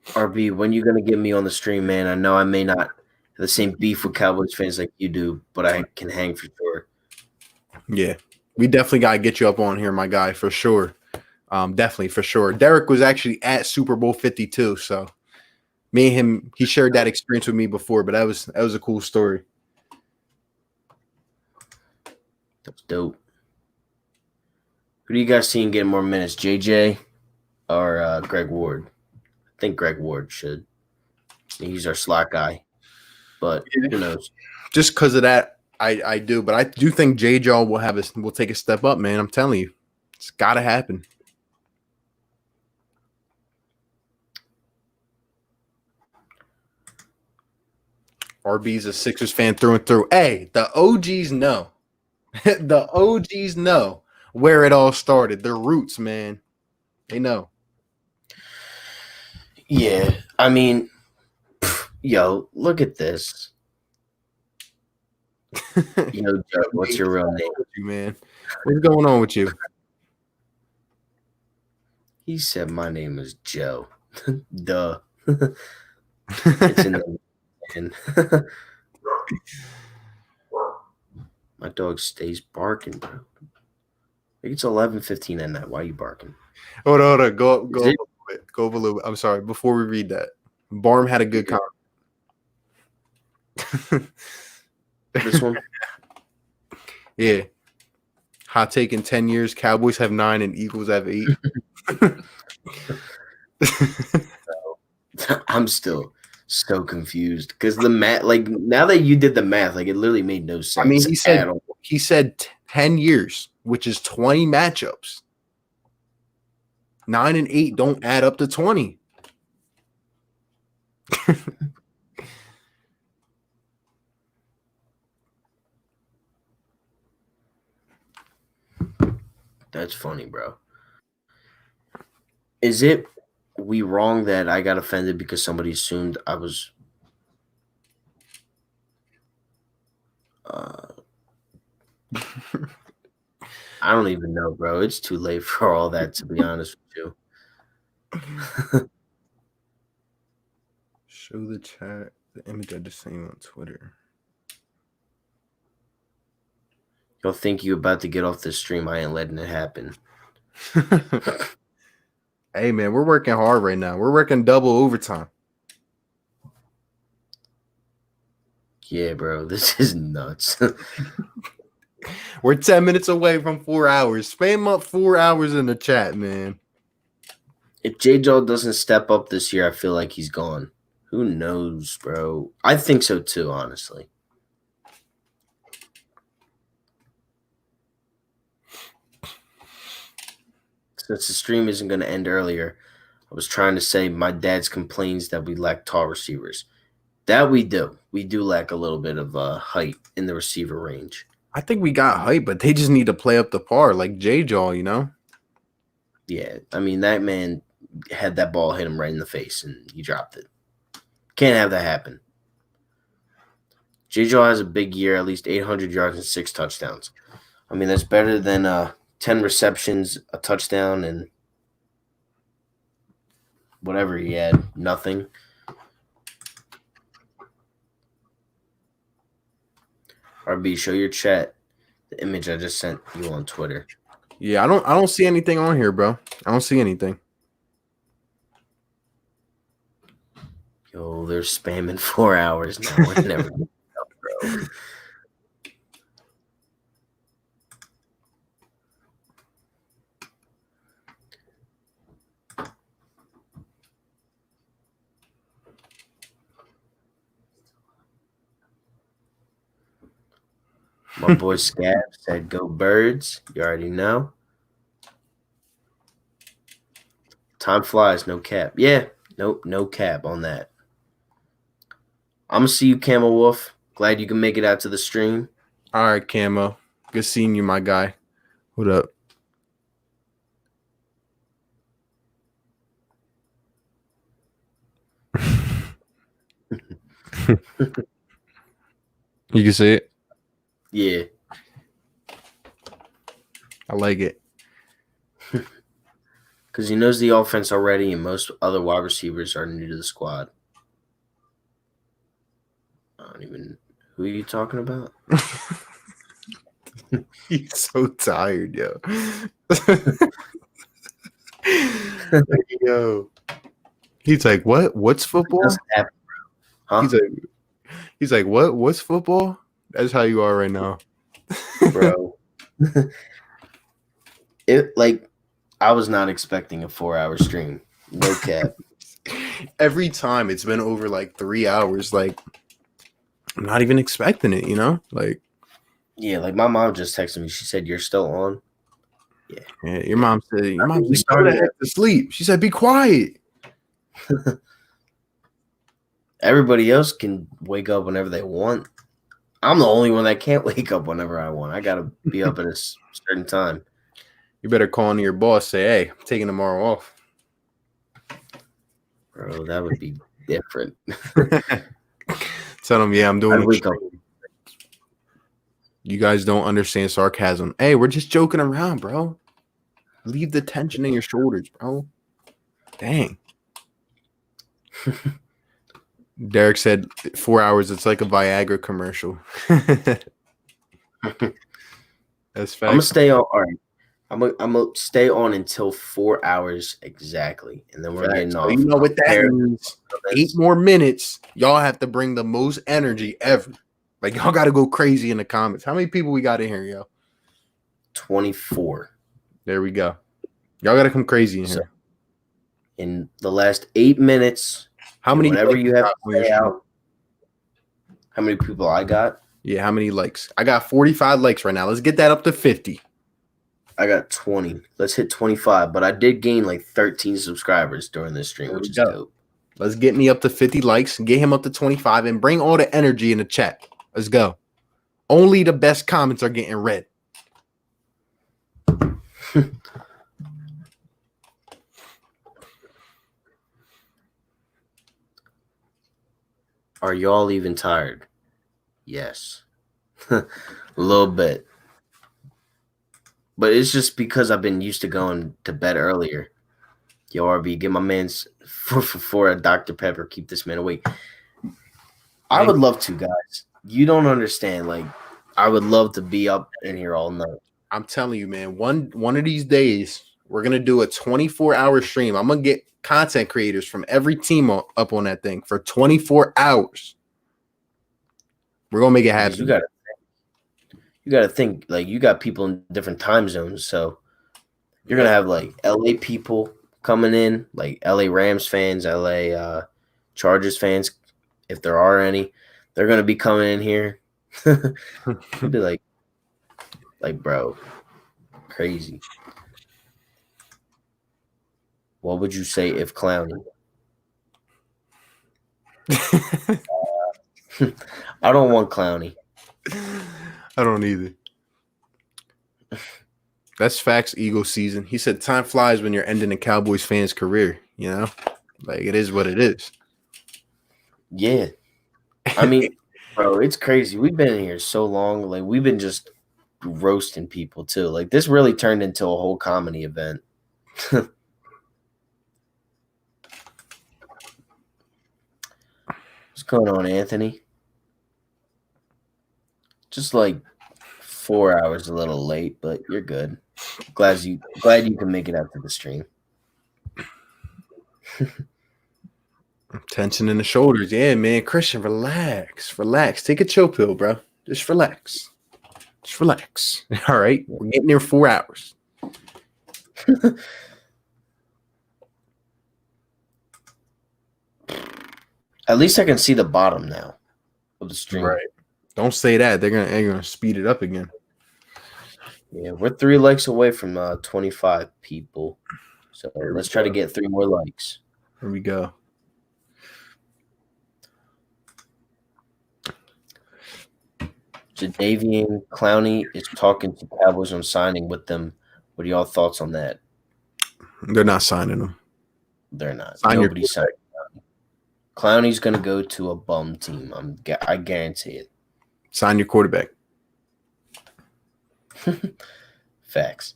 Speaker 1: RB, when you gonna get me on the stream, man? I know I may not have the same beef with Cowboys fans like you do, but I can hang for sure.
Speaker 2: Yeah, we definitely gotta get you up on here, my guy, for sure. Definitely for sure. Derek was actually at Super Bowl 52, so me and him, he shared that experience with me before, but that was a cool story.
Speaker 1: That's dope. Who do you guys see getting more minutes, JJ or Greg Ward? I think Greg Ward should. He's our slot guy, but who knows?
Speaker 2: Just because of that, I do, but I do think J-Jaw will take a step up, man. I'm telling you, it's got to happen. RB's a Sixers fan through and through. Hey, the OGs know. The OGs know where it all started. Their roots, man. They know.
Speaker 1: Yeah, I mean, yo, look at this. Yo, Joe, what's your real name?
Speaker 2: Man, what's going on with you?
Speaker 1: He said my name is Joe. Duh. It's in the My dog stays barking, bro. It's 11:15 at night. Why are you barking?
Speaker 2: Hold on. Go a little bit. I'm sorry. Before we read that, Barm had a good comment.
Speaker 1: This one?
Speaker 2: Yeah. Hot take in 10 years, Cowboys have 9 and Eagles have 8.
Speaker 1: I'm still so confused because the math, like now that you did the math, like it literally made no sense.
Speaker 2: I mean, he said 10 years, which is 20 matchups. 9 and 8 don't add up to 20.
Speaker 1: That's funny, bro. Is it we wrong that I got offended because somebody assumed I was I don't even know, bro. It's too late for all that, to be honest with you.
Speaker 2: Show the chat the image I just sent you on Twitter.
Speaker 1: You'll think you about to get off the stream. I ain't letting it happen.
Speaker 2: Hey, man, we're working hard right now. We're working double overtime.
Speaker 1: Yeah, bro. This is nuts.
Speaker 2: We're 10 minutes away from 4 hours. Spam up 4 hours in the chat, man.
Speaker 1: If J-Joe doesn't step up this year, I feel like he's gone. Who knows, bro? I think so too, honestly. Since the stream isn't going to end earlier, I was trying to say my dad's complains that we lack tall receivers. That we do. We do lack a little bit of height in the receiver range.
Speaker 2: I think we got height, but they just need to play up the par like J-Jaw, you know?
Speaker 1: Yeah, I mean, that man had that ball hit him right in the face, and he dropped it. Can't have that happen. J-Jaw has a big year, at least 800 yards and 6 touchdowns. I mean, that's better than 10 receptions, a touchdown, and whatever he had, nothing. RB, show your chat the image I just sent you on Twitter.
Speaker 2: Yeah, I don't see anything on here, bro. I don't see anything.
Speaker 1: Yo, they're spamming 4 hours now. We're never gonna up, bro. My boy Scab said, "Go Birds." You already know. Time flies, no cap. Yeah, nope, no cap on that. I'm gonna see you, Camel Wolf. Glad you can make it out to the stream.
Speaker 2: All right, Camo. Good seeing you, my guy. What up? You can see it.
Speaker 1: Yeah,
Speaker 2: I like it.
Speaker 1: because he knows the offense already, and most other wide receivers are new to the squad. I don't even. Who are you talking about?
Speaker 2: He's so tired, yo. Yo. He's like, what? What's football?
Speaker 1: Doesn't happen, bro. Huh?
Speaker 2: He's like, what? What's football? That's how you are right now.
Speaker 1: Bro. I was not expecting a 4-hour stream. No cap.
Speaker 2: Every time it's been over like 3 hours. Like, I'm not even expecting it, you know? Like,
Speaker 1: Yeah, like my mom just texted me. She said, "You're still on."
Speaker 2: yeah, your mom said,
Speaker 1: We
Speaker 2: go the
Speaker 1: started
Speaker 2: heck to sleep. She said, be quiet.
Speaker 1: Everybody else can wake up whenever they want. I'm the only one that can't wake up whenever I want. I gotta be up at a certain time.
Speaker 2: You better call into your boss, say, hey, I'm taking tomorrow off.
Speaker 1: Bro, that would be different.
Speaker 2: Tell them, yeah, I'm doing
Speaker 1: I'd wake up.
Speaker 2: You guys don't understand sarcasm. Hey, we're just joking around, bro. Leave the tension in your shoulders, bro. Dang. Derek said 4 hours. It's like a Viagra commercial. That's fact.
Speaker 1: I'm gonna stay on. All right. I'm gonna stay on until 4 hours exactly, and then we're getting
Speaker 2: So
Speaker 1: off.
Speaker 2: you know what that means? 8 more minutes. Y'all have to bring the most energy ever. Like, y'all got to go crazy in the comments. How many people we got in here, yo?
Speaker 1: 24.
Speaker 2: There we go. Y'all got to come crazy in here.
Speaker 1: In the last 8 minutes,
Speaker 2: how many?
Speaker 1: Whatever you have to say out. How many people I got?
Speaker 2: Yeah, how many likes? I got 45 likes right now. Let's get that up to 50.
Speaker 1: I got 20. Let's hit 25. But I did gain like 13 subscribers during this stream, which is dope.
Speaker 2: Let's get me up to 50 likes, get him up to 25, and bring all the energy in the chat. Let's go. Only the best comments are getting read.
Speaker 1: Are y'all even tired? Yes. A little bit. But it's just because I've been used to going to bed earlier. Yo, RB, get my man's for a Dr. Pepper. Keep this man awake. I would love to, guys. You don't understand. Like, I would love to be up in here all night.
Speaker 2: I'm telling you, man. One of these days, we're gonna do a 24-hour stream. I'm gonna get content creators from every team up on that thing for 24 hours. We're gonna make it happen.
Speaker 1: You gotta think, like, you got people in different time zones, so you're gonna have like LA people coming in, like LA Rams fans, LA Chargers fans, if there are any. They're gonna be coming in here. It'd be like, bro, crazy. What would you say if Clowney? I don't want Clowney.
Speaker 2: I don't either. That's facts. Eagle season. He said, "Time flies when you're ending a Cowboys fan's career." You know, like it is what it is.
Speaker 1: Yeah, I mean, bro, it's crazy. We've been in here so long. Like we've been just roasting people too. Like this really turned into a whole comedy event. What's going on, Anthony? Just like 4 hours a little late, but you're good. Glad you can make it out to the stream.
Speaker 2: Tension in the shoulders. Yeah, man. Christian, relax. Relax. Take a chill pill, bro. Just relax. Just relax. All right. We're getting there 4 hours.
Speaker 1: At least I can see the bottom now of the stream.
Speaker 2: Right. Don't say that. They're gonna speed it up again.
Speaker 1: Yeah, we're 3 likes away from 25 people. So let's try to get 3 more likes.
Speaker 2: Here we go.
Speaker 1: Jadavian Clowney is talking to Cowboys on signing with them. What are y'all thoughts on that?
Speaker 2: They're not signing them.
Speaker 1: They're not.
Speaker 2: Sign
Speaker 1: Nobody's signing Clowney. Clowney's going to go to a bum team. I guarantee it.
Speaker 2: Sign your quarterback.
Speaker 1: Facts.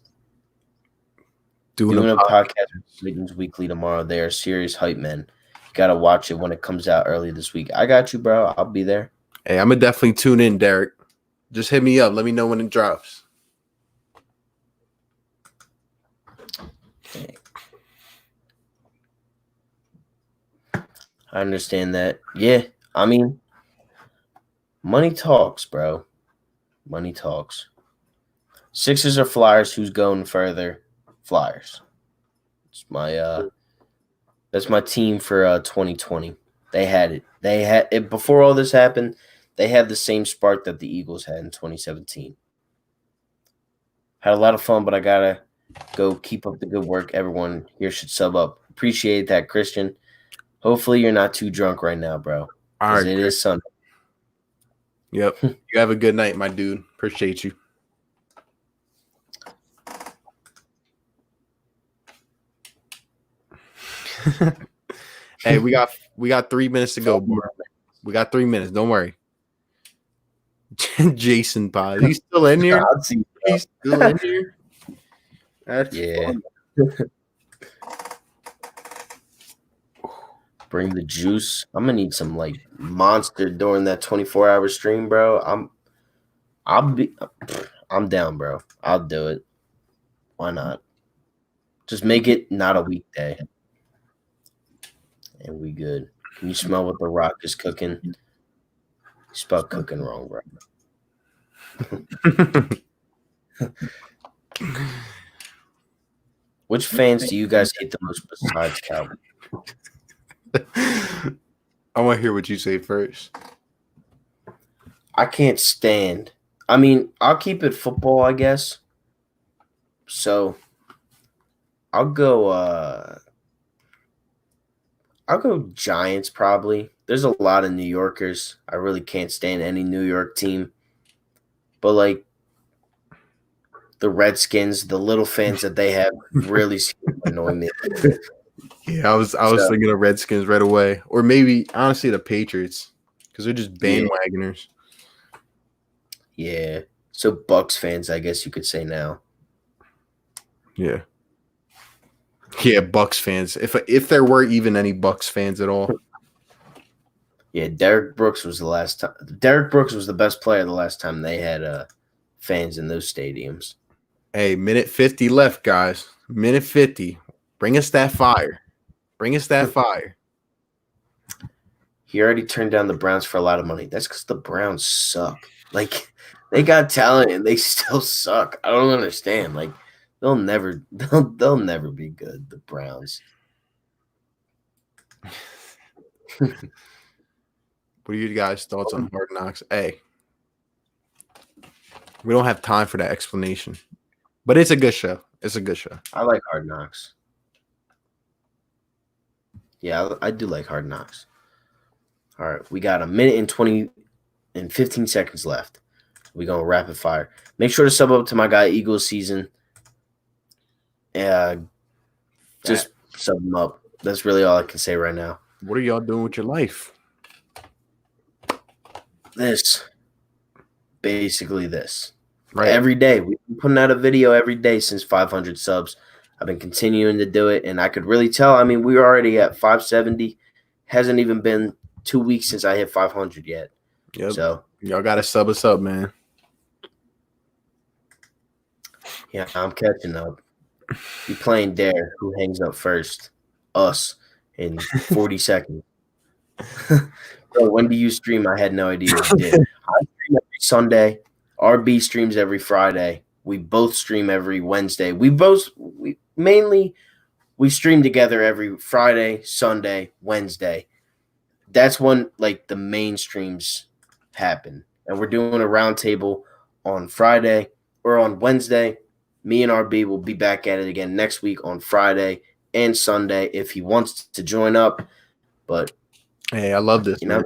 Speaker 2: Doing
Speaker 1: a podcast with Titans Weekly tomorrow. They are serious hype men. You got to watch it when it comes out early this week. I got you, bro. I'll be there.
Speaker 2: Hey, I'm going to definitely tune in, Derek. Just hit me up. Let me know when it drops.
Speaker 1: Okay. I understand that. Yeah, I mean, money talks, bro. Money talks. Sixers or Flyers? Who's going further? Flyers. It's that's my team for 2020. They had it. They had it before all this happened. They had the same spark that the Eagles had in 2017. Had a lot of fun, but I gotta go keep up the good work. Everyone here should sub up. Appreciate that, Christian. Hopefully you're not too drunk right now, bro.
Speaker 2: All right.
Speaker 1: It is Sunday.
Speaker 2: Yep. You have a good night, my dude. Appreciate you. Hey, we got 3 minutes to go. We got 3 minutes. Don't worry. Jason Pod. He's still in here. He's still in here. That's fun.
Speaker 1: Bring the juice. I'm gonna need some like monster during that 24-hour stream, bro. I'm down, bro. I'll do it. Why not? Just make it not a weekday. And we good. Can you smell what the Rock is cooking? You spelled cooking wrong, bro. Which fans do you guys hate the most besides Cowboys?
Speaker 2: I want to hear what you say first.
Speaker 1: I can't stand. I mean, I'll keep it football, I guess. So I'll go Giants probably. There's a lot of New Yorkers. I really can't stand any New York team. But like the Redskins, the little fans that they have really annoy me.
Speaker 2: Yeah, I was thinking of Redskins right away. Or maybe honestly the Patriots. Because they're just bandwagoners.
Speaker 1: Yeah. So Bucks fans, I guess you could say now.
Speaker 2: Yeah. Yeah, Bucks fans. If there were even any Bucks fans at all.
Speaker 1: Yeah, Derek Brooks was the last time. Derek Brooks was the best player the last time they had fans in those stadiums.
Speaker 2: Hey, minute 50 left, guys. Minute 50. Bring us that fire. Bring us that fire.
Speaker 1: He already turned down the Browns for a lot of money. That's because the Browns suck. Like, they got talent and they still suck. I don't understand. Like, they'll never be good, the Browns.
Speaker 2: What are you guys' thoughts on Hard Knocks? Hey, we don't have time for that explanation. But it's a good show. It's a good show.
Speaker 1: I like Hard Knocks. Yeah, I do like Hard Knocks. All right, we got a minute and 20 and 15 seconds left. We're going to rapid fire. Make sure to sub up to my guy, Eagles Season. Just sub him up. That's really all I can say right now.
Speaker 2: What are y'all doing with your life?
Speaker 1: Basically this.
Speaker 2: Right.
Speaker 1: Every day. We've been putting out a video every day since 500 subs. I've been continuing to do it, and I could really tell. I mean, we were already at 570. Hasn't even been 2 weeks since I hit 500 yet.
Speaker 2: Yep.
Speaker 1: So
Speaker 2: y'all got to sub us up, man.
Speaker 1: Yeah, I'm catching up. You playing Dare. Who hangs up first? Us in 40 seconds. Bro, when do you stream? I had no idea you did. I stream every Sunday. RB streams every Friday. We both stream every Wednesday. We stream together every Friday, Sunday, Wednesday. That's when like the main streams happen. And we're doing a roundtable on Friday or on Wednesday. Me and RB will be back at it again next week on Friday and Sunday if he wants to join up. But
Speaker 2: Hey, I love this, man.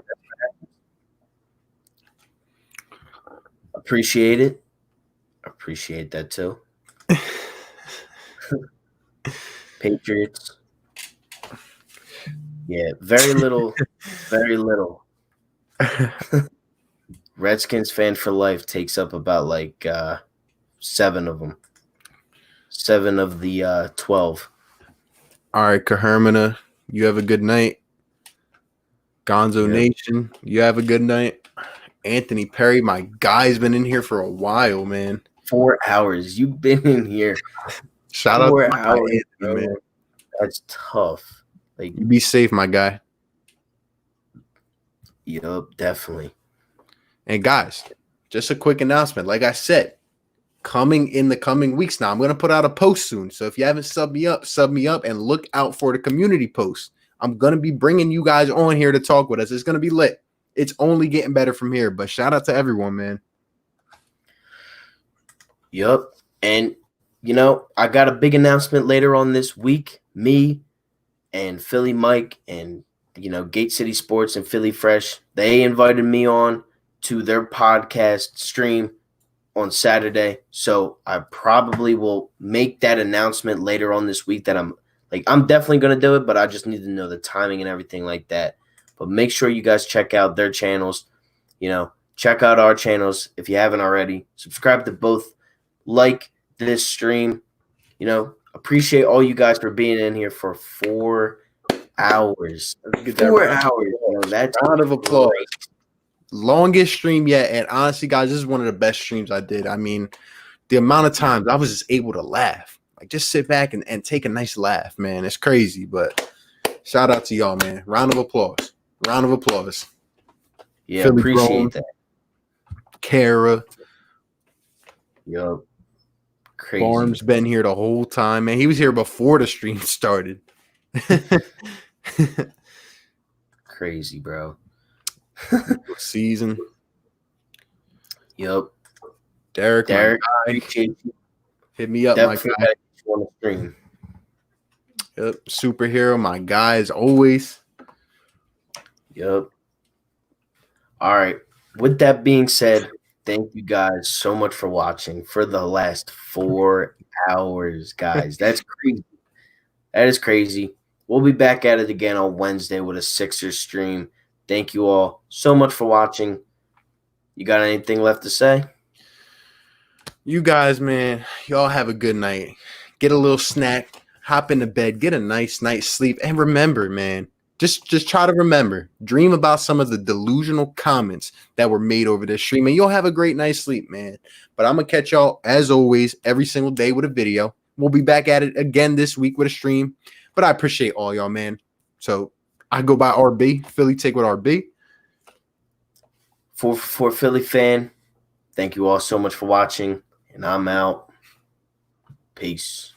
Speaker 1: Appreciate it. Appreciate that too. Patriots. Yeah, very little. Very little. Redskins fan for life takes up about like 7 of them. 7 of the 12.
Speaker 2: All right, Kahermana, you have a good night. Gonzo Nation, you have a good night. Anthony Perry, my guy's been in here for a while, man.
Speaker 1: 4 hours. You've been in here.
Speaker 2: Shout out to my guy, Anthony, man.
Speaker 1: That's tough. Like,
Speaker 2: you be safe, my guy.
Speaker 1: Yup, definitely.
Speaker 2: And guys, just a quick announcement. Like I said, coming in the coming weeks now, I'm going to put out a post soon. So if you haven't sub me up and look out for the community post. I'm going to be bringing you guys on here to talk with us. It's going to be lit. It's only getting better from here, but shout out to everyone, man.
Speaker 1: Yup. And, I got a big announcement later on this week. Me and Philly Mike and, Gate City Sports and Philly Fresh, they invited me on to their podcast stream on Saturday. So I probably will make that announcement later on this week that I'm definitely going to do it, but I just need to know the timing and everything like that. But make sure you guys check out their channels. Check out our channels if you haven't already. Subscribe to both. Like this stream. Appreciate all you guys for being in here for 4 hours. 4 hours. That's
Speaker 2: round of applause. Great. Longest stream yet. And honestly, guys, this is one of the best streams I did. I mean, the amount of times I was just able to laugh. Like, just sit back and take a nice laugh, man. It's crazy, but shout out to y'all, man. Round of applause. Round of applause.
Speaker 1: Yeah, Philly appreciate Grown, that.
Speaker 2: Kara.
Speaker 1: Yup. Crazy.
Speaker 2: Farm's been here the whole time, man. He was here before the stream started.
Speaker 1: Crazy, bro.
Speaker 2: Season.
Speaker 1: Yup.
Speaker 2: Derek,
Speaker 1: appreciate you.
Speaker 2: Hit me up,
Speaker 1: definitely
Speaker 2: my guy.
Speaker 1: On the stream.
Speaker 2: Yep, superhero, my guy, as always.
Speaker 1: Yep. All right. With that being said, thank you guys so much for watching for the last 4 hours, guys. That's crazy. That is crazy. We'll be back at it again on Wednesday with a Sixers stream. Thank you all so much for watching. You got anything left to say?
Speaker 2: You guys, man, y'all have a good night. Get a little snack, hop into bed, get a nice night's sleep, and remember, man, just try to remember, dream about some of the delusional comments that were made over this stream, and you'll have a great night's sleep, man. But I'm going to catch y'all, as always, every single day with a video. We'll be back at it again this week with a stream, but I appreciate all y'all, man. So I go by RB, Philly Take with RB.
Speaker 1: For Philly Fan, thank you all so much for watching, and I'm out. Peace.